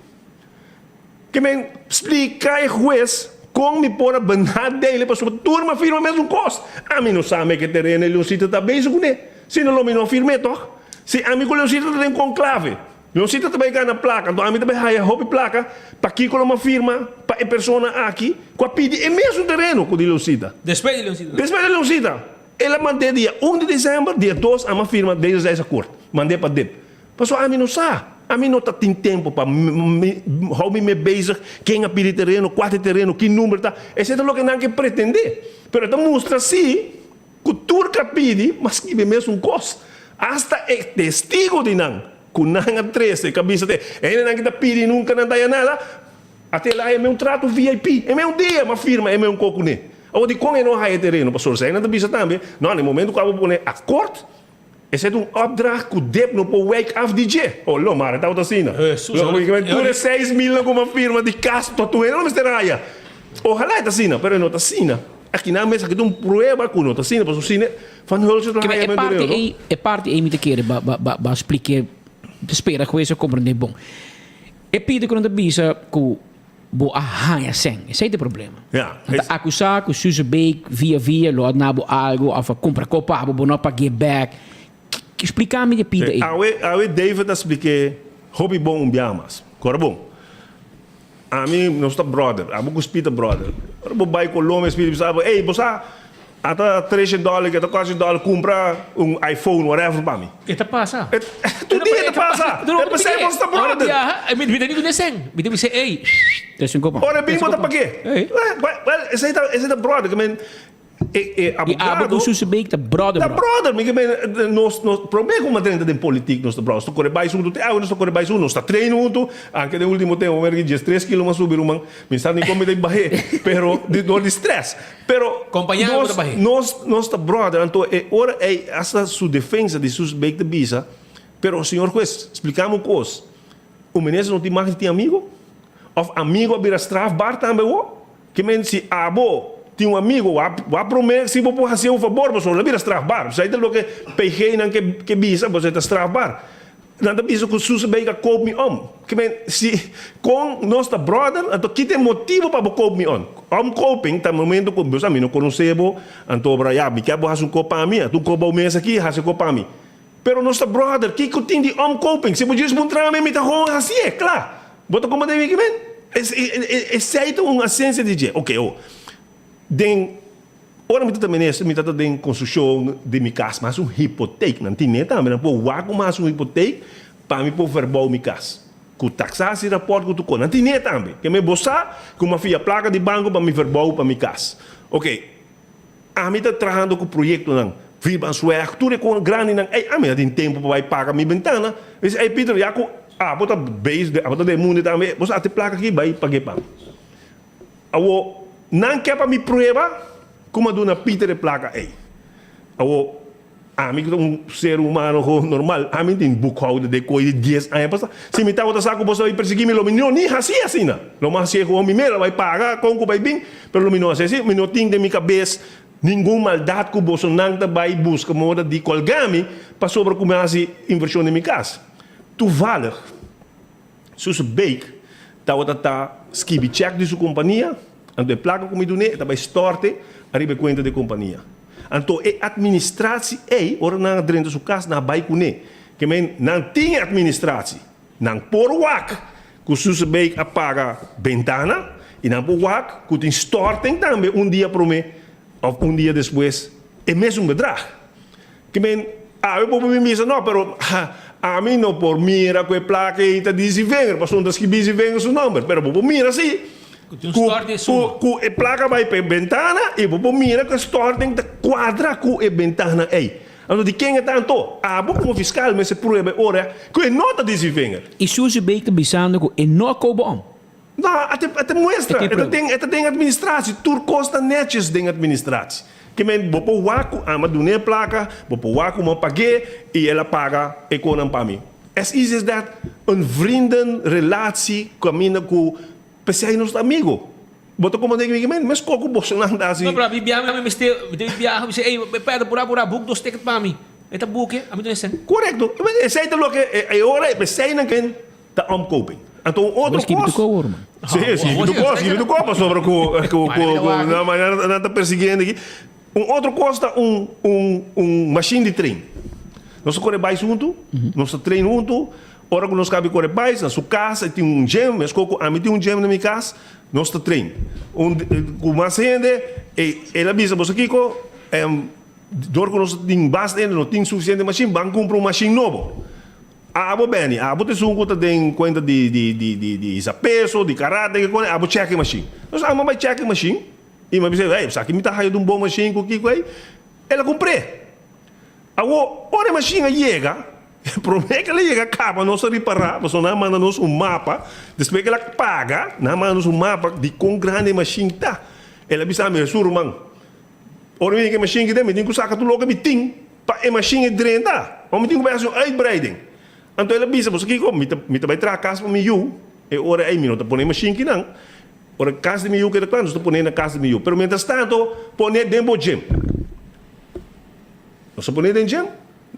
Que me explica o juez como me pôr a banar dele para sua turma firma mesmo costo. A mim não sabe que terreno e leoncita está bem com ele. Se não me não firme, toch? Se a mim com leoncita tem conclave. Leoncita também ganha placa, então a mim também há hobby placa, para aqui com uma firma, para a pessoa aqui, com a pedi é mesmo terreno com o de leoncita. Depois de leoncita. Depois de leoncita. Ela mandei dia 1 de dezembro, dia 2, a uma firma desde essa corte. Mandei para DEP. Pessoal, a mim não sabe. A mim não tem tempo para me beijar quem a pedir terreno, quanto terreno, que número está. Isso é o que não quer pretender. Mas então mostra assim, que o turca pede, mas que é mesmo um custo. Hasta é testigo de não. Que não é 13, cabeça de. Ele não está pedindo, nunca não dá nada. Até lá é meu trato VIP. É meu dia, uma firma, é meu cocuné. Ou de como não há terreno para sortear, não está também. Não, no momento que eu vou pôr acordo, esse é opdracht que o DEP não pode wake up DJ. Oh, não, mas está assim. Tu é 6 mil com uma firma de caspa, tu não me estranha. Ojalá está assim, mas não está assim. Aqui na mesa que tem prova que não está assim, para o cine, van hulse te laten. É parte aí me te querer, ba explicar, espera com isso compreender bom. É pide quando a bisa que bo arranha sem, esse é o problema. Acusar que o Suzebeek via lo nabo algo, of compra copa, bo não pagar back. Explicar-me de pida aí. Awe David expliquei, hobby bom biamas. Cora bom. A mim não está brother, a boca espita brother. Bo vai com lome espita sabe, ei, bosa, ata $3 que ata $4 compra iPhone whatever para mim. Eta passa. Tu dia passa. Eu pensei que está brother. Me digo nesen, me digo ei. Ora bem, bota para quê? Well, esse é brother, que men abogado do Suzebeek, brother. Brother, nós problema com uma treinta de política, nós brother. Estou correndo mais nós estou correndo mais nós está treinando, anche no último tempo, eu mergi 3 kg subir uma, me sabe como de barrer, pero de dor de stress. Pero companheiro da barrer. Nós está brother, então ora é essa sua defesa de Suzebeek de bisa, pero senhor juez, explicamos coisas. O ministro não tem mais tem amigo? Of amigo a vir strafbaar também o? Que men se abo tinha amigo, a prometer se vou fazer favor, mas não vira strafbaar. Você tem o que PG não que bisa, você está strafbaar. Não está bisa que Suzebeek koop me Que men se com nossa brother, então que tem motivo para koop me coping, tá momento que você não conhecebo, então braya, me quer fazer copa a mim, tu copa o mês aqui, fazer copa a mim. Pero nossa brother, que tem de coping, se você mostrar me tá com assim, é claro. Bota como deve que men. É uma essência de dizer, ok, ora me também me tá den construção de minha casa, mas hipoteca, não tem nada, mas não pode wago mais hipoteca para me pôr verbal minha casa. Com taxas e rapport com tu não tem nada também. Que me boçar com uma filha placa de banco para me verbal para minha casa. Ok, a mim tá trabalhando com o projeto não. Viva sua tudo é com grande não. A mim tem tempo para pagar minha ventana. Ei Peter, já com bota base, bota de mundo também. Você até placa aqui vai pagar para. Não quer para me prova como a dona Peter de placa aí. A mim ser humano normal, a mim tem bookholder de coisa de 10 anos. Se me tá outra saco você vai perseguir me não nem assim não. Lo mais é com me vai pagar com vai bem, pero não assim, me não tem de minha cabeça nenhuma maldade que você não vai buscar moda de colgame para sobre como assim inversão em minha casa. Tu vale, Suzebeek, tá skibi check de sua companhia, ando placa como idune, tá vai storte, arriba conta de companhia. Então é administração ora na dentro da sua casa na vai cune, que men não tem administração, não por wak, que Suzebeek apaga ventana e não por wak, que tem storte também dia para mim, ou dia depois, é mesmo bedrag. Que men eu vou me misa não, pero a mim não por mira que placa e tá diz venga, passou das que diz venga seu número, pero vou mira assim. Com a placa vai para a ventana e vou mira que a storte tem quadra com a ventana aí. Então de quem é tanto? Vou como fiscal mas se prova ora que nota diz venga. E Suzebeek te bisando que não cobo Não, até mostra. Até tem administração. Tudo custa netjes de administração. Que men bopo waku ama dune placa, bopo waku ma pague e ela paga econom para mim. As easy as that. Een vriendenrelatie camina com pessoas nos amigos. Boto como digo, mas coco bolsonaro assim. Não, para bibiar, me mesti, bibiar, me ei, pera pura book dos ticket para mim. Eta boek, a mim não é correto. Mas sei lo que é hora, pessoas não querem tá omkoping. Então outro costo. Sim, do copo sobre na manhã não tá perseguindo aqui. Outro custa machine de trem. Nós corre mais junto, nós treino junto. Ora que nós cabe corre mais na sua casa, tem gym, mas coco a mim tem gym na minha casa, nós treino. Com mais gente, ela avisa você aqui com dor que nós tem bastante, não tem suficiente machine, vamos comprar machine novo. Abo bem, abo te sungo te tem conta de peso, de karate, que abo check machine. Nós amo mais check machine. E me disse, ei, sabe que me tá raiando bom machine com que aí? Ela comprei. Agora a machine chega, promete que ela chega acaba nós reparar, mas não manda nos mapa, depois que ela paga, não manda nos mapa de quão grande a machine tá. Ela disse a mim, surman. Ora me que a machine que tem, me tem que sacar tudo logo me tem, para a machine drenta. Ou me tem que fazer uitbreiding. Então ela disse, você que como, me vai trazer a casa para mim, e ora aí me não tá pondo a machine que não. Ora, casa de miúdo que está nós estamos na casa de miúdo. Pero, mientras tanto, põe dentro do gym. Nós estamos dentro do gym.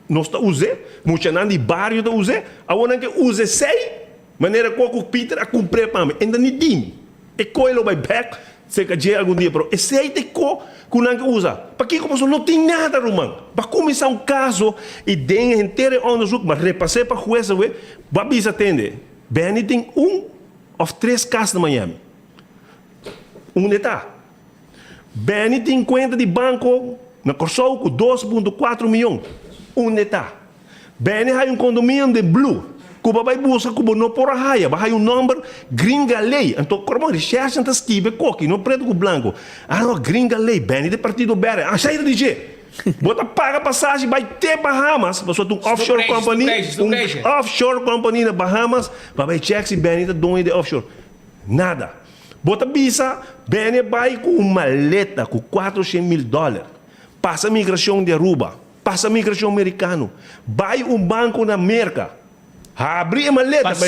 Nós estamos usando. Muitos não de bairro estão usando. Agora que usa sei. Maneira como o Peter a cumprir para mim. Ainda não tem. E coilo vai back. Se que algum dia. Pero, esse aí tem que não usa. Para que como não tem nada, Romano. Para começar caso. E tem inteiro onderzoek. Mas repassar para a jueza. Vai bisa atender. Benny tem ou 3 casos na Miami. Está. Benny tem conta de banco na Corsou com 2,4 milhões. Está. Benny tem condomínio de Blue. Cuba vai buscar, Cuba não por a raia. Vai um número gringa lei. Então, como recherche está esquiva, coque, não preto com branco. Não, gringa lei. Benny de partido Bere. Saída de G. Bota paga passagem, vai ter Bahamas. Você tem offshore company. Offshore company na Bahamas. Vai check se Benny está dono de offshore. Nada. Bota visa, Benny vai com uma maleta com $400 mil. Passa a migração de Aruba, passa a migração americana, vai banco na América, abre a maleta, passa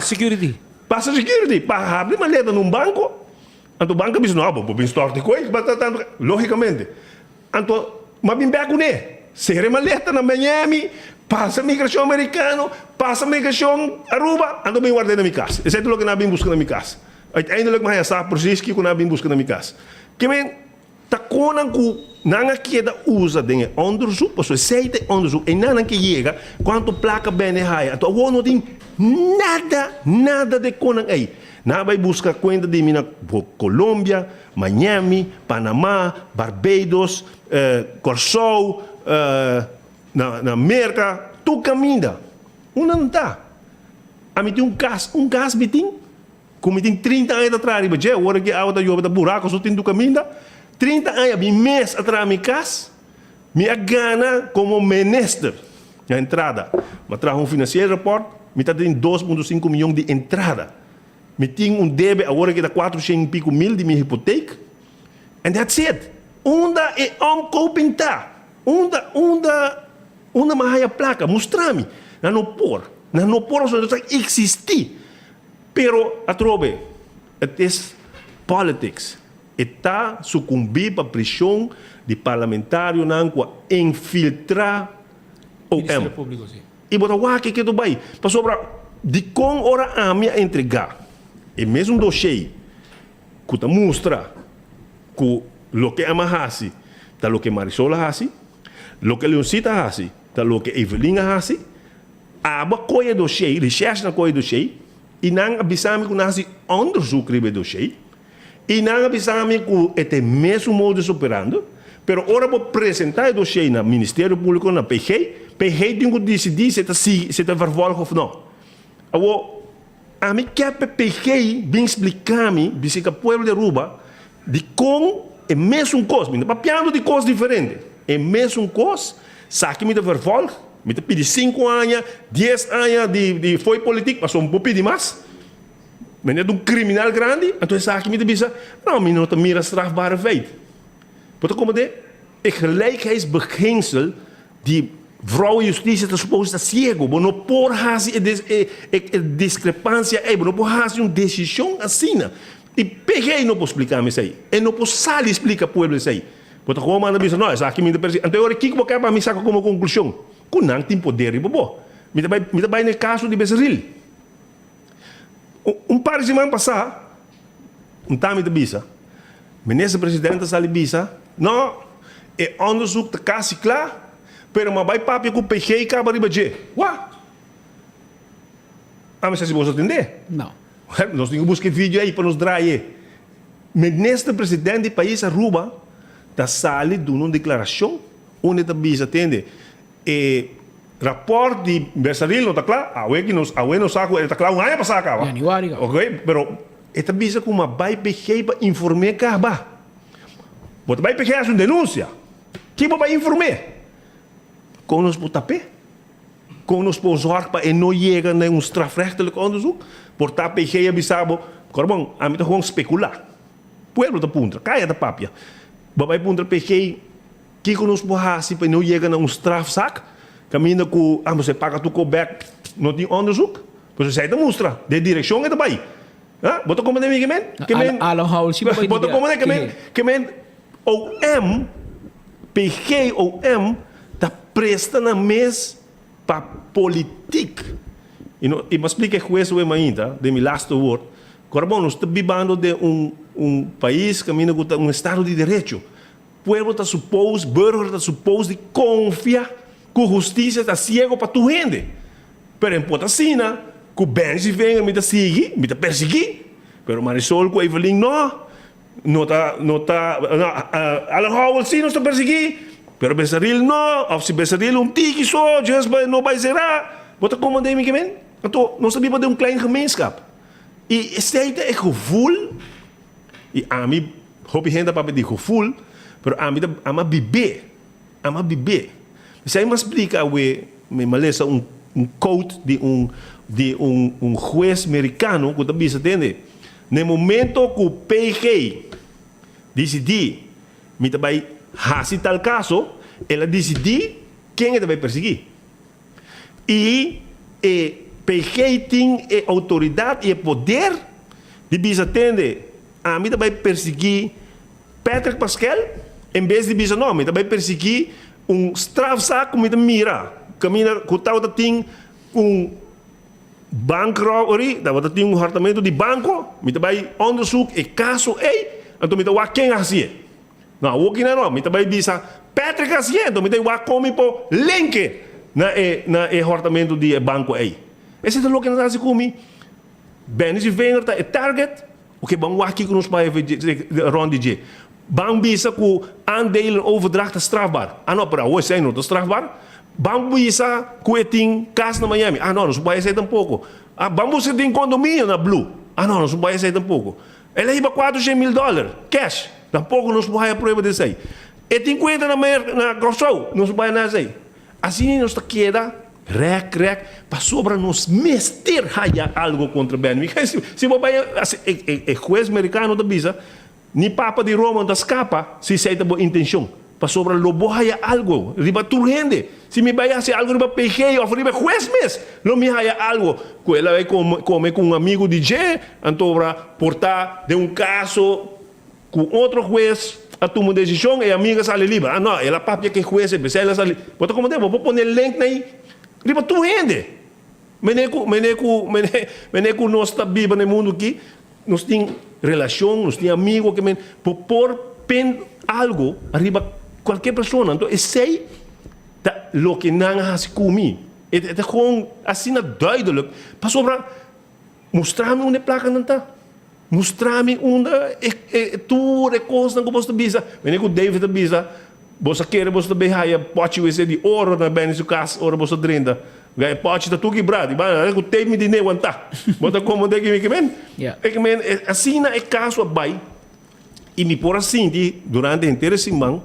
security. Passa security, abre a maleta num banco, então o banco diz, não, vou instalar de coisa, logicamente. Então, mas bem com ele, ser a maleta na Miami, passa a migração americana, passa a migração Aruba, então bem guardei na minha casa. Esse é tudo que nós vim buscar na minha casa. Uiteindelijk mag je saber precies que nós vim buscar na minha casa. Que men tá konan ku nanga queda usa de onderzoek, porque sei de onderzoek e nanga que chega quanto placa bene hai. Então o não tem nada de konan aí. Na vai buscar conta de mina Colômbia, Miami, Panamá, Barbados, Corsou, na América, tu caminha. Não tá. A mim tem um caso bitim. Como tem 30 anos atrás, mas agora que a outra joga da buraco, só tem do caminho. 30 anos, um mês atrás da minha casa, me gana como ministro na entrada. Me trago financeiro report, me está tendo 2,5 milhões de entrada. Me tem débito agora que dá 400 e pico mil de minha hipoteca. And that's it. Onde é omkoping tá? Onde mais a placa? Mostra-me. Não por só existir. Pero, atrobe, é politics. Está sucumbir para a pressão de parlamentário não infiltrar o M. E botar o que tu vai? Para sobrar, de com hora a minha entregar. E mesmo dossiê, que te mostra que o que Amahasi, tá o que Marisola hasi, o que Leoncita hasi, tá o que Evelina hasi, a coisa dossiê, recherche na coisa dossiê, e não avisamos que nós onderzoek ribe dossiê, e não avisamos que é mesmo modo de operando, pero ora vou apresentar o dossiê no Ministério Público, na PG tem que decidir se está vervolgo ou não. Agora, a mim quer PG bem explicar-me, se que o povo de Aruba, de como é mesmo coisa, me está papiando de coisas diferentes, é mesmo coisa, sabe que me está vervolgo, me pedi 5 anos, 10 anos de foi político, mas um pouco de mais. meneer um criminal grande, en toen zei ik me te bisa, nou, men not meer een strafbare feit. Wat komen de? Het gelijkheidsbeginsel die vrouwenjustitie te supposto dat ciego, maar no por hasi discrepância, no por hasi decisão assim. E peguei não posso explicar me sei, e não posso salir explicar pueblo sei. Porque como manda bisa, não, essa aqui me interessa. Então eu que vou para me sacar como conclusão. Com não tem poder e bobo. Me vai no caso de Becerril. Par de semana passada, time de bisa, minister presidente sali bisa, não, é onderzoek de caso klaar, pero maar bij papi com PG acaba de bater. Uá? Ah, mas se você entender? Não. Nós temos que buscar vídeo aí para nos draaien. Minister presidente do país Aruba, da sali de uma declaração, onde está bisa entende? Rapport di Becerril não está claro, a não saco, está claro, ano passado acaba. Ok, pero está bisa com uma vai PG para informar acaba. Você vai PG uma denúncia. Quem vai informar? Com nos por tapé, com nos por zorg para não chegar a strafrechtelijk onderzoek, por tapé PG bisabo, corbão, a mim tá gewoon especular. Pueblo da punta, caia da papia. Vai punta PG, que com nos por hasi para não chegar a strafzaak. Caminho com, você paga tu back, não tem onderzoek. Você sai da mostra, de direção é daí. Ah, bota como de mim que men? Bota como de que men? OM, PG OM, tá presta na mes para política. E me explica que isso é ainda, de meu last word. Corbão, nós estamos vivendo de país caminho com estado de direito. Pueblo está suposto, burger está suposto de confiar que justiça está ciego para tu gente. Pero em Potacina, que o Benji vem me seguir, me perseguir. Pero Marisol com Evelyn não está, Alan Howell sim não está perseguir. Pero Becerril não, ou se Becerril tiki só, just não vai zerar. Bota como de mim que men? Então, nós sabemos de klein gemeenschap. E esse é gevoel, e a mim, hoop gente para pedir gevoel, pero a mim, ama viver. Se aí me explica, me maleza quote de juez americano que também se entende. No momento que o PG decidir, me vai fazer tal caso, ela decidir quem vai perseguir. E PG tem autoridade e poder de bisa entende. A mim vai perseguir Patrick Pascal, em vez de bisa não, me vai perseguir strafzaak com muita mira. Caminha com tal tem bank robbery, dat tem apartamento de banco, me vai onderzoek e caso então me vai quem assim. Não, o que não, me vai bisa Patrick assim, então me vai comer por link na apartamento de banco aí. Esse é o que nós fazemos comigo. Benji Wenger é target, o que vamos aqui com nos pais rond de Bang bisa ku aandelen overdracht strafbaar. Ano para hoje é não strafbaar. Bang bisa ku eting casa na Miami. Não vai ser tampouco. Bang bisa tem condomínio na Blue. Não vai ser tampouco. Ela iba $400,000 cash. Tampouco não vai a prova disso aí. E tem conta na Grosso, não vai nada aí. Assim nós queda rec para sobra nos mestre haya algo contra Ben. Se vai juez americano da bisa ni papa de Roma da escapa se sai da boa intenção. Para sobra lobo haya algo. Riba turgende. Se me vai fazer algo riba PG ou riba juez mes, não me haya algo. Que ela vai comer com amigo de G, antobra portar de caso com outro juez a tomar decisão e a amiga sale livre. Não, ela papia que juez é, ela sale. Bota como tempo, vou pôr link aí. Riba turgende. Meneco nós está viva no mundo aqui. Nós temos relação, nós temos amigos que por pen algo arriba qualquer pessoa. Então, esse é o que não faz comigo. É gewoon assim duidelijk. Para sobra, mostrar-me onde placa não está. Mostrar-me onde tu recursos não gosto de bisa. Vem com David de bisa. Você quer você também haya pode ser de ouro na bem casa, ouro você drinda. Gaya pode tá tu quebrado, mas eu tenho me dinheiro anta. Bota como de que men. É que men assim é caso vai. E me por assim durante inteira semana,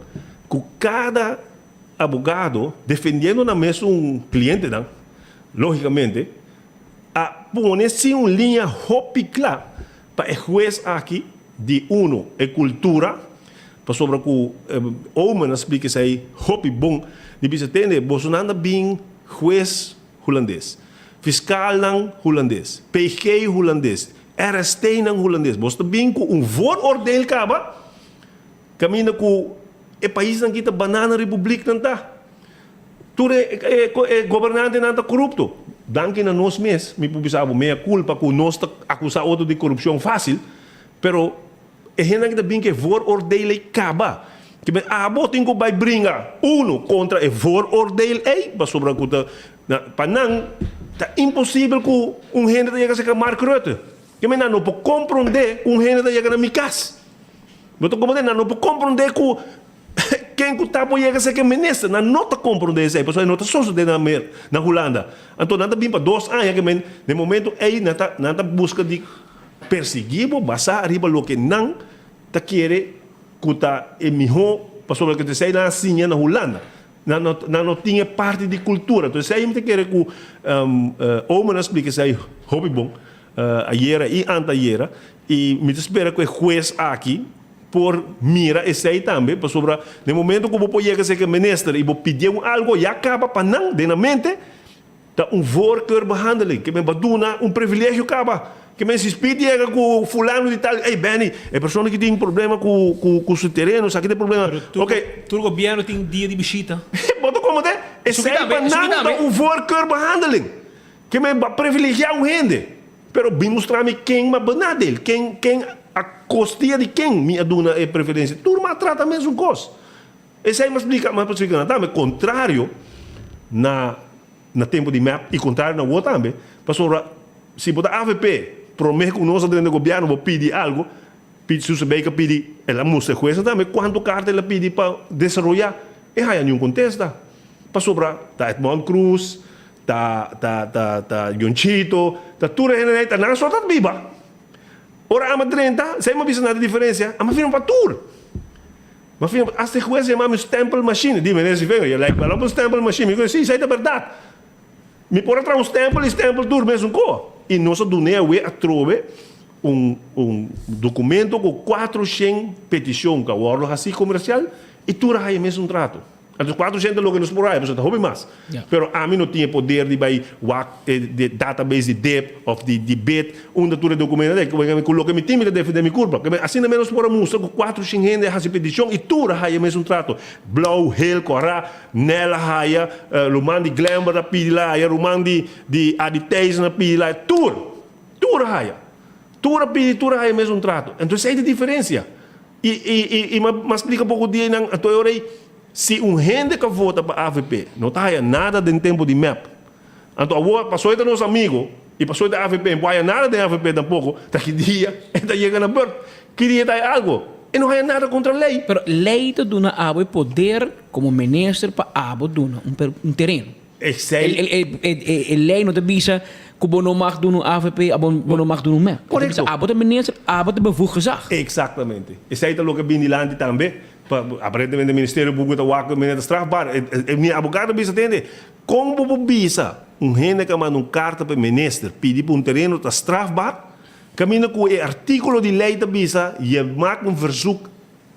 com cada advogado defendendo na mesa cliente, logicamente, a poner sim uma linha hopi clara para o juez aqui de uno é cultura para sobre o homem explica isso aí hopi bom de bisa tende Bolsonaro bem juez holandês fiscal não holandês PG holandês RST não holandês você bem com vooroordeel acaba caminha com o país não kita banana republic não tá tudo é governante não tá corrupto danke na nós mesmos me publicava meia culpa que nós acusar outro de corrupção fácil pero é gente que também que vooroordeel acaba que bem tem que vai brincar uno contra o vooroordeel para sobre a coisa para não tá impossível que gente tenha que ser Mark Rutte que bem não pode compreender gente tenha que na minha casa mas não pode compreender que quem que está apoiando essa que ministra não está compreendendo isso aí pessoal não está só na Holanda então não está bem para 2 anos que no momento aí não está busca de perseguir basar arriba lo que não está querer que está melhor para sobre que você na assim na Holanda não tinha parte de cultura então isso aí me querer que homem explica isso aí hobby bom ayer e anteayer e me espera que o juez aqui por mira esse aí também para sobre no momento que eu vou chegar ser ministro e vou pedir algo e acaba para não de na mente tá voorkeur behandeling que me baduna privilégio acaba que me se chega com fulano de tal ei Benny é pessoa que tem problema com seu terreno sabe que tem problema ok todo governo tem dia de visita boto como é esse aí para não voorkeur behandeling que me privilegiar o gente pero bem mostrar-me quem me banadel quem a costia de quem me aduna é preferência turma trata mesmo coisa esse aí me explica também contrário na tempo de map e contrário na outra também para se botar AVP promete que nós dentro do governo vou pedir algo pedir se você pedir ela mostra coisa também quanto carta ela pedir para desenvolver e aí nenhum contesta para sobrar tá Edmond Cruz tá Yonchito tá tudo gente tá não só tá viva ora ama 30 sei uma vista nada diferença ama firma para tudo mas firma as te juez chama stempel machine dime nesse vem eu like para stempel machine eu sim sei da verdade me por atrás stempel tudo mesmo co e nós do neo a trove documento com 400 petições que o assim comercial e tudo aí mesmo trato Então, 400 logo nos por aí, você está roubando mais. Pero a mim não tinha poder de vai de database de DEP of de BIT, onde tudo é documento que eu coloquei meu time de defender minha curva. Assim não menos por mostrar com 400 a petição e tudo aí mesmo trato. Blow, Hill, Corá, Nela Haya, Luman de Glamber da Pila, Luman de Aditeis na Pila, tudo aí. Tudo aí mesmo trato. Então, essa é a diferença. E me explica um pouco de não, se gente que vota para a AVP não está nada de tempo de MEP, então passou de nosso amigo e passou da AVP, não há nada da AVP tampouco, está que dia, está chegando a birth, queria dar algo, e não há nada contra a lei. Pero lei te dá a poder como ministro para abo dona um terreno. A lei não te avisa que você não mag doen AVP, você não mag doen MEP. Correto. Abo de ministro, abo de bevoegd gezag. Exatamente. Isso aí é o que bem lá também. Aparentemente o Ministério Público está com strafbaar. Minha advogada bisa entende como bisa gente que manda carta para o ministro pedir para terreno está strafbaar. Caminha com o artículo de lei da bisa e maak verzoek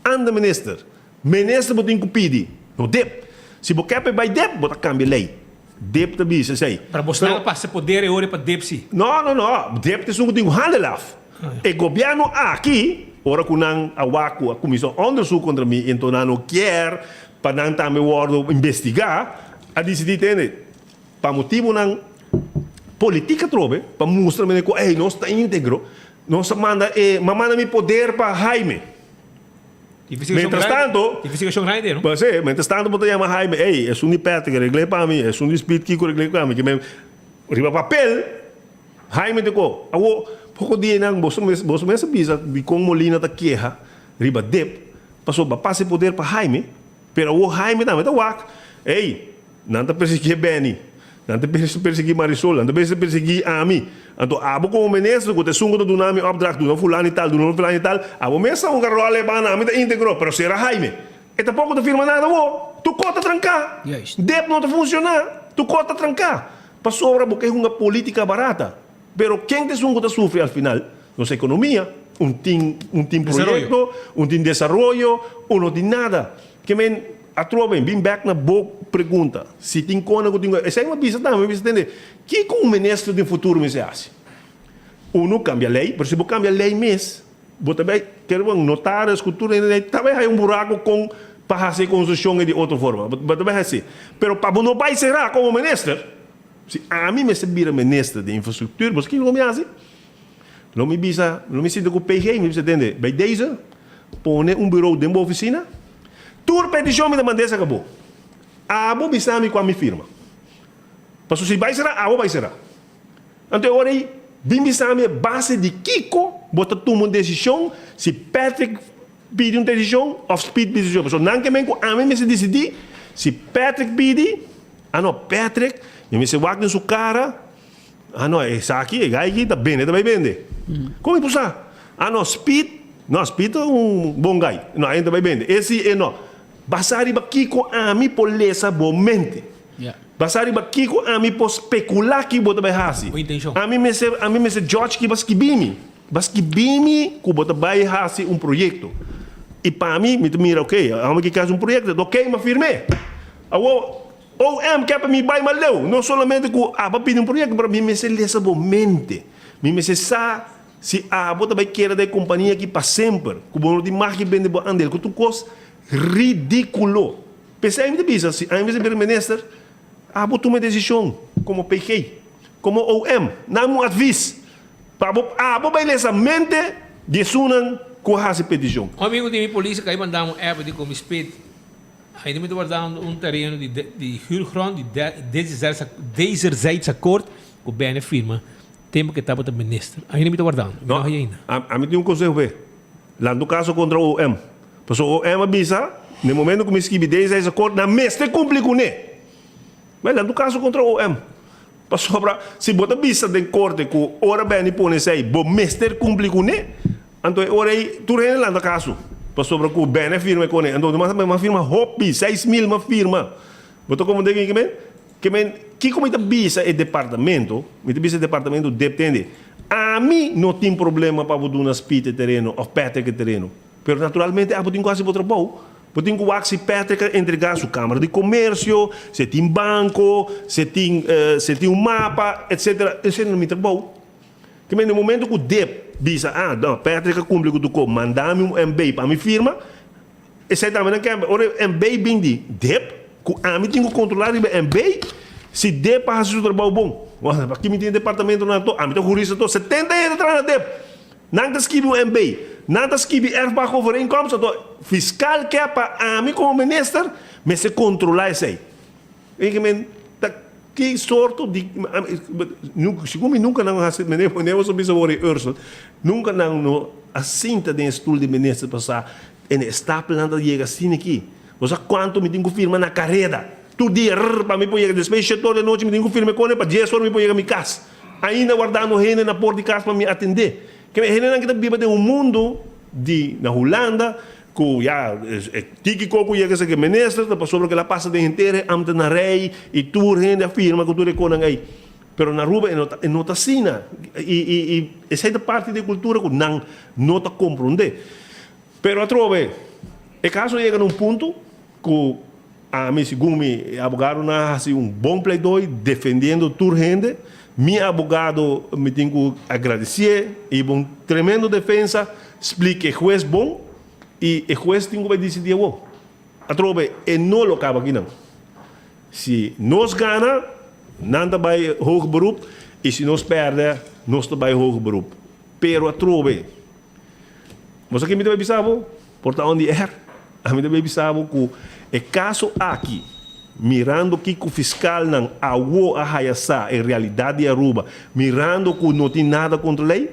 aan de minister. Minister moet pedir. No DEP. Se você quer para DEP, você cambia lei. DEP da bisa sei. Para Bolsonaro passa poder e hora para DEP sim. Não. DEP tem que handelen. O governo aqui ora que não a comissão onderzoek contra mim, então não quer para não também investigar, a decidir para motivo não política trobe, para mostrar me que ei nós está íntegro, nós manda me poder para Jaime. Mientras tanto, mientras tanto você chama Jaime, ei, é um dipete que regle para mim, é um dispute que regle para mim, que me riba papel, Jaime de co, pouco dia não, você mesmo bisa de como Molina da queja, riba DEP, passou para passe poder para Jaime, pero o Jaime também tá wak, ei, não tá perseguir Benny, não tá perseguir Marisol, não tá perseguir a mim, então abo como ministro, que te sungo do nome opdracht, do não fulano e tal, abo mesmo carro levar na mim tá íntegro, pero será Jaime, e tampouco te firma nada, tu cota trancar, DEP não tá funcionar, tu cota trancar, passou agora porque é uma política barata. Pero quem te sungo sofre al final? Nossa economia, um team projeto, um team desarrollo, ou não tem nada. Que men, atrove, bem back na boa pergunta. Se tem coisa que tem... Essa é uma bisa também, você entende? Que com o ministro do futuro me se acha? Uno cambia a lei, por exemplo, cambia a lei mês. Você também quer notar a escultura, também há buraco com para fazer construção de outra forma. Você também assim. Pero para não vai será como ministro. Se a mim me servir ministro de infraestrutura, você que não me hace? Não me bisa, não me sinto com o PG, me entende? Bij deze, põe bureau dentro da oficina. Tour petição me demanda essa acabou. Abo bisa me com a minha firma. Passo se vai será, abo vai será. Então agora aí, bem bisa me base de Kiko, bota tomar uma decisão, se Patrick pede uma decisão, ou Speed pede decisão. Passo não que a mim me se decidir, se Patrick pede, não, Patrick, me se wak na sua cara, não, essa aqui, é gai aqui, tá bem, tá bem vender. Como é possível? Não, Speed é um bom gai, não, ainda vai vender. Esse é não. Basari ba Kiko a mim por lesa bomente. Basari ba Kiko a mim por especular que bota vai hasi. A mim me se George que baskibimi que bota vai hasi um projeto. E para mim me mira ok, a mim que quer um projeto, ok, me firme. O quer para mim vai maleu, não somente que a pedir um projeto para mim me se lesa bomente. Me se sa se a bota vai querer da companhia que para sempre, que bom de marca vende bo andel, que tu cost ridículo. Pensei em bisa, se a vez de minister, botou uma decisão como PK, como OM, não um aviso. Para vai nessa mente de sunan com a petição. O amigo de minha polícia que aí mandar um app de como Speed, aí me guardar um terreno de huurgrond, deze akkoord, com o BN firma, tempo que estava o ministro. Aí me guardando. Não, a mim tem conselho, lá no caso contra o OM. Pessoal, o EMA bisa, no momento que me escrevi 10 acordos, na mestre cumpre com ele. Mas lá no caso contra o OM. Pessoal, se bota bisa de corte com hora bem põe sei, bo mestre cumpre com ele, então hora aí tu rende lá no caso. Pessoal, com bem firma com ele, então uma firma hopi 6.000 uma firma. Botou como de que como está bisa é departamento, me bisa departamento depende. A mim não tem problema para botar nas pite terreno ou pete terreno. Pero naturalmente, eu tenho quase outro bom. Eu tenho que o Patrick entregar sua câmara de comércio, se tem banco, se tem um mapa, etc. Esse não me trabalha. Que no momento que o DEP diz, não, Patrick cumpre com o mandar-me um MBA para a minha firma, esse também não é. Ora, MBA bem de DEP, que a mim tenho que controlar o MBA, se DEP faz o trabalho bom. Aqui me tem departamento, a mim tem jurista, 70 anos atrás na DEP. Não está escrito um MBA. Nada escrever erfbachovereenkomst, fiscal que é para mim como ministro, mas se controlar isso aí. Que sorte de... Segundo nunca não eu sou bisavô de Ursula, nunca não assinta de estudo de ministro passar, e está planando chega assim aqui. Você quanto me tenho que firmar na carreira? Tu dia, para mim, pôr depois de toda noite, me tenho que firmar com ele, para 10 horas, me pôr a minha casa. Ainda guardando renda na porta de casa para me atender. Que a gente vive de um mundo na Holanda que já tiki coco chega a ser ministro, depois sobre que ela passa de inteira, anda na rei e tu rende a firma que tu reconhece aí. Pero na Aruba é nota assim, e essa é a parte da cultura que não está compreender. Pero a trove, é caso chega num ponto que a mim segundo me advogado na assim um bom pleidói defendendo tu rende. Meu advogado me tem que agradecer e uma tremenda defesa, explica que o juiz bom e o juiz tem que decidir bom. A trove é não lo acaba aqui não. Se nós ganha, nada vai hoog beroep e se nós perde, nós vai hoog beroep. Pero a trove, mas aqui me deve avisar, porta onde a me deve avisar que é caso aqui. Mirando que o fiscal não aguou a Hayasa em realidade de Aruba, mirando que não tem nada contra a lei,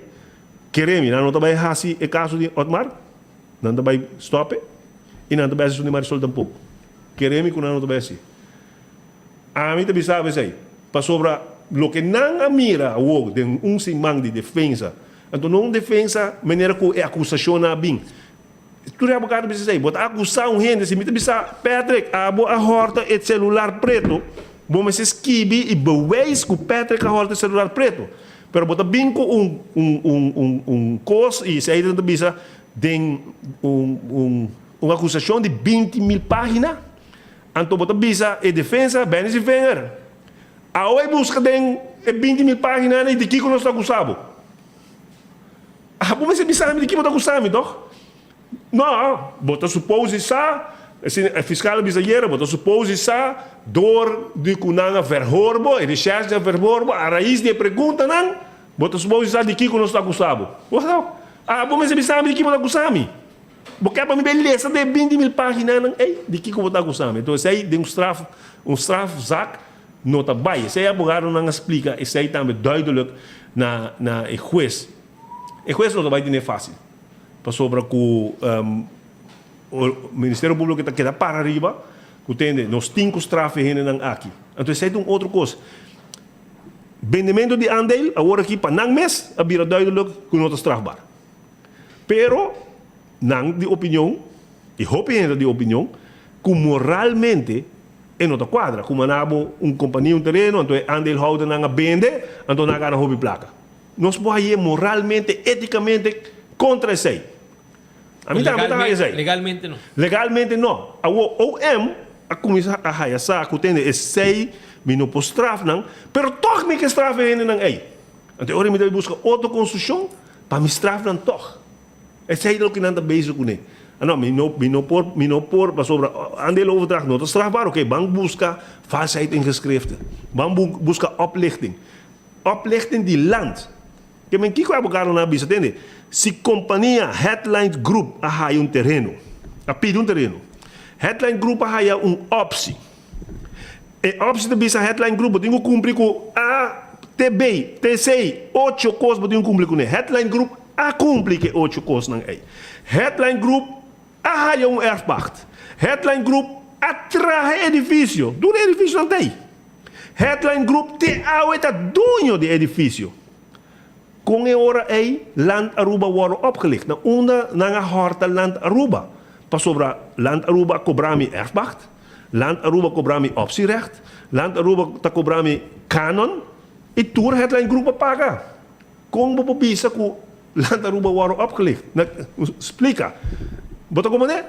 queremos, não vai assim o caso de Otmar, não vai stop e não vai assistir Marisol tampouco. Queremos que não vai assim. A mim também sabe isso aí. Para sobre o que não mira o de semana de defesa, então não defesa maneira que é acusação na bem. Tu é abogado precisa aí, botar acusar gente, se me precisa Patrick, a horta e celular preto, bom mas esquibe e beweis que o Patrick a horta celular preto. Pero bota bem com coisa e saída da bisa tem uma acusação de 20.000 páginas. Então bota bisa e defesa, bem se vencer. A oi busca tem 20.000 páginas e de que nós está acusado. Como você bisa de que bota acusado, então? Não, bota supose sa, a fiscal bisageira, bota supose sa, door de kunanga verhoorbo, e recherche de verhoorbo, a raiz de pergunta não, bota supose sa de que nós está acusado. Como você bisa de que bota acusado? Porque para me beleza de 20.000 páginas não, de que bota acusado. Então, isso aí tem um strafzaak, nota bij. Isso aí abogado não explica, isso aí também duidelijk na juez. O juez não vai ter fácil. Para sobre que o Ministério Público está queda para arriba, que entende, nós temos strafes aqui. Então, isso é uma outra coisa. Vendimento de aandeel, agora aqui para não mês, a vira duidelijk que não está strafbar. Pero, não de opinião, e hope de opinião, que moralmente é não quadra. Como nabo companhia, terreno, então aandeelhouder não vende, então não ganha hobby placa. Nós podemos moralmente, eticamente, contra isso aí. Legalmente não. Legalmente não. A OM, a comissão a Hayasa, que tem esse não pode straf não, pero toch me que straf ainda não é. Então agora me deve buscar outra construção para me straf não toch. Esse aí é o que não está bezig com ele. Não, me não por para sobre aandeel overdracht não está strafbaar. Ok, vamos buscar valsheid in geschriften. Vamos buscar oplichting. Oplichting die land. Que men kiko abogado na bisa tende. Se companhia Headline Group a terreno, a pedir terreno. Headline Group a optie. E optie de bisa Headline Group tem que cumprir com a TB, TC, 8 coisas tem que cumprir com ele. Headline Group a cumprir que 8 coisas não é. Headline Group a erfpacht. Headline Group atrai edifício. Do edifício não tem. Headline Group te é dono de edifício. Com a hora aí, Land Aruba wordt opgelicht. Na onda, na horta Land Aruba. Pas sobre Land Aruba cobrami erfpacht. Land Aruba cobrami optierecht. Land Aruba ta cobrami kanon. E toer Headline Group paga. Como popisa ku Land Aruba wordt opgelicht. Na explica. Bota como né?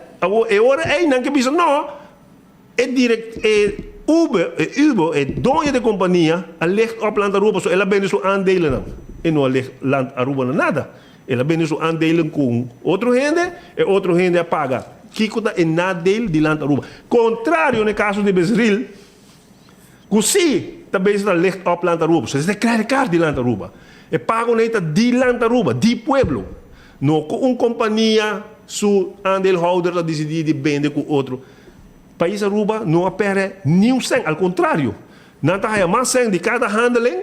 E hora aí, não que bisa não. É direct Uber é dono de companhia, a ligt op Land Aruba, so ela bende so aandelen não. E não ligt Land Aruba nada. Ela bende so aandelen com outro gente, e outro gente paga. Kiko da é nadeel de Land Aruba. Contrário no caso de Bezril, que também está ligt op Land Aruba. So é credit card de Land Aruba. E paga neta de Land Aruba, de pueblo. Não com companhia, su aandeelhouder dat decidir de bende com outro. País Aruba não opera nenhum cent, ao contrário. Não está mais cent de cada handeling,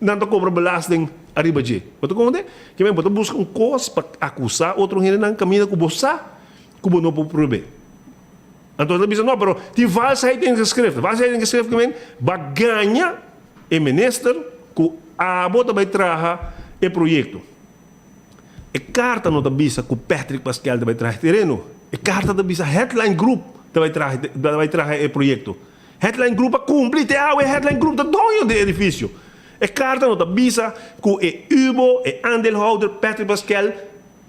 não está cobra belasting arriba de. Você compreende? Que bem, você busca coisa para acusar, outro gente não caminha com você, como não pode provar. Então, você diz, não, mas tem valsheid in geschrift. Valsheid in geschrift, que bem, vai ganhar o minister, que a bota vai trazer o projeto. A carta não está bisa que o Patrick Pascal vai trazer terreno. A carta está bisa Headline Group vai trazer o projeto. Headline Group a cumprir, Headline Group da dono do edifício. A carta não está bisa que o Ubo, o aandeelhouder Patrick Pascal,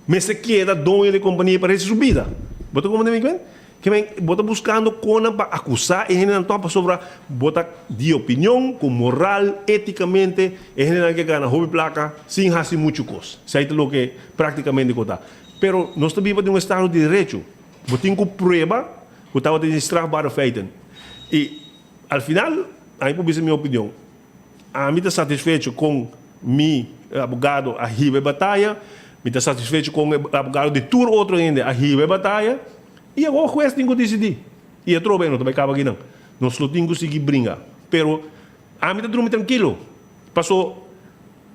me se queda dono da companhia para essa subida. Bota como também que vem, bota buscando coisa para acusar e não topa sobre bota de opinião, com moral, eticamente, e não que ganha hobby placa sem fazer muito coisa. Isso é o que praticamente conta. Pero nós vivemos em estado de direito. Botem com prova que estava de strafbare feiten. E, ao final, aí por isso minha opinião, a mim está satisfeito com meu abogado a riba batalha, me está satisfeito com o abogado de tur outro ainda a riba batalha, e agora o juiz tem que decidir. E eu trouxe bem, não também acaba aqui não. Nós não temos que seguir brincar. Pero, a mim está dormindo tranquilo. Passou,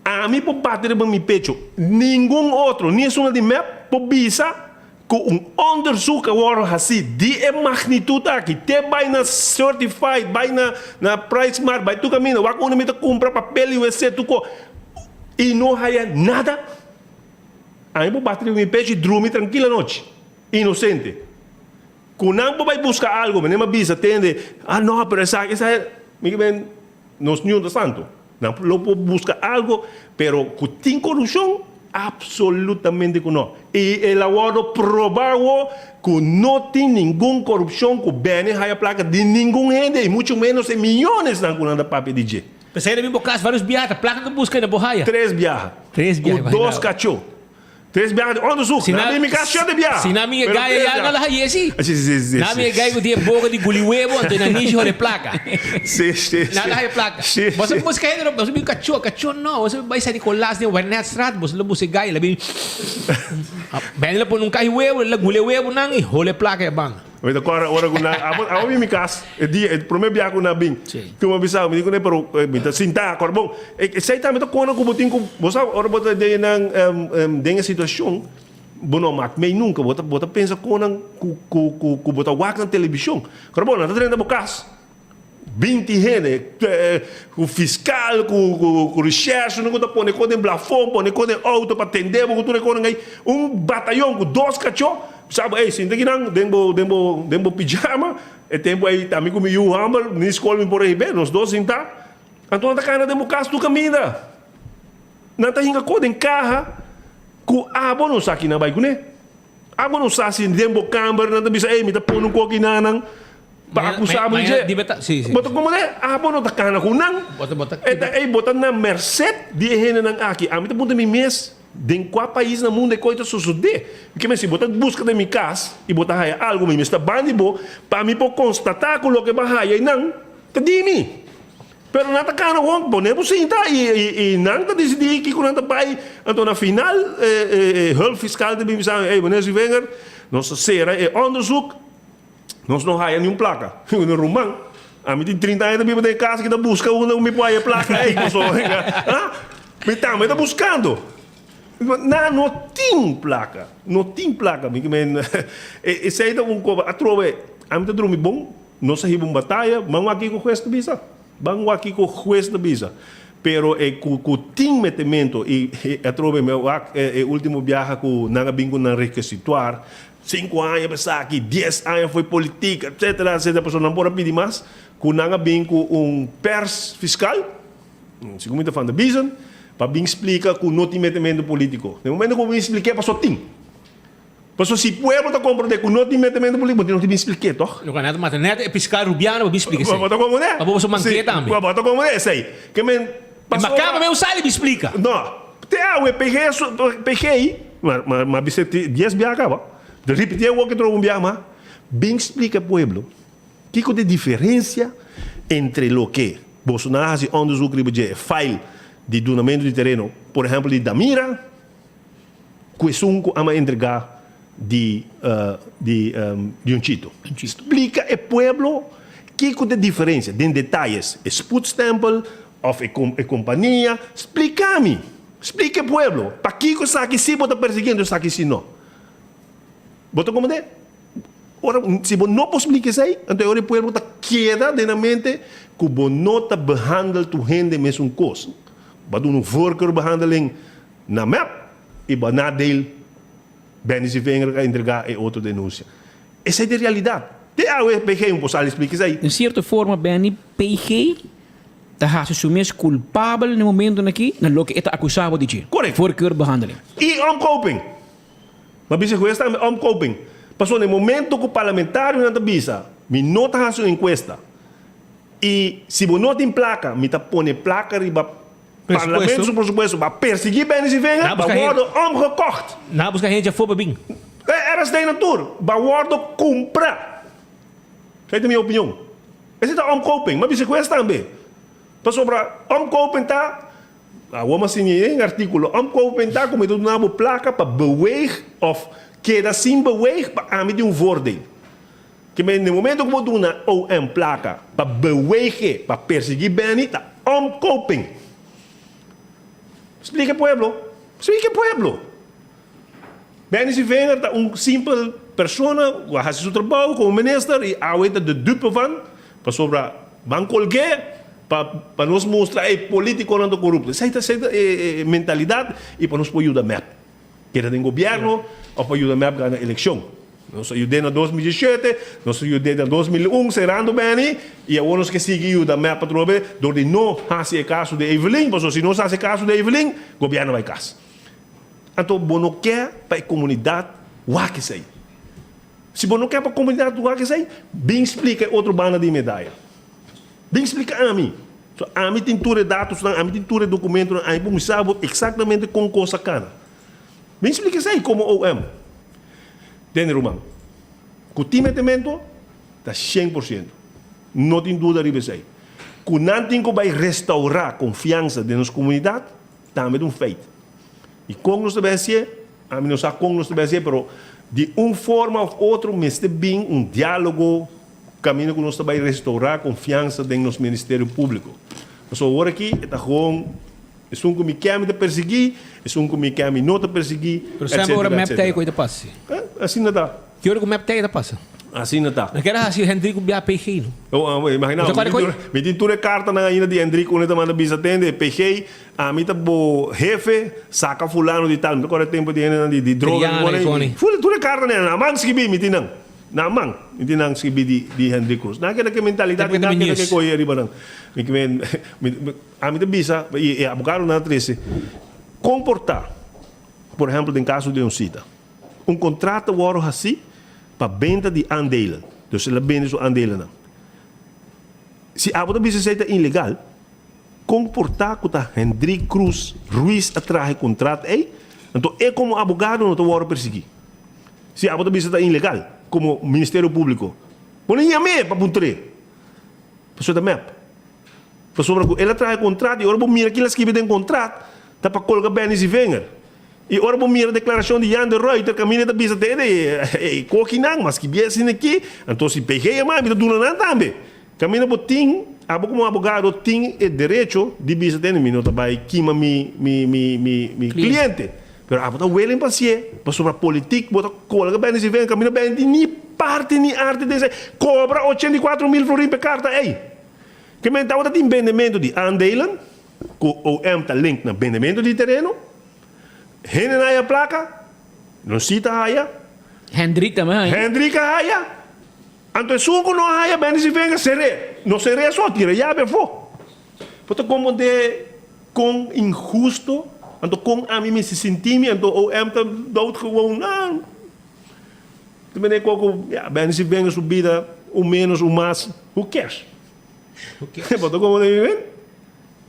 a mim por bater no meu pecho, nenhum outro, nem uma de map, por bisa, com onderzoek worden gezien, die magnitude aqui, te bij na certified, bij na price mark, bij tu caminho, waar kon je comprar papel e você tuco, e não há nada. Aí vou bater no meu pecho e dormir tranquila noite, inocente. Quando vai buscar algo, me avisa, tende, não, pero essa é, me bem, nós não santo. Não busca algo, pero que tem corrupção, absolutamente que não. E ele agora provou que não tem nenhuma corrupção que bene a placa de nenhum ende, e muito menos em milhões na coluna papel de G. Pensei na minha casa, vários biatas, placa não busca na borraia. 3 biarra. 3 biarra. Com 2 cachorros. 3 biarra, onde su? Na minha cachorro de biarra. Se na minha gaia já não lá é assim. Sim. Na minha gaia o dia boca de guliuebo, então na ninja de placa. Sim. Na é placa. Você busca ainda, você viu cachorro não, você vai sair com las de Warnet Strat, você não busca gaia, bem. Bem lá por um carro uebo, lá guliuebo não e role placa é bang. Mas agora eu vim em casa, o primeiro dia que eu vim, que eu avisava, me digo, pero me sinta, agora bom, sei também que quando eu tenho, você agora botar de nessa situação, bom, mas meio nunca, bota pensa quando que bota guarda na televisão, agora bom, não está casa, 20 gente, o fiscal, o recherche, não está pondo com plafon, pondo com auto para atender, um batalhão com 2 cachorros. Sabe, sinta que não, dembo pijama, e tempo aí também comi o hammer, na escola me por aí bem, nós dois sinta. Então não tá caindo dembo caso do caminho. Não tá indo com em carro, com abo não sabe que não vai com né. Abo não sabe se dembo câmera, não tá bisa, me tá pondo um coque não, para acusar me dizer. Bota como é, abo não tá caindo com não. Bota na merced de gente não aqui, a mim tá pondo me mês. Em qual país no mundo é coisa suceder? Porque se botar busca de minha casa e botar aí algo me está banibo para mim por constatar com o que vai aí não, tá dimi. Pero não tá caro bom, bonemos sim tá e não tá decidir que quando tá pai, então na final hulp fiscal de mim sabe, bonemos vengar, nossa será é onderzoek, nós não há nenhum placa, no rumang. A mim tem 30 anos de minha casa que tá busca uma me põe a placa aí, me tá buscando. Não tem placa. Não tem placa. Esse aí é um coisa. A trove, a mim tá dormindo bom. Não se riba uma batalha. Vamos aqui com o juiz de visa. Vamos aqui com o juiz de visa. Pero com tem metimento e a trove meu último viagem com nanga bingo na requisituar. 5 anos pensar aqui, 10 anos foi política, etc. A pessoa não pode pedir mais. Com nanga bingo pers fiscal. Segundo a fan de visa. Para bem explicar que não tem metimento político. No momento que eu me expliquei, passou tem. Passou se o povo está compreendendo que não tem metimento político, não tem me expliquei, toh? Não é nada, mas não é fiscal rubiano, me explica isso. Bota como é? Mas você manquei também. Bota como é, sei. Que me mas acaba meu sale me explica. Não. Eu peguei, mas você 10 bias acaba. De repetir o que trouxe um bias, mas bem explica ao povo. Que é a diferença entre o que Bolsonaro se onde o crime é file de donamento de terreno, por exemplo, de Damira, que ama entregar de um chito. Explica ao povo que é a diferença, em detalhes, sput stample, ou a companhia, explica-me. Explica ao povo, para que você aqui se está perseguindo, você aqui se não. Bota como é? Ora, se você não pode explicar isso aí, então o povo está queda na mente que você não está behandelt tu gente mesmo coisa. Bado een voorkeurbehandeling na MEP e banadeel bem se venga a entregar e outra denúncia. Essa é a realidade. Tem a PG posal explica isso aí. De certa forma, bem PG está assumindo culpável no momento aqui, na lo que está acusado de ti. Correto. Voorkeurbehandeling. E omkoping. Mas bisa ko esta omkoping. Passou no momento que o parlamentário não bisa, me nota a sua encuesta. E se você não tem placa, me tá põe placa riba parlamento su presupuesto para perseguir bem se venga, para worden omgekocht. Na busca gente já foi para bem. Era de natura, para worden comprar. Essa é a minha opinião. Esse é omkoping, mas bisa ko esta também. Passou para omkoping tá, vamos assim em artigo, omkoping tá como tu na placa para beweeg of queda sem beweeg para a mim de voordeel. Que no momento que você dá uma placa para beweeg, para perseguir bem, tá omkoping. Explica ao povo. Explica ao povo. Bem, se vem simples pessoa, que faz seu trabalho como ministro e a de dupe van, para sobre banco para nos mostrar que político não é corrupto. Essa é a mentalidade e para nos ajudar a MEP. Quer em governo ou para ajudar a MEP na eleição. Nós ajudamos em 2017, nós ajudamos em 2001, serando bem, e agora nós que seguimos da mapa trobe, onde não faz o caso de Evelyn, mas se não faz o caso de Evelyn, o governo vai caso. Então, você não quer para a comunidade o que sei. Se você não quer para a comunidade o que sei, bem explica outro banda de medalha. Bem explica a mim. So, a mim tem tudo dados, a mim tem tudo documento, a mim sabe exatamente com coisa cana. Bem explica isso aí como OM. Entende, Romão? Com o time de mento, está 100%. Não tem dúvida de isso aí. Com não tem que vai restaurar a confiança da nossa comunidade, também é um feito. E como nós devemos ser, a mim não sabe como nós devemos ser, mas de uma forma ou outra, mas bem um diálogo, caminho que nós vai restaurar a confiança do nosso Ministério Público. Mas agora aqui, está com é um que me quer me perseguir, é um que me quer me não perseguir, Pero sempre agora map tayo ko ita passe. Assim não dá. Que hora que o map tayo ita passe? Assim não dá. Naquela assim, Hendrico bia PG, no? Imagina, me tem tudo carta na ainda de Hendrico, onde manda bisa tende, PG, a mim tá bo jefe, saca fulano de tal, agora tempo de droga, fulano tudo carta na mão que me tem não. Na mão, hindi nang sibi di Henry Cruz. Nakita ka mentalidade, nakita ka ko yeri ba nang. Ami da bisa, e abogado na 13, comportar, por exemplo, em caso de cita, contrato waro assim para venda de aandelen. Dus ela vende os aandelen. Se a da bisa seita ilegal, comportar com a Henry Cruz Ruiz atrás contrato, então é como abogado não te waro perseguir. Se a da bisa está ilegal, como Ministério Público. Põe a mim para puntre. Pessoa da MEP. Pessoa que ela traz contrato e agora vou mirar que ela escreve em contrato, tá para colocar bem e venga. E agora vou mirar a declaração de Jan de Reuter, caminho da bisa dele, coquinang, mas que bem assim aqui, então se peguei a mãe, me dá nada também. Caminho para tim, como advogado tem o direito de bisa dele, me não vai queimar mi cliente. Pero abota willing pa siya, pa sobre politik, bota colega bem se vem, caminho bem de ni parte ni arte desse, cobra 84.000 florin per carta, Que men tawata tem vendimento de aandelen, com o tá link na vendimento de terreno, hene na a placa, não cita haya, Hendrik também. Hendrik haya, anto suco não haya bem se vem, não seré só tira já bem fo. Poto como de com injusto. Então, com a mim se sentir, então, o está dood gewoon, também é como, bem, se vem a subida, o menos, o mais, who cares? Então, como é,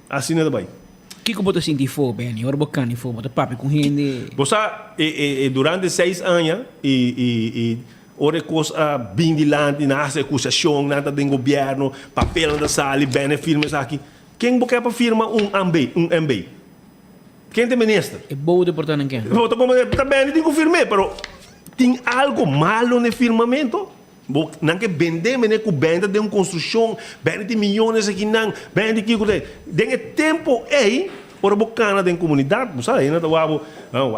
assim não é bem. O que você sentiu for, Benny? Ora, bacana, for, você papi com gente. Você, durante 6 anos, ora, coisa bem de lá, na acusação, nada do governo, papel da sala, bem, firmas aqui. Quem você para firma MB? Quem tem ministro? É bom de portar ninguém. Também tem que confirmar, mas tem algo malo no firmamento. Não que vender, mas que venda de uma construção, vende de milhões aqui, não, vende que tem tempo aí, para bocana da comunidade, sabe? Ainda tá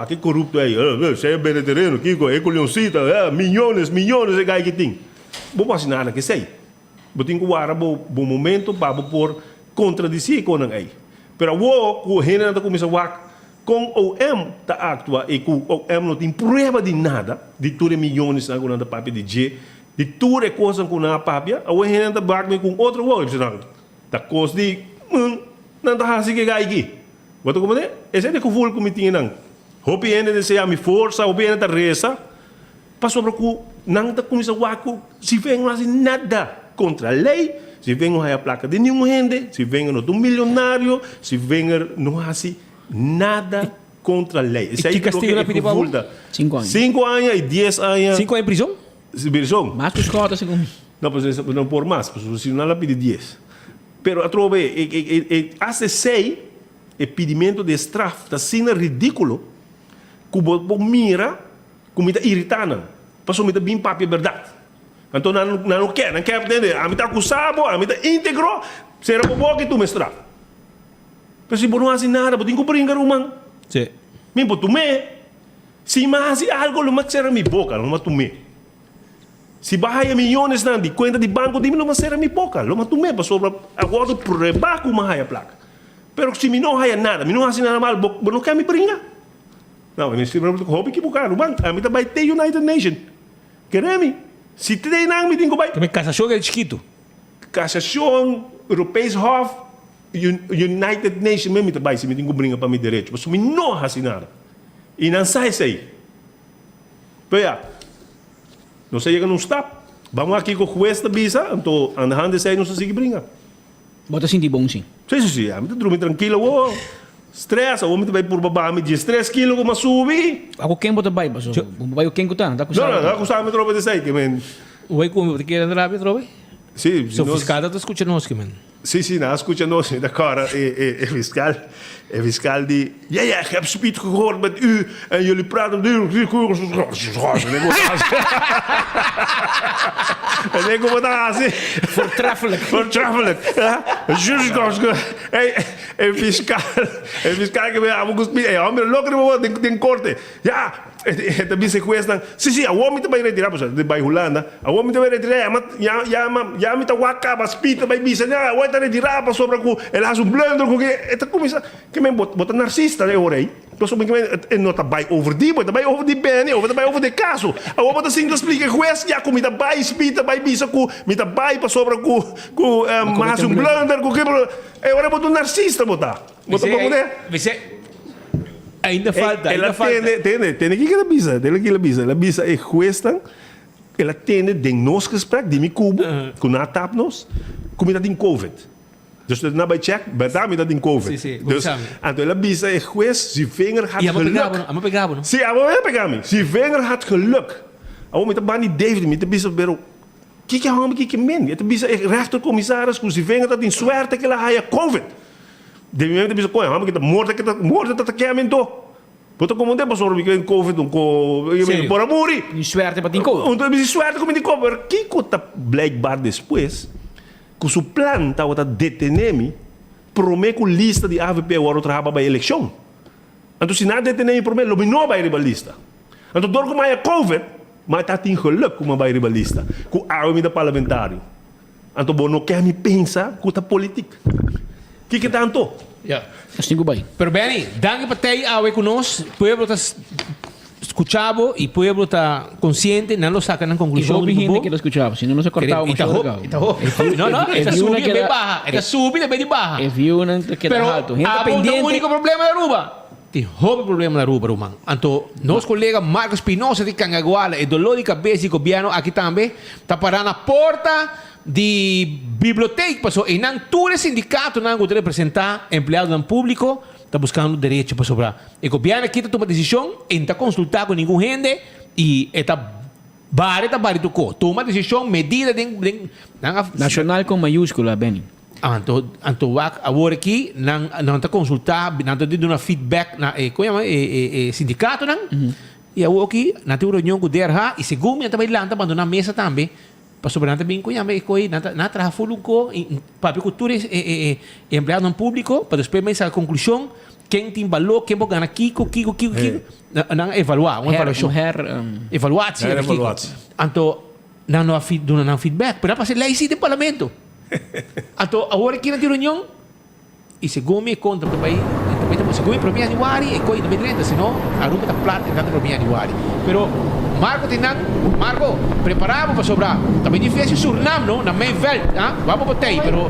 aqui corrupto aí, você vende terreno, que é colhãocita, milhões é que tem. Vou assinar que sei. Vou ter que guardar bom momento para por contradizer com aí. Pero o gente não começa a com o OM está atua e com o OM não tem prova de nada, de tudo milhões na conta papel de G, de tudo coisa com na papel, o gente está bagulho com outro word, não. Da coisa de não está assim que aqui. Você como é? Esse é o que o comitê não. Hope ainda de ser a minha força, hope ainda reza, passou para que não está começa a se vem assim nada contra a lei. Se vem a placa de nenhum gente, se vem no milionário, se vem não há assim nada contra a lei. E que castigo na pediu 5 anos. 5 anos e 10 anos. 5 anos em prisão? Prisão. Mais que escota, segundo. Não por mais, se não ela pede 10. Pero a trova hace 6 o pedimento de estraf está sendo ridículo. Que mira, como está irritando. Passou me bem papo é verdade. Então não quer entender. A mim está acusado, a mim está íntegro, será por que tu me estrava. Mas se não faz nada, tem que brincar humano. Sim. Me boto me. Se mais algo, não mais será minha boca, não mais tu me. Se vai milhões de conta de banco, não mais será minha boca, não mais tu me. Sobre agora provar como vai a placa. Pero se me não vai nada, me não faz nada mal, não quer me brincar. Não, me escreve hobby que buscar, humano. A mim está vai ter United Nations. Queremos. Se tem nang me tingo bai. Também casação é chiquito. Casação, Europees Hof, United Nations mesmo te bai se me tingo brinca para mi direito. Mas me não assinar. E não sai sei. Pera. Não sei que não está. Vamos aqui com o juez da visa, então andando sei não se brinca. Bota sentir bom sim. Sim. Eu me dormir tranquilo, oh. Stress, o homem vai por babá, de 3 quilos como subi. Ako quem bota bai, baso. Bai o quem kutan, da kusama. Não, kusama tropa de sei que men. Oi como te quer andar a tropa? Sim, fiscal tá escutando nós que men. Sim, não escuta nós, da cara é fiscal de ja, ik heb speed gehoord met u en jullie praten nu en ik kom daar assim voortreffelijk é fiscal que me amo speed é homem louco de corte ja também se cuesta sim a homem também retirar pois de vai Holanda a homem também retirar já me tá waka mas speed vai bisa já vai tá retirar para sobre com ele faz blunder com que eta começa que me bota narcisista né orei então só que não tá vai over die tá vai over die bene over tá vai over de caso a homem tá simples explica juez já comida vai speed vai bisa com me tá vai para sobre com mas blunder com que é hora bota narcisista bota para poder ainda falta. Ela tem que a visa é questão, ela tem de nos gesprek, de mi cubo, com a tap nos, como está em COVID. Dus dat na bij check, bij daar dat in COVID. Sim. Dus então ela visa é juez, se vinger had geluk. Ama pegava, não? Sim, ama pegava. Se vinger had geluk. Ao met de bani David, met de visa bero. Kijk hom kijk men. Het visa é rechtercommissaris, com se vinger dat in suerte que ela haja COVID. De momento bisa coisa, vamos kita morte tá que amento. Bota como tempo sobre que COVID por amori. Ni suerte para tinko. Então bisa suerte como tinko, pero que cota blackbar depois, que su plan tá outra detenemi, promete com lista de AVP agora trabalha para eleição. Então se nada detenemi promete, lo não vai ir lista. Então dor como é COVID, mas tá tem geluk como vai ir lista. Com a da parlamentário. Então bom não quer me pensar com a política. Que tanto? Ja. Assim bem. Pero Benny, danke patay awe conosco, pueblo tá escuchado e pueblo tá consciente, não lo saca na conclusão. E gente que lo escuchava, senão não se cortava muito legal. Não, esta subi bem baja, esta subi bem baja. É viu não que tá alto. Gente pendiente. O único problema da Aruba. Tem hobby problema da Aruba, Roman. Então, nosso colega Marcos Pinoza de Cangaguala e dolor de cabeça e governo aqui também, tá parando na porta de biblioteca, passou e não todo sindicato não gostaria de representar empregado no público, está buscando direito para sobrar. E o governo aqui toma decisão, e está consultar com nenhum gente e está toma decisão, medida nacional com maiúscula, Benny. Anto agora aqui não está consultar, não está dando uma feedback na sindicato não. E agora aqui não tem reunião com o DRH e segundo está vai lá abandonar a mesa também. Para sobrar também com a coi na trabalho full com para cultura empregado no público para depois mais a conclusão quem tem valor quem pode ganhar kiko não evaluar uma avaliação evaluação então não feedback para passar lá em parlamento então agora aqui na reunião e segundo me conta para aí segundo para mim aniversário e coi 2030 senão a ruta está plata não para mim aniversário pero Marco Marco preparado para sobrar também difícil Suriname não na main veld vamos botar aí pero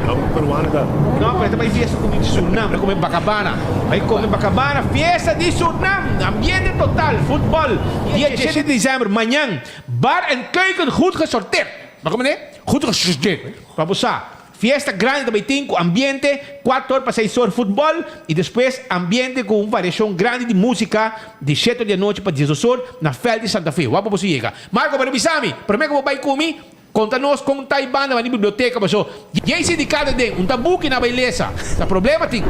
não mas também fiesta como de Suriname como em Bacabana aí como em Bacabana fiesta de Suriname ambiente total futebol dia 17 de dezembro amanhã bar en keuken goed gesorteerd maar como né goed gesorteerd para passar fiesta grande também tem com ambiente 4 horas para 6 horas futebol e depois ambiente com uma variação grande de música de 7 da noite para 18 horas na Fel de Santa Fe. Vamos você chega. Marco para bisami, primeiro que vai comigo, conta-nos com a banda na biblioteca, passou. E aí sindicato de um tabu que na beleza. Tá problema tem.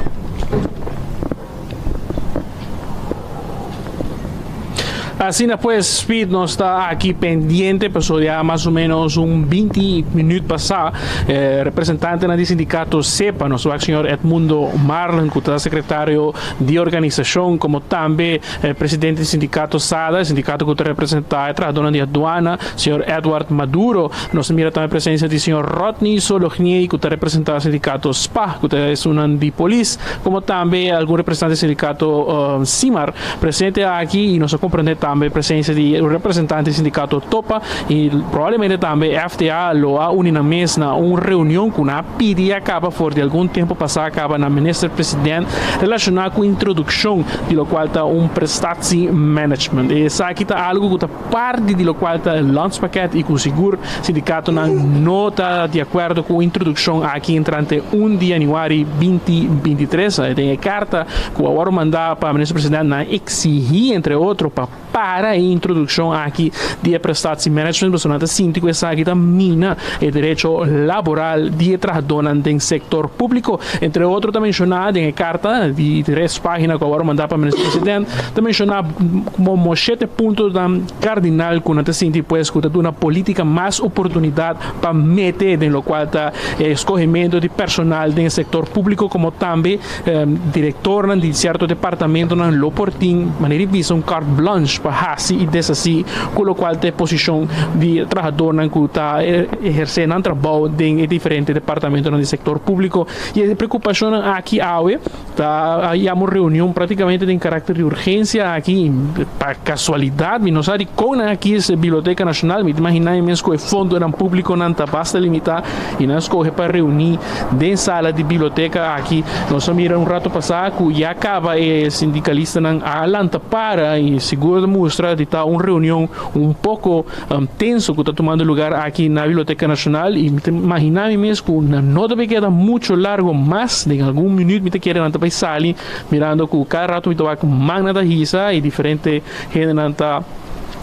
Así pues, Speed no está aquí pendiente, pero ya más o menos un 20 minutos pasado, representante del sindicato CEPA, nuestro señor Edmundo Marlon, que es secretario de organización, como también presidente del sindicato SADA, el sindicato que representa el trabajador de aduana, señor Edward Maduro, nos mira también presencia del señor Rodney Solognier, que representa el sindicato SPA, que es un antipolis, como también algún representante del sindicato CIMAR, presente aquí y nos comprende também presença de representante do sindicato Topa e provavelmente também FTA lo ha unina mês na uma reunião com a PD acaba for de algum tempo passar acaba na minister presidente relacionado com a introdução de lo qual tá prestatie management e essa aqui tá algo que tá parte de lo qual tá landspakket e com seguro sindicato não está de acordo com a introdução aqui entrante 1 de januário 2023 tem a carta que o agora mandar para o ministro presidente na exigir entre outros para a introdução aqui de prestatie management personalmente síndico essa aqui mina o direito laboral de trabalhador no setor público entre outros também mencionado em carta de 3 páginas que o agora mandar para o ministro presidente também mencionado como 7 pontos da cardinal que nós sentimos pues que uma política mais oportunidade para meter em lo qual está escolhimento de personal do setor público como também diretor de certo departamento não lo portim maneira visa carte blanche para assim e desassi com o qual tem posição de trabalhador que está exercendo trabalho em diferentes departamentos do setor público e a preocupação aqui tá aí uma reunião praticamente de caráter de urgência aqui para casualidade não sabe como aqui a Biblioteca Nacional me imaginar mesmo que o fundo era público não está basta limitar e nós escolhe para reunir dentro sala de biblioteca aqui nós mira rato passado que já acaba sindicalista não alanta para e seguro mostra de estar uma reunião pouco tenso que está tomando lugar aqui na Biblioteca Nacional e imaginar mesmo que não deve quedar muito largo mas em algum minuto me te querem não para sair mirando que cada rato me toca magna da risa e diferente gente não está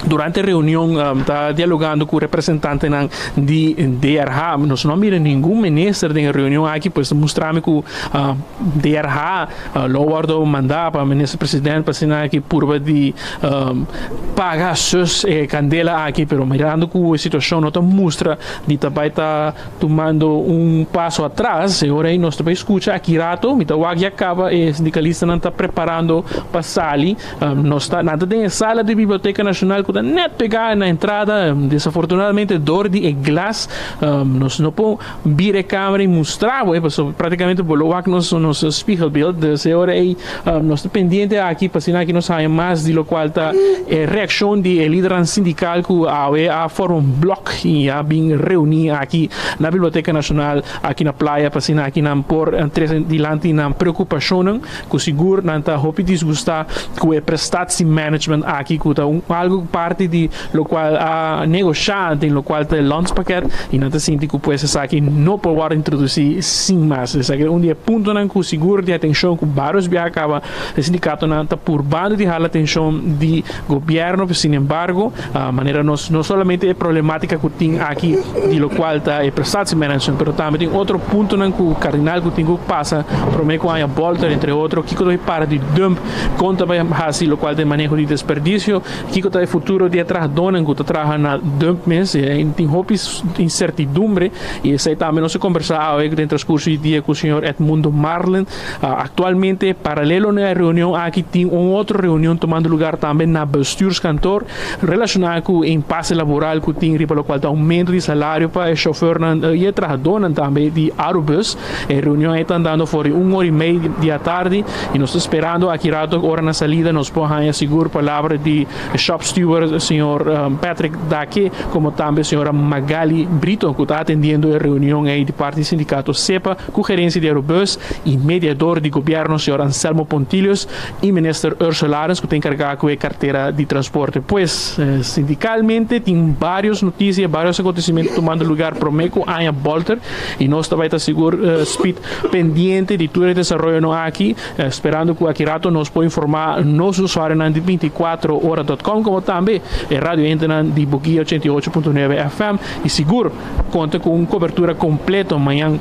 durante a reunião está dialogando com o representante de DRH nós não miramos nenhum ministro na reunião aqui pois mostramos que DRH logo mandar para o ministro presidente para assinar aqui por de pagar suas candela aqui pero mirando que a situação não mostra de também está tomando passo atrás agora aí nós também escuta aqui rato me já acaba o sindicalista não está preparando para sair nós está nada tem sala de Biblioteca Nacional net pegar na entrada desafortunadamente dor de glass nós não podemos vir a câmera e mostrar praticamente por lo que nos spiegelbeeld dus agora aí nós estamos pendentes aqui para assinar que nós saia mais de lo qual está reação de líder sindical que a forma bloco e a bem reunir aqui na Biblioteca Nacional aqui na praia para assinar aqui na por dilante na preocupação que seguro não está hope desgustar com a prestatie management aqui que está algo parte de lo qual a negociado em lo qual tem landspakket e não tem que pues essa aqui não pode introduzir sim mais essa aqui dia ponto não com seguro de atenção com vários via acaba o sindicato não está por bando de a atenção de governo sin embargo a maneira não somente é problemática que tem aqui de lo qual está é prestatie management pero também tem outro ponto não que o cardinal que tem que passa prometo a Bolter entre outros que que para de dump conta para assim lo qual tem manejo de desperdício que está futuro de atrás dona que trabalha na dump mês tem hopes incertidumbre e esse também nós conversava dentro do transcurso de dia com o senhor Edmundo Marlen atualmente paralelo na reunião aqui tem outra reunião tomando lugar também na bestuurskantoor relacionado com o impasse laboral que tem pelo qual está aumento de salário para o chofer e a trabalhador também de Arubus a reunião está andando por 1h30 da tarde e nós estamos esperando aqui rato hora na salida nós podemos seguro palavra de shop steward senhor Patrick Daqui, como também a senhora Magali Brito, que está atendendo a reunião aí de parte do sindicato CEPA, com gerência de Aerobus e mediador de governo, senhor Anselmo Pontilhos, e ministro Ursula Arens, que tem encarregado com a carteira de transporte. Pois, sindicalmente, tem várias notícias, vários acontecimentos tomando lugar por meio Anya Bolter, e nós também está seguro, speed pendiente de todo o desenvolvimento aqui, esperando que aqui rato nos pode informar nos usuários de 24horas.com, como também a rádio internet de Buguia 88.9 FM e seguro conta com cobertura completa amanhã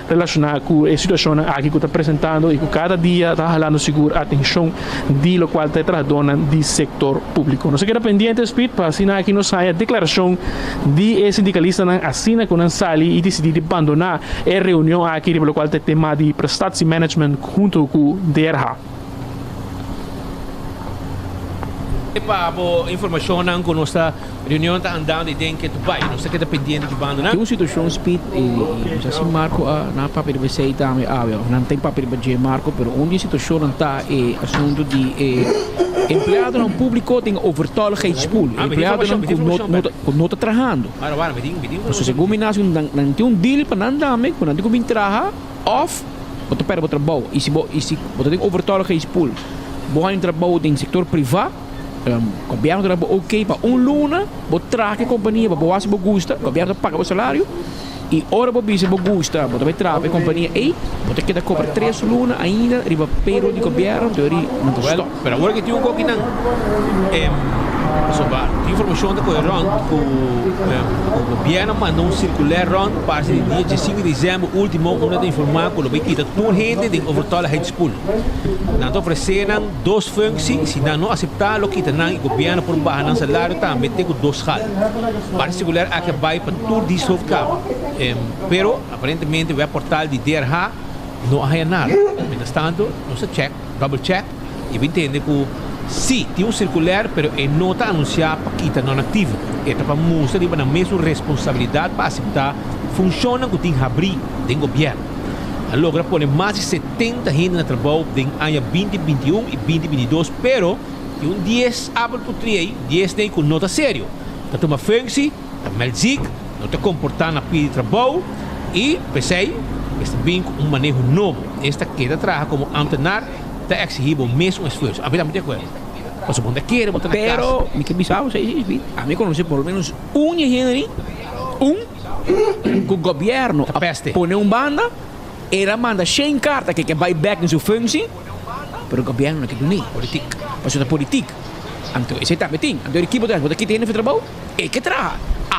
relacionada com a situação aqui que está apresentando e que cada dia está falando seguro atenção de lo qual está tratando de setor público. Não se queda pendente, Speed, para assinar aqui nos saia a declaração de sindicalista assina com a sali e decidir abandonar a reunião aqui pelo qual tem tema de prestatie management junto com o DRH. Para a informação que nossa reunião está andando e tem que Dubai, não sei que está pendente de bando, né? Tem uma situação Speed e já se marco na papel de você também, não tem papel de Marco, mas onde a situação está é assunto de Empleado ng público tem overtoligheidspool. Empleado ng nota trabajando. So sa guminasyo nang tem deal pa nandami kung nanti ko traha off boto pera boto trabaho. Isi boto tem overtoligheidspool. Buhay yung trabaho din sektor privat. Gobyerno trabaho okay pa luna boto traha que companhia babawas bo gusta. Gobyerno paga o salário. E ora bo bisa bo gusta, boto vai trabalhar companhia A, boto que da cobra 3 luna ainda, riba pero di governo, teoria não tá stop. Pero agora que tem coque não. Soba, a informação da coisa ron, o governo mandou circular ron para o dia 5 de dezembro, último, onde tem informado que o vai quitar toda gente de overtoligheidspool. Nanto ofereceram 2 funções, se não aceitar, lo quita não, o governo por baixo no salário também tem 2 hal. Para circular aqui vai para tudo isso ficar. Pero aparentemente o portal de DRH não há nada. Mientras tanto, não se check, double check, e entende que sim, tem circular, pero não está anunciado para quitar não ativo. É para mostrar que a mesma responsabilidade para aceitar funciona que tem que abrir do governo. Logra pôr mais de 70 gente no trabalho em ano 2021 e 2022, pero tem 10 abre por 3, 10 tem com nota sério. Está tomando função, está melzik, não está comportando na pia de trabalho e pensei, está bem com manejo novo. Esta queda atrás como antenar está exigindo o mesmo esforço. A verdade é que você pode querer botar na casa. Pero, me que bisao, a mim conhece por menos gente, que o governo põe banda, ela manda 100 cartas que vai back em sua função, pero o governo não quer nem política. Mas é política. Então, esse também tem. Então, a equipe da que tem no trabalho, é que traga.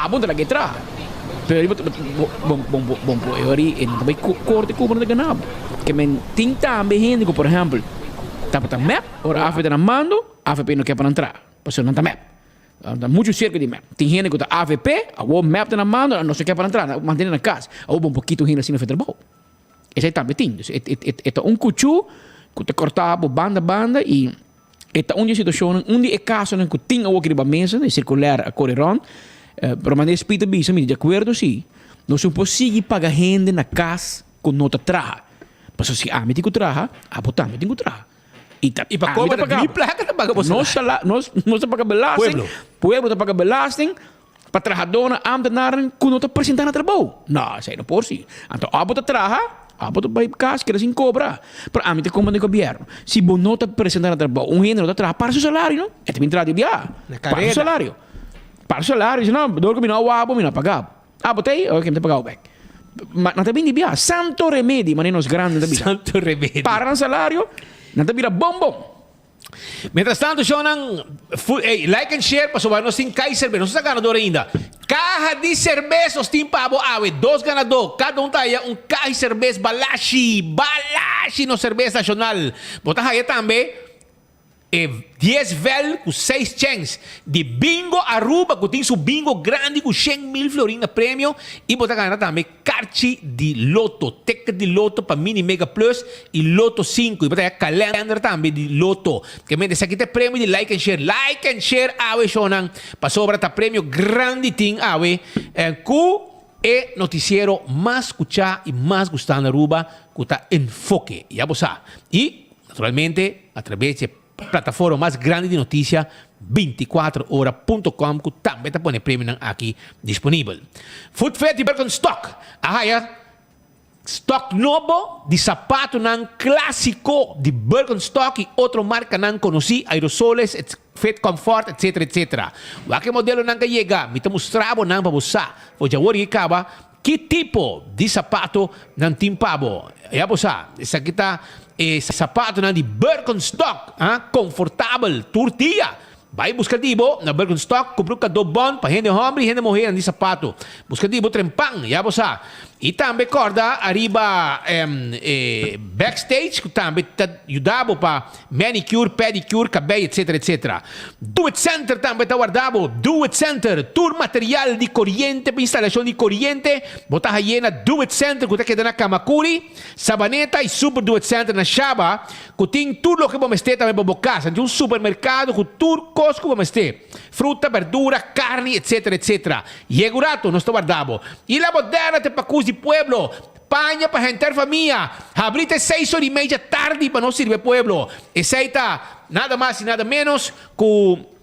Bom, ela que traga. Pero, bom, eu aí, também corte como não ganhava. Que men tem também gente que, por exemplo, tá map, ora a AVP na mando, a AVP não quer para entrar. Porque não tá map. Há muito cerca de map. Tem gente que tá AVP, a map na mando, não se quer para entrar, mantém na casa. Ou um pouquinho gente assim no trabalho. Esse também tem. É cuchu que te cortava banda e é uma situação, onde é caso que tem a outra mesa, de circular a correron, para mandar espírito bisa, de acordo sim, não se possível pagar gente na casa com nota traja. Mas se a mim traja, a botar me traja. E para como pagar placa não paga você. Nós paga belasting, pueblo paga belasting, para trajadora ambtenaren com nota apresentar na trabalho. Não, sei não por si. Então a botar traja, a botar vai casa que assim cobra. Para a mim te como de governo. Se bom nota apresentar na trabalho, gênero traja para seu salário, não? É também traja de para o salário. Para o salário, senão dor que me não abo, me não pagava. Botei, ok, me pagar o back. Mas não também de santo remédio, mas nos grande também. Santo remédio. Para o salário, não também bom. Mientras tanto, Shonan, like and share para sobar nos tem Kaiser, não está ganador ainda. Caja de cervezas tem pavo ave, 2 ganadores, cada um tá aí caja de cerveja Balashi no cerveja nacional. Botar aí também 10 vel com 6 chances de bingo Aruba, que tem seu bingo grande com 100,000 florina prêmio e botar ganhar também carte de loto, ticket de loto para mini mega plus e loto 5 e botar calendar também de loto que me desse aqui tem prêmio de like and share awe shonan para sobra tá prêmio grande ting awe cu é noticiero mais escuchar e mais gostar na Aruba que tá enfoque e abosa e naturalmente através de plataforma mais grande de notícia 24hora.com que também está pondo prêmio aqui disponível. Food Fest de Birkenstock. Stock novo de sapato nan clássico de Birkenstock e outra marca nan conheci, aerosoles, Fit Comfort, etc. O modelo nan que chega, me te mostrava nan para você. Vou já acaba que tipo de sapato nan timpabo. E a você, essa aqui tá sapato na de Birkenstock, confortável, tortilha. Vai buscar dibo na Birkenstock, comprou cada bon para gente homem e gente mulher de sapato. Busca dibo trempang, já você. E também corda arriba backstage, que também te ajudava para manicure, pedicure, cabelo, etc. Do It Center também está guardado. Do It Center, tour material de corriente, para instalação de corriente. Botar a hiena Do It Center, que está quedando na Kamakuri, Sabaneta e Super Do It Center na Shaba, que tem tudo o que vamos ter também para bocar. Tem um supermercado com tudo coisa que vamos ter. Fruta, verdura, carne, etc. E é gurato, não está guardado. E a moderna te pacus de pueblo, paña para gente familia. Abrite 6:30 tarde para no sirve pueblo. Esa está nada más y nada menos que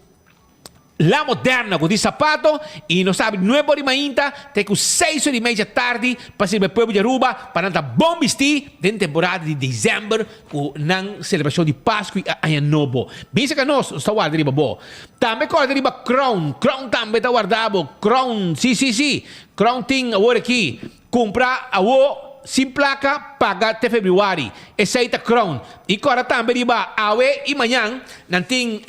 La Moderna, con di sapato, e non sabe 9h30, te con 6:30 tardi, para servir pueblo de Aruba, para andar bom vestir, dentro temporada de dezembro, com a celebração de Páscoa e Ano Novo. Bisa que nós, está guardando riba bo. Também guarda riba Crown também está guardado, Crown, sim. Crown tem agora aqui, comprar agora, sem placa, paga até fevereiro. Essa aí tá Crown. E agora também riba, awe e manhã, não tem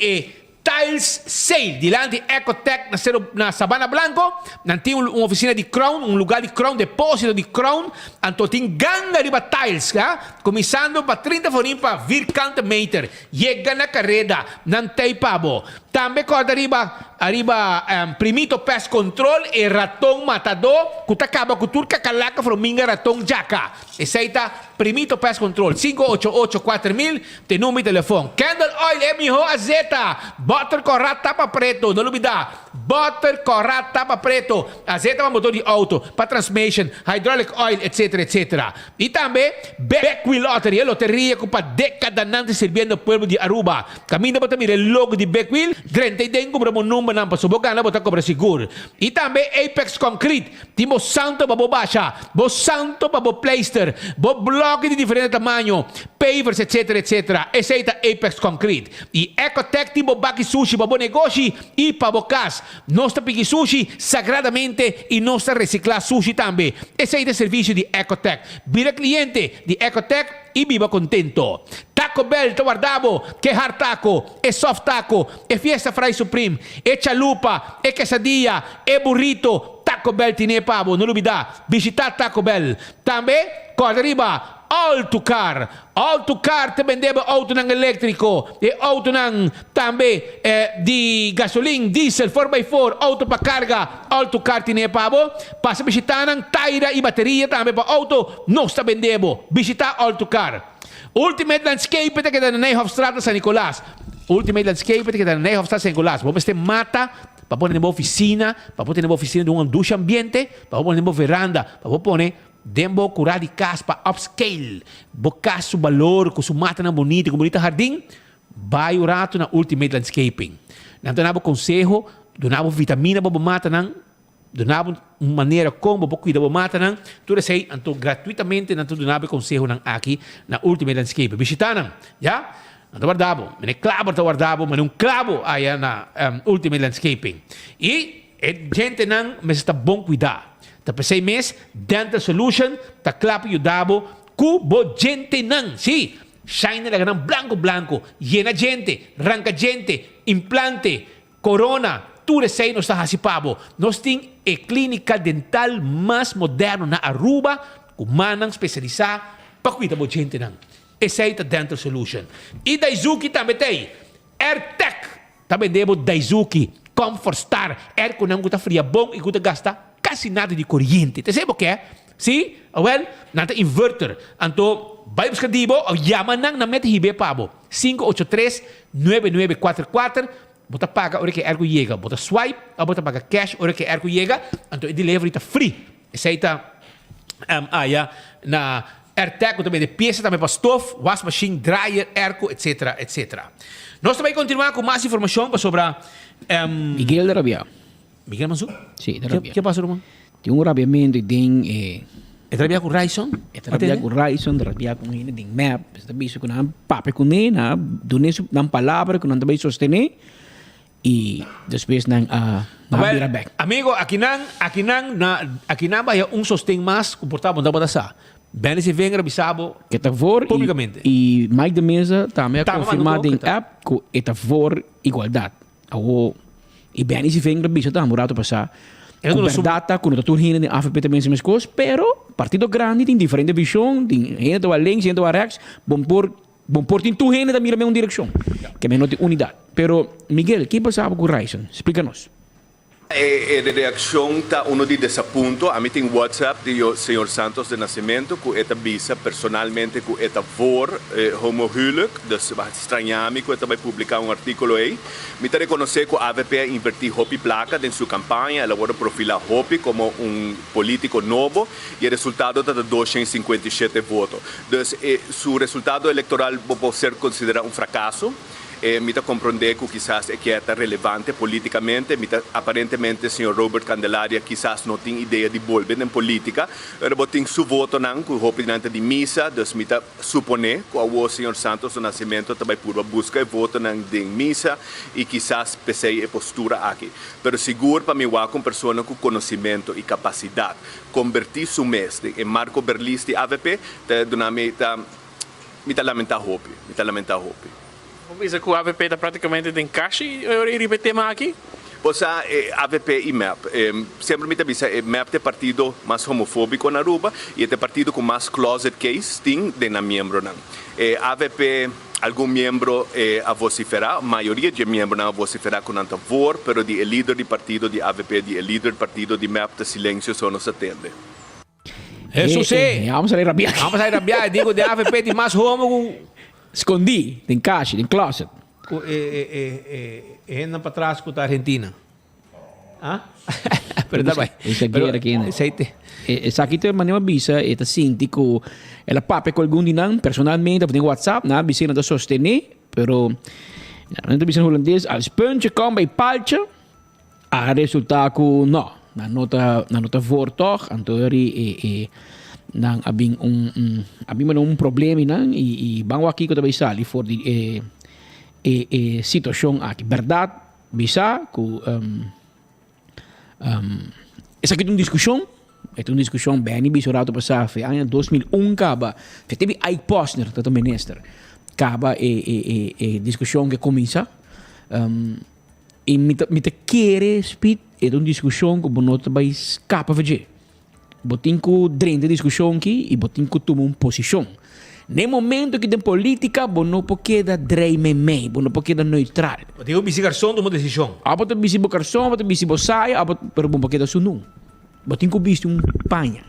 Tiles Sale, dilante Ecotech na Sabana Blanco, nanti uma oficina de Crown, lugar de Crown, depósito de Crown, anto tem ganga riba tiles, começando para 30 forinhos para vir canta meter, chega na carrera, não tem pabo. Também corda arriba primito pest control e ratão matador, que acaba com turca calaca forminga ratão jaca. Esse aí tá primito pest control, 588-4000, tem número de telefone. Candle Oil, emiho azeta, butter corrat tapa preto, não olvidar, butter corrat tapa preto, azeta para motor de auto, para transmission, hydraulic oil, etc. E também, Beckwheel Lottery, loteria com para década nante servindo ao povo de Aruba. Caminho para também o logo de Beckwheel, 30 compra um número não para subogana, botar cobra seguro. E também Apex Concrete, timo santo para baixa, bo santo para pleister, bo bloco de diferente tamanho, pavers, etc. Esse aí tá Apex Concrete. E Ecotech, timo baki sushi para negócio e para cas. Nós tá pegando sushi sagradamente e nós tá reciclar sushi também. Esse aí é serviço de Ecotech. Vira cliente de Ecotech e viva contento. Taco Bell, te guardavo, que hard taco, e soft taco, e fiesta fry supreme, e chalupa, e quesadilla, e burrito. Taco Bell tiene pavo, non olvidar, visitar Taco Bell. Também, corda riba, Autocar. Autocar te vendeva auto ng elétrico, e auto ng também di gasolina, diesel, 4x4, auto para carga. Autocar tiene pavo. Passa visitar ng taira e bateria também para auto, não está vendendo. Visitar Autocar. Ultimate Landscape te queda na Nijhoffstraat San Nicolás. Ultimate Landscape te queda na Nijhoffstraat San Nicolás. Vamos ter mata para pôr na oficina, para pôr na oficina de ducha ambiente, para pôr na veranda, para pôr dembo curar de casa para upscale. Bocar su valor, com su mata na bonita, com bonita jardim, vai o rato na Ultimate Landscaping. Não donava consejo, donava vitamina para mata nang, donava uma maneira como para cuidar da mata nang, tudo isso aí, então gratuitamente não donava consejo nang aqui na Ultimate Landscaping. Visitar nang, já? Não guardavo, mas é clavo tá guardavo, mas um clavo aí na Ultimate Landscaping. E gente nang, mas está bom cuidar. Tá para 6 meses, Dental Solution, tá clapo e dabo, cubo gente nang, sim. Shine na ganang blanco, llena gente, ranca gente, implante, corona, tudo isso aí nós está hasipabo. Nós temos a clínica dental mais moderna na Aruba, com manang especializada para cuidar da gente nang. Esse aí é Dental Solution. E Daisuki também tem. AirTech. Também devo Daisuki. Comfort Star. Air com não gusta fria bom e gusta gasta quase nada de corrente. Você sabe o que é? Sim? Well, nada inverter. Então, vai buscar dibo, yaman nang na mete hibe pabo. 583-9944. Bota paga, ora que ergo llega. Bota swipe, ou bota paga cash, ora que ergo llega. Então, o delivery está free. Esse aí está na AirTech, também de peça, também para stove, wash machine, dryer, airco, etc. Nós também continuamos com mais informação sobre Miguel de Rabia. Miguel Mansu? Sim, de Rabia. O que passa, Roman? Tem rabiamento e tem... É trabalhar com Ryson? É trabalhar com Ryson, trabalhar com ele, tem map, está bicho com um papel com ele, uma palavra que não também sostener e depois não vira back. Amigo, aqui não vai sostém mais comportável, não pode ser. Bem, se vem bisabo que está for publicamente. E Mike de Mesa também confirmado em app que está for igualdade. E bem, se vem bisabo está morado passar. Com data, com o doutor Hina de AFP também se mescos, pero partido grande tem diferente visão, tem gente do além, gente do arex, bom por tem tu gente da mira uma direção, que é menor de unidade. Pero Miguel, que passava com o Ryson? Explica-nos. A reação tá de desaponto. A mim tem WhatsApp do Senhor Santos de Nascimento que eta bisa personalmente que eta voor homohuwelijk. Dus estranhame que eta vai publicar artículo aí. Me tá reconhecer que a AVP invertiu Hopi placa em sua campanha. Ela agora profila Hopi como político novo e o resultado tá de 257 votos. Dus seu resultado eleitoral pode ser considerado fracasso. Mita compreender que quizás é que é relevante politicamente, mita aparentemente o senhor Robert Candelaria quizás não tem ideia de volver em política, mas tem seu voto não, que o opinante de missa, dus mita supone que o senhor Santos do Nascimento também por busca voto não de missa e quizás pensei a postura aqui. Pero seguro para mim com pessoa com conhecimento e capacidade convertir seu mestre em Marco Berlis de AVP, mita lamentar hope, Bisa que o AVP está praticamente em caixa e repetir mais aqui? Pois AVP e MEP. Sempre me avisa, MEP é partido mais homofóbico na Aruba e é partido com mais closet case tem de na membro não. AVP algum membro a vociferar, a maioria de membros não a vociferar com a favor, pero o líder do partido de AVP, o líder do partido de MEP, de silêncio só nos atende. Isso sim. Vamos sair rabiar. Digo de AVP de mais homo. Escondi, tem caixa, tem closet. Anda para trás com a Argentina. Ah? Pero aqui tem maneira bisa e sinti que ela pape com algum dinam personalmente tem WhatsApp na bisina da sostener, pero na bisina holandês als puntje kom bij paaltje a resultaat que não na nota voortoch antori nang abing problema nang e bango aqui que também sali for de situação aqui verdade bisa que essa aqui é uma discussão bem bisorado passar foi ano 2001 caba teve Ike Posner tanto ministro caba discussão que começa e me quer speed é uma discussão que bonota vai capa fazer botin ku drente discussão aqui e botin ku toma uma posição. No momento que tem política, você não pode dreme me, você não pode neutral. Você tem que garçom de uma decisão. Você tem que garçom, você tem que saia, pero você pode sunung. Você tem que visto panha.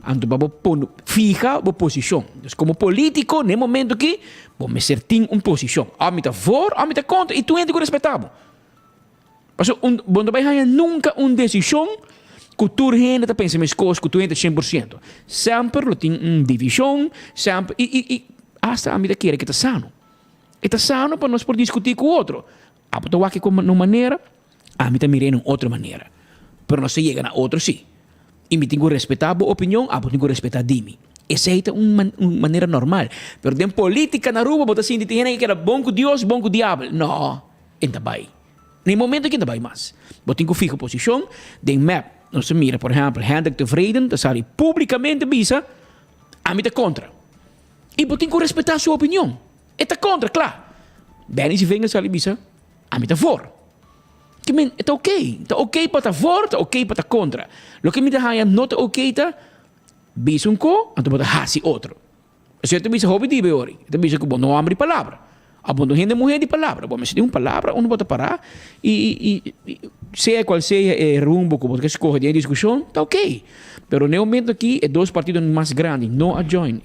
Então você fija a posição. Então, como político, no momento que você certinho uma posição. A mim está for, a mim está contra, e tu entra com respeitado. Mas você vai nunca uma decisão cultura gente está pensando em coisas, cultura gente 100%. Sempre tem uma divisão, sempre e hasta a medida que está sano. Está sano para nós poder discutir com o outro. A pessoa que como uma maneira, a mim também de outra maneira. Pero não se chega na outra sim. E me tenho que respeitar a opinião, a tenho que respeitar de mim. Essa é uma maneira normal. Pero tem política na rua, você assim, tem que era bom com Deus, bom com o diabo. Não, ainda vai. No momento que ainda vai mais. Você tem que ficar posição, tem map. Não se mira, por exemplo, Hendrik de Vreden, dat sabe publicamente bisa, a mim está contra. E você tem que respeitar a sua opinião. Está contra, claro. Bem, se vem sabe bisa, a mim está for. Que men, está ok. Está ok para estar for, está ok para estar contra. Lo que me dá não está ok, está bisa um co, então para hasi outro. Se eu bisa hobby de beori, então bisa que não abre palavra. Abondo gente mulher de palavra. Bom, mas se tem uma palavra, não pode parar e seja qual seja o rumbo que você escolhe de discussão, está ok. Pero no momento aqui, é dois partidos mais grandes, não a join,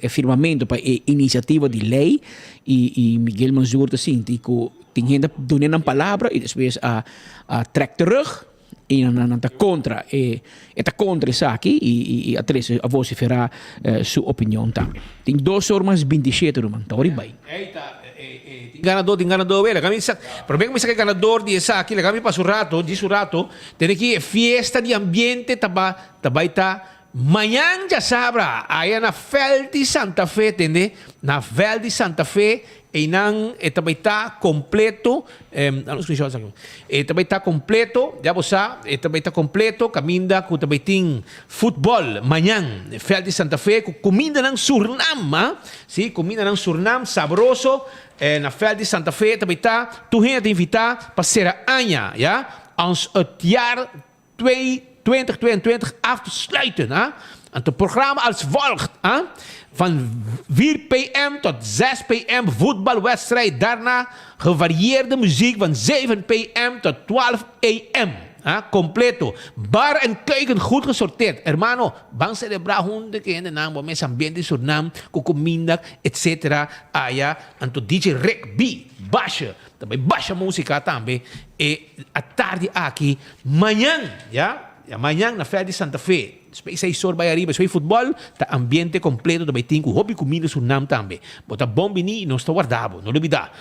firmamento para iniciativa de lei e Miguel Manzur assim, que tem gente dando uma palavra e depois a trek terug e não está contra está contra isso aqui e a vociferar sua opinião também. Tem 2 horas 27 irmão, tá bem. Tem ganador, velho. Problema que é ganador de essa aqui, kami pa surato, tem que fiesta de ambiente tabay manhã já sabra, aí na Fel de Santa Fe, entende? Na Fel de Santa Fe e também está completo, também está completo, já você, também está completo, caminda com também tem futebol, manhã, Fel de Santa Fe, com comida ng Surinam, sim, comida ng Surinam, sabroso, na Fel de Santa Fe, também está, tu gente invitar para ser a Anja, ja, ons het jaar 2022 af te sluiten, hè? Het programma als volgt. Van 4 p.m. tot 6 p.m. voetbalwedstrijd. Daarna gevarieerde muziek van 7 p.m. tot 12 a.m. Completo. Bar en keuken goed gesorteerd. Hermano, van celebrar hunde que en de naam, met ambiente Suriname, kukumindak, etc. En tot DJ Rick B. Basha. Também baixa música também. E a tarde aqui, manhã, amanhã na Feira de Santa Fe. Depois 6 horas vai arriba, se futebol, tá ambiente completo, também tem hobby comida Suriname também. Bota bom bini e não está guardado, não olvidar.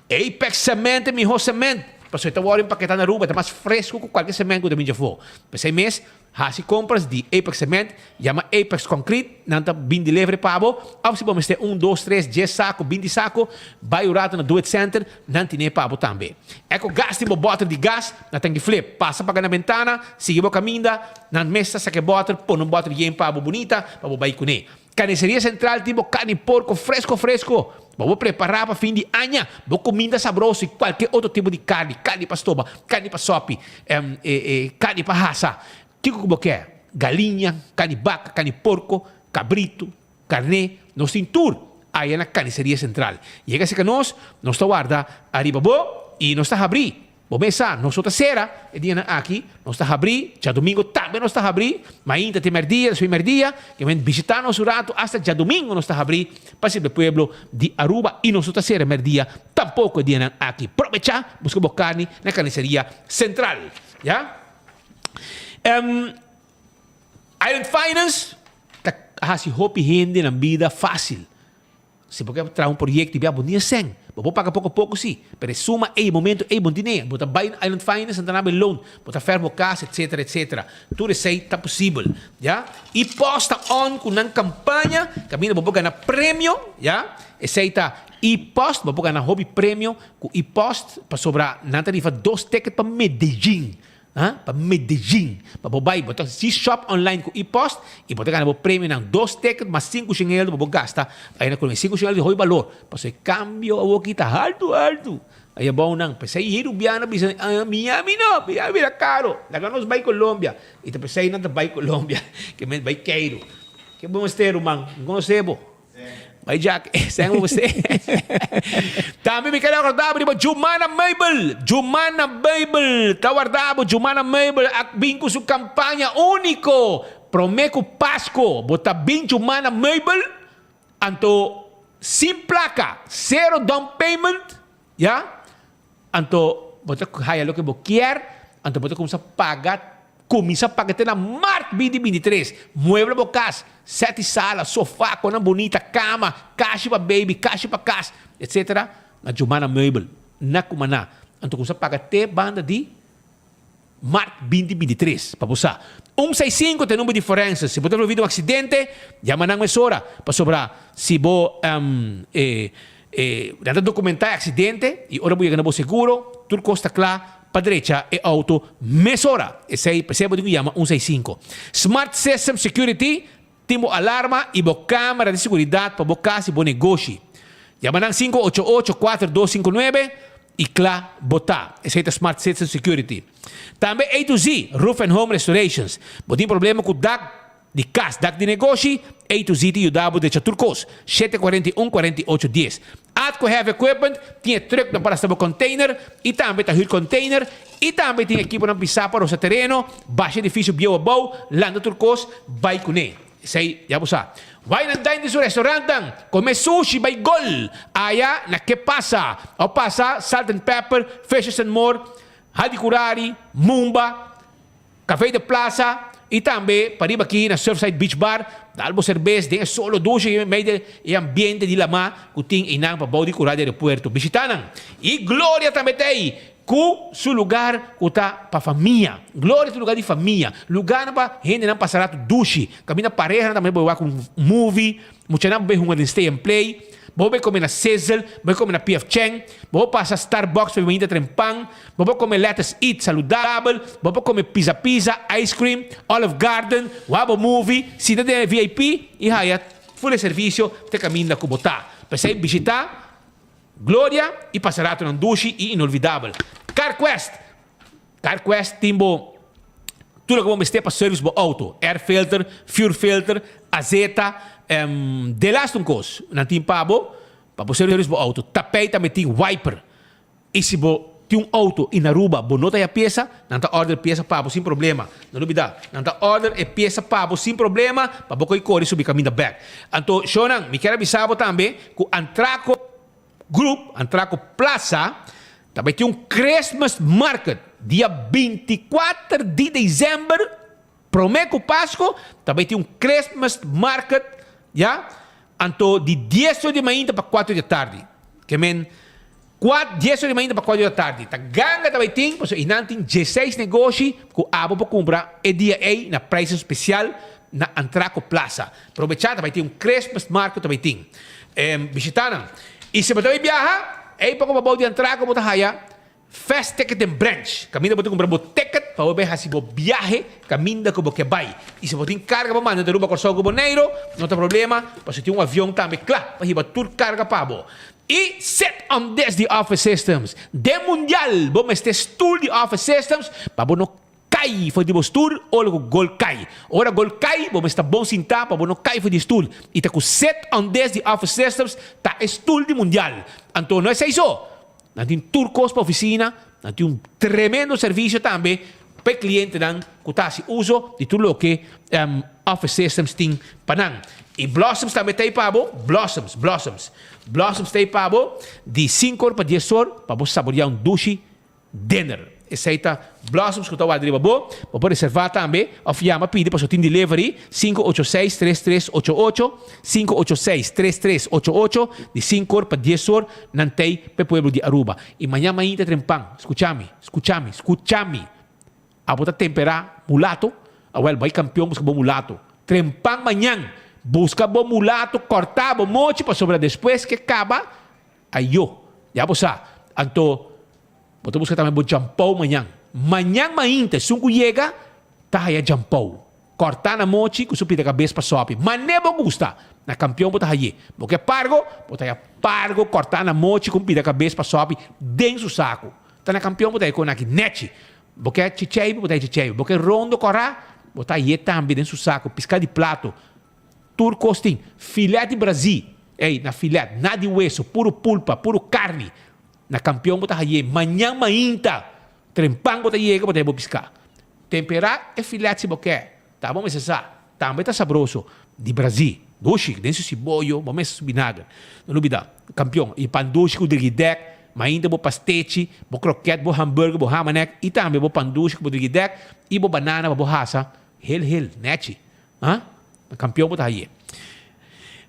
Apex Cement, meu cement. Pasal kita warin pakai tanah ruba, mas fresco com qualquer cement que também já for. Pasal mês, hasi compras de Apex Cement, chama Apex Concrete, nanta bindi livre pabo, ou se vamos ter 1, 2, 3, 10 saco, 20 saco, vai urato na Do It Center, nanti ne pabo também. Eko gas tipo bottle de gas, na tangi flip, passa para na ventana, sigue bo caminda, na mesa saque bottle, pon um bottle de pabo bonita, pabo vai kune. Carniceria Central tipo carne porco fresco. Vou preparar para fim de ano. Vou comida sabrosa e qualquer outro tipo de carne. Carne para estoba, carne para sope, carne para raça. O que você quer? Galinha, carne vaca, carne porco, cabrito, carne, no cintur. Aí na Carniceria Central. Chega-se que nós está guarda arriba e nós está abrir. Bom, mesa, nós está cera, e dia aqui, nós está abrir, já domingo também nós está abrir, mas ainda tem merdia, que vem visitar nosso rato, até já domingo nós está abrir, para o pueblo de Aruba, e nós está cera merdia, tampouco dia aqui. Aproveitar, busca carne na Carniceria Central, já? Island Finance, hasi hopi hindi na vida fácil. Se porque trazer projeto e bonito sem, vou pagar pouco a pouco sim, pero suma momento bom dinheiro, bota buy Island Finance, anda na loan, bota fermo casa, etc. Tudo isso aí tá possível, já? E posta on com uma campanha, caminho vou ganhar prêmio, já? Esse aí tá e post, vou ganhar hobby prêmio com e post para sobrar na tarifa 2 tickets para Medellín. Para Medellín. Para botar si shop online com e-post e botar ganhar o prêmio ng 2 tickets mas 5 xingel para gastar. Aí na com 5 xingel de hoi valor. Para se cambio o kita alto. Aí é bom nang. Para ir Rubiana bisa Miami no, Miami era caro. Daga nos vai Colômbia. E te pensei na vai Colômbia, que men vai Cairo. Que bom esteiro man. Conocebo. Vai Jack, sayang você. Também me quero acordar para Jumana Mabel. Tawardabo Jumana Mabel at bingo su campanha único. Promeco Pasco. Bota bin Jumana Mabel. Anto sin placa, 0 down payment. Ya? Anto bota kaya lo que bo quer. Anto bota como sa pagat. Começa a pagar na Mart 2023. Mueble bocas, 7 salas, sofá com uma bonita cama, caixa para baby, caixa para casa, etc. Na Jumana Meuble, na Cumaná. Então começa a pagar até banda de Mart 2023. Para você. 165 tem número de diferença. Se você ter ouvido um acidente, chama na emissora para sobrar. Se você documentar acidente e ora você ganhar seguro, tudo custa claro. Para direita é auto mesora. Esse aí, percebe o que chama 165. Smart System Security, timo alarma e câmera de segurança para bocar se bom negócio. Chama ng 588-4259 e clá botar. Esse aí é Smart System Security. Também A to Z, Roof and Home Restorations. Tem problema com o DAC de casa, DAC de negócio, A to Z te ajudava de Chaturcos, 741-4810. Atco Heavy Equipment, tinha truck na para estar container, e também tá huur container, e também tinha equipo na pisar para o seu terreno, baixo edifício bio a bau, landa Turcos, vai com ele. Isso aí, já você sabe. Vai na dine do restaurante, come sushi, vai gol. Aya, na que passa? O passa, salt and pepper, fishes and more, Hadikurari, Mumba, Café de Plaza, e também, para ir aqui na Surfside Beach Bar, dalbo cerveja, tem solo ducha e meio de ambiente de lama, que tem inang para body curado do aeroporto. Visitanan. E Glória também tem, com seu lugar, que está para família. Glória é lugar de família. Lugar para gente não passar ducha. Caminha pareja também para com movie, muita não vai um stay and play. Vou comer na Sizzle, vou comer na P.F. Chang, vou passar Starbucks para ainda trempang, vou comer Let's Eat saludável, vou comer pizza, ice cream, Olive Garden, Wabo Movie, cidade VIP e aí full serviço te caminha com botar. Para você visitar Glória e passar um duche e inolvidável. CarQuest timbo tudo que vamos ter para service bo auto, air filter, fuel filter, azeta, de last coisa, não tem pabo, para service bo auto, tapete também tem wiper. E se bo tem auto e na Aruba, bo nota a peça, não tá order peça pabo sem problema. Não dúvida, não tá order e peça pabo sem problema, para bo coi corre subir caminho back. Então, Shonan, me quero avisar também que o Antraco Group, Antraco Plaza, também tem Christmas Market, dia 24 de dezembro, Promeco Páscoa, também tem Christmas Market, já? Então, de 10 de manhã para 4 da tarde. Que men 10 de manhã para 4 da tarde. Tá ganga também tem, porque não tem 16 negócios que abo para comprar e dia aí na preço especial na Antraco Plaza. Aproveitar também tem Christmas Market também tem. Visitaram. E se você viajar, aí para comprar de Antraco, você vai Fast Ticket and Branch. Caminho para comprar um ticket para ver se você viaje, caminho que você vai. E se você tem carga para mandar de Aruba Corsão com Boneiro, não tem problema, você tem avião também, claro, para ir tudo carga para você. E set on this the Office Systems. De mundial, vamos ter stool de Office Systems, para você não cair foi de stool ou o gol cai. Ora gol cai, vamos estar bom sinta para você não cair foi de stool. E tá com set on this the Office Systems, tá stool de mundial. Então não é isso. Nós temos turcos para a oficina, nós temos um tremendo serviço também para o cliente que está se uso de tudo o que Office Systems tem para nós. E Blossoms também tem para você, Blossoms tem para você de 5 para 10 horas para você saborear duche dinner. Aceita Blossoms que está a driba para pode reservar também, ou chama pede para o seu delivery 586-3388, 586-3388, de 5 horas para 10 horas, não tem para o pueblo de Aruba. E amanhã tem trempang, escúchame. A botar temperar mulato, vai campeão busca bom mulato. Trempang amanhã, busca bom mulato, cortar bom mochi para sobrar depois que acaba, aí eu, já você, então, você busca também bom jampão amanhã. Amanhã, se um chega, tá aí jampão. Cortar na mochi, que supita a cabeça para sobe. Mas nem vou gostar. Na campeão, bota aí. Porque pargo, cortar na mochi, com pita a cabeça para sobe, dentro do saco. Tá na campeão, bota aí com aqui, net. Porque chichei, bota aí chichei. Porque rondo, corrar, bota aí também dentro do saco. Piscar de prato. Turcostim. Filé de Brasil. Ei, na filé, nada de hueso, puro pulpa, puro carne. Na campeão bota aí, manhã mainta, trempang bota aí, bota aí piscar. Temperar é filete se você tá bom, mas essa também tá saboroso de Brasil. Doce, dentro de cebola, vamos vinagre. Não duvida, campeão. E panduche com driguidec, mainta bo pastete, bo croquete, bo hambúrguer, bo hamanek, e também bo panduche com driguidec, e bo banana, bo hasa, hel, nete. Ah? Campeão bota aí.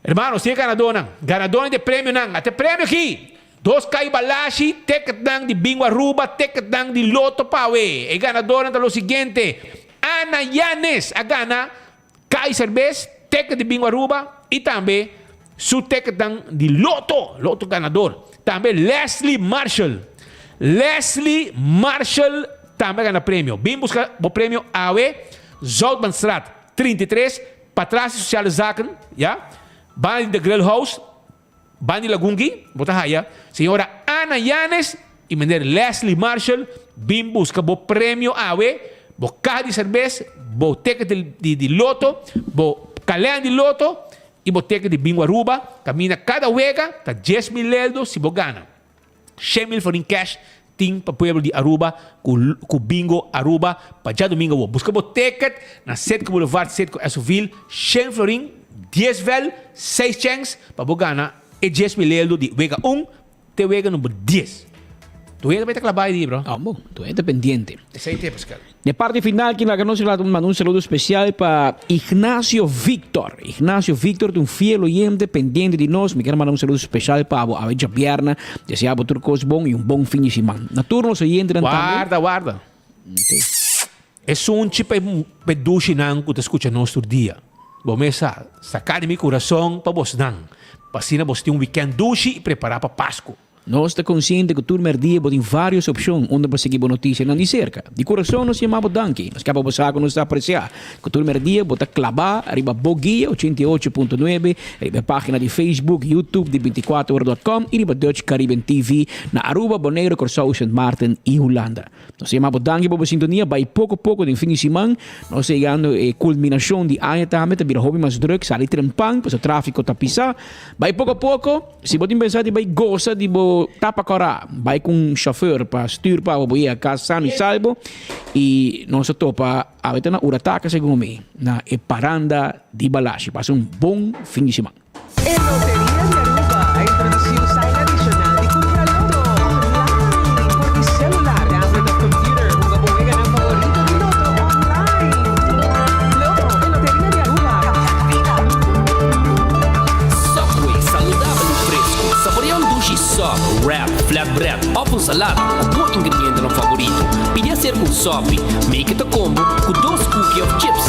Hermanos, tem ganador de prêmio não, até prêmio aqui. 2 kay balashi, ticket de Bingo Aruba, ticket de Loto Pawe. E ganador é o seguinte: Ana Yanes, a gana, kay cerveza, ticket de Bingo Aruba, e também su ticket de Loto ganador. Também Leslie Marshall também gana prêmio. Bim busca o prêmio AW, Zoutmanstraat 33, Patraci Sociale Zaken, ja? Bani de Grill House, Bani Lagungi, Botahaya, senhora Ana Yanes e menina Leslie Marshall, bim busca o prêmio AW, o carro de cerveja, o ticket de Loto, o calhão de Loto e o ticket de Bingo Aruba, camina cada wega, tá 10 mil euros se você gana. 100 mil for in cash, tem para o pueblo de Aruba, com Bingo Aruba, para já domingo. Busca o ticket na Setco Boulevard, Setco Esoville, 100 florin, 10 vel, 6 chances, para você ganhar e 10 mil euros de wega 1, te wega número 10. Tu ainda vai estar clavado aí, bro. Bom, tu ainda pendiente. Esse aí tem, Pascal. De parte final, quem la conoce, manda un saludo especial para Ignacio Victor. Ignacio Victor, un fiel oyente pendiente de nós. Me quero mandar un saludo especial para a Bella Pierna. Desejar para turcos bom e bom fim de semana. Na turno, os oyentes guarda. Okay. É um tipo de duche que te escuta nosso dia. Vamos sacar de meu coração para você não. Para assim, você ter um weekend duche e preparar para Páscoa. nós está consciente que turma dia tem várias opções onde para seguir boa notícia não de cerca. De coração nós chamamos danke. Nós acabamos de nos apreciar. Que turma dia bota clavar arriba Boguia 88.9, arriba página de Facebook, YouTube de 24horas.com e arriba Dutch Caribbean TV na Aruba, Bonaire, Curaçao, St. Martin e Holanda. Nós chamamos danke para a sintonia, vai pouco a pouco de fim de semana, nós chegando a culminação de ano também, vira hobby mais druk, sali trempang, para o tráfico tapisa, vai pouco a pouco, se você pensar de vai gosta de tapa corá, vai com um chauffeur para stuur para ir a casa sano e salvo, e nós topa a ver na urataca segundo mim, na Paranda de Balashi, passa bom fim de semana. En Lotería de Aruba ha introducido sign adicional de Contraloto online por mi celular, tablet o computer. Una bodega ng favorito ni Loto online. Loto en Lotería de Aruba. Subway, saudável e fresco. Saboreia um sushi soft, wrap, flatbread, ou com salada, um bom ingrediente no favorito. Pedia ser um soft, make it a combo com 2 cookies of chips,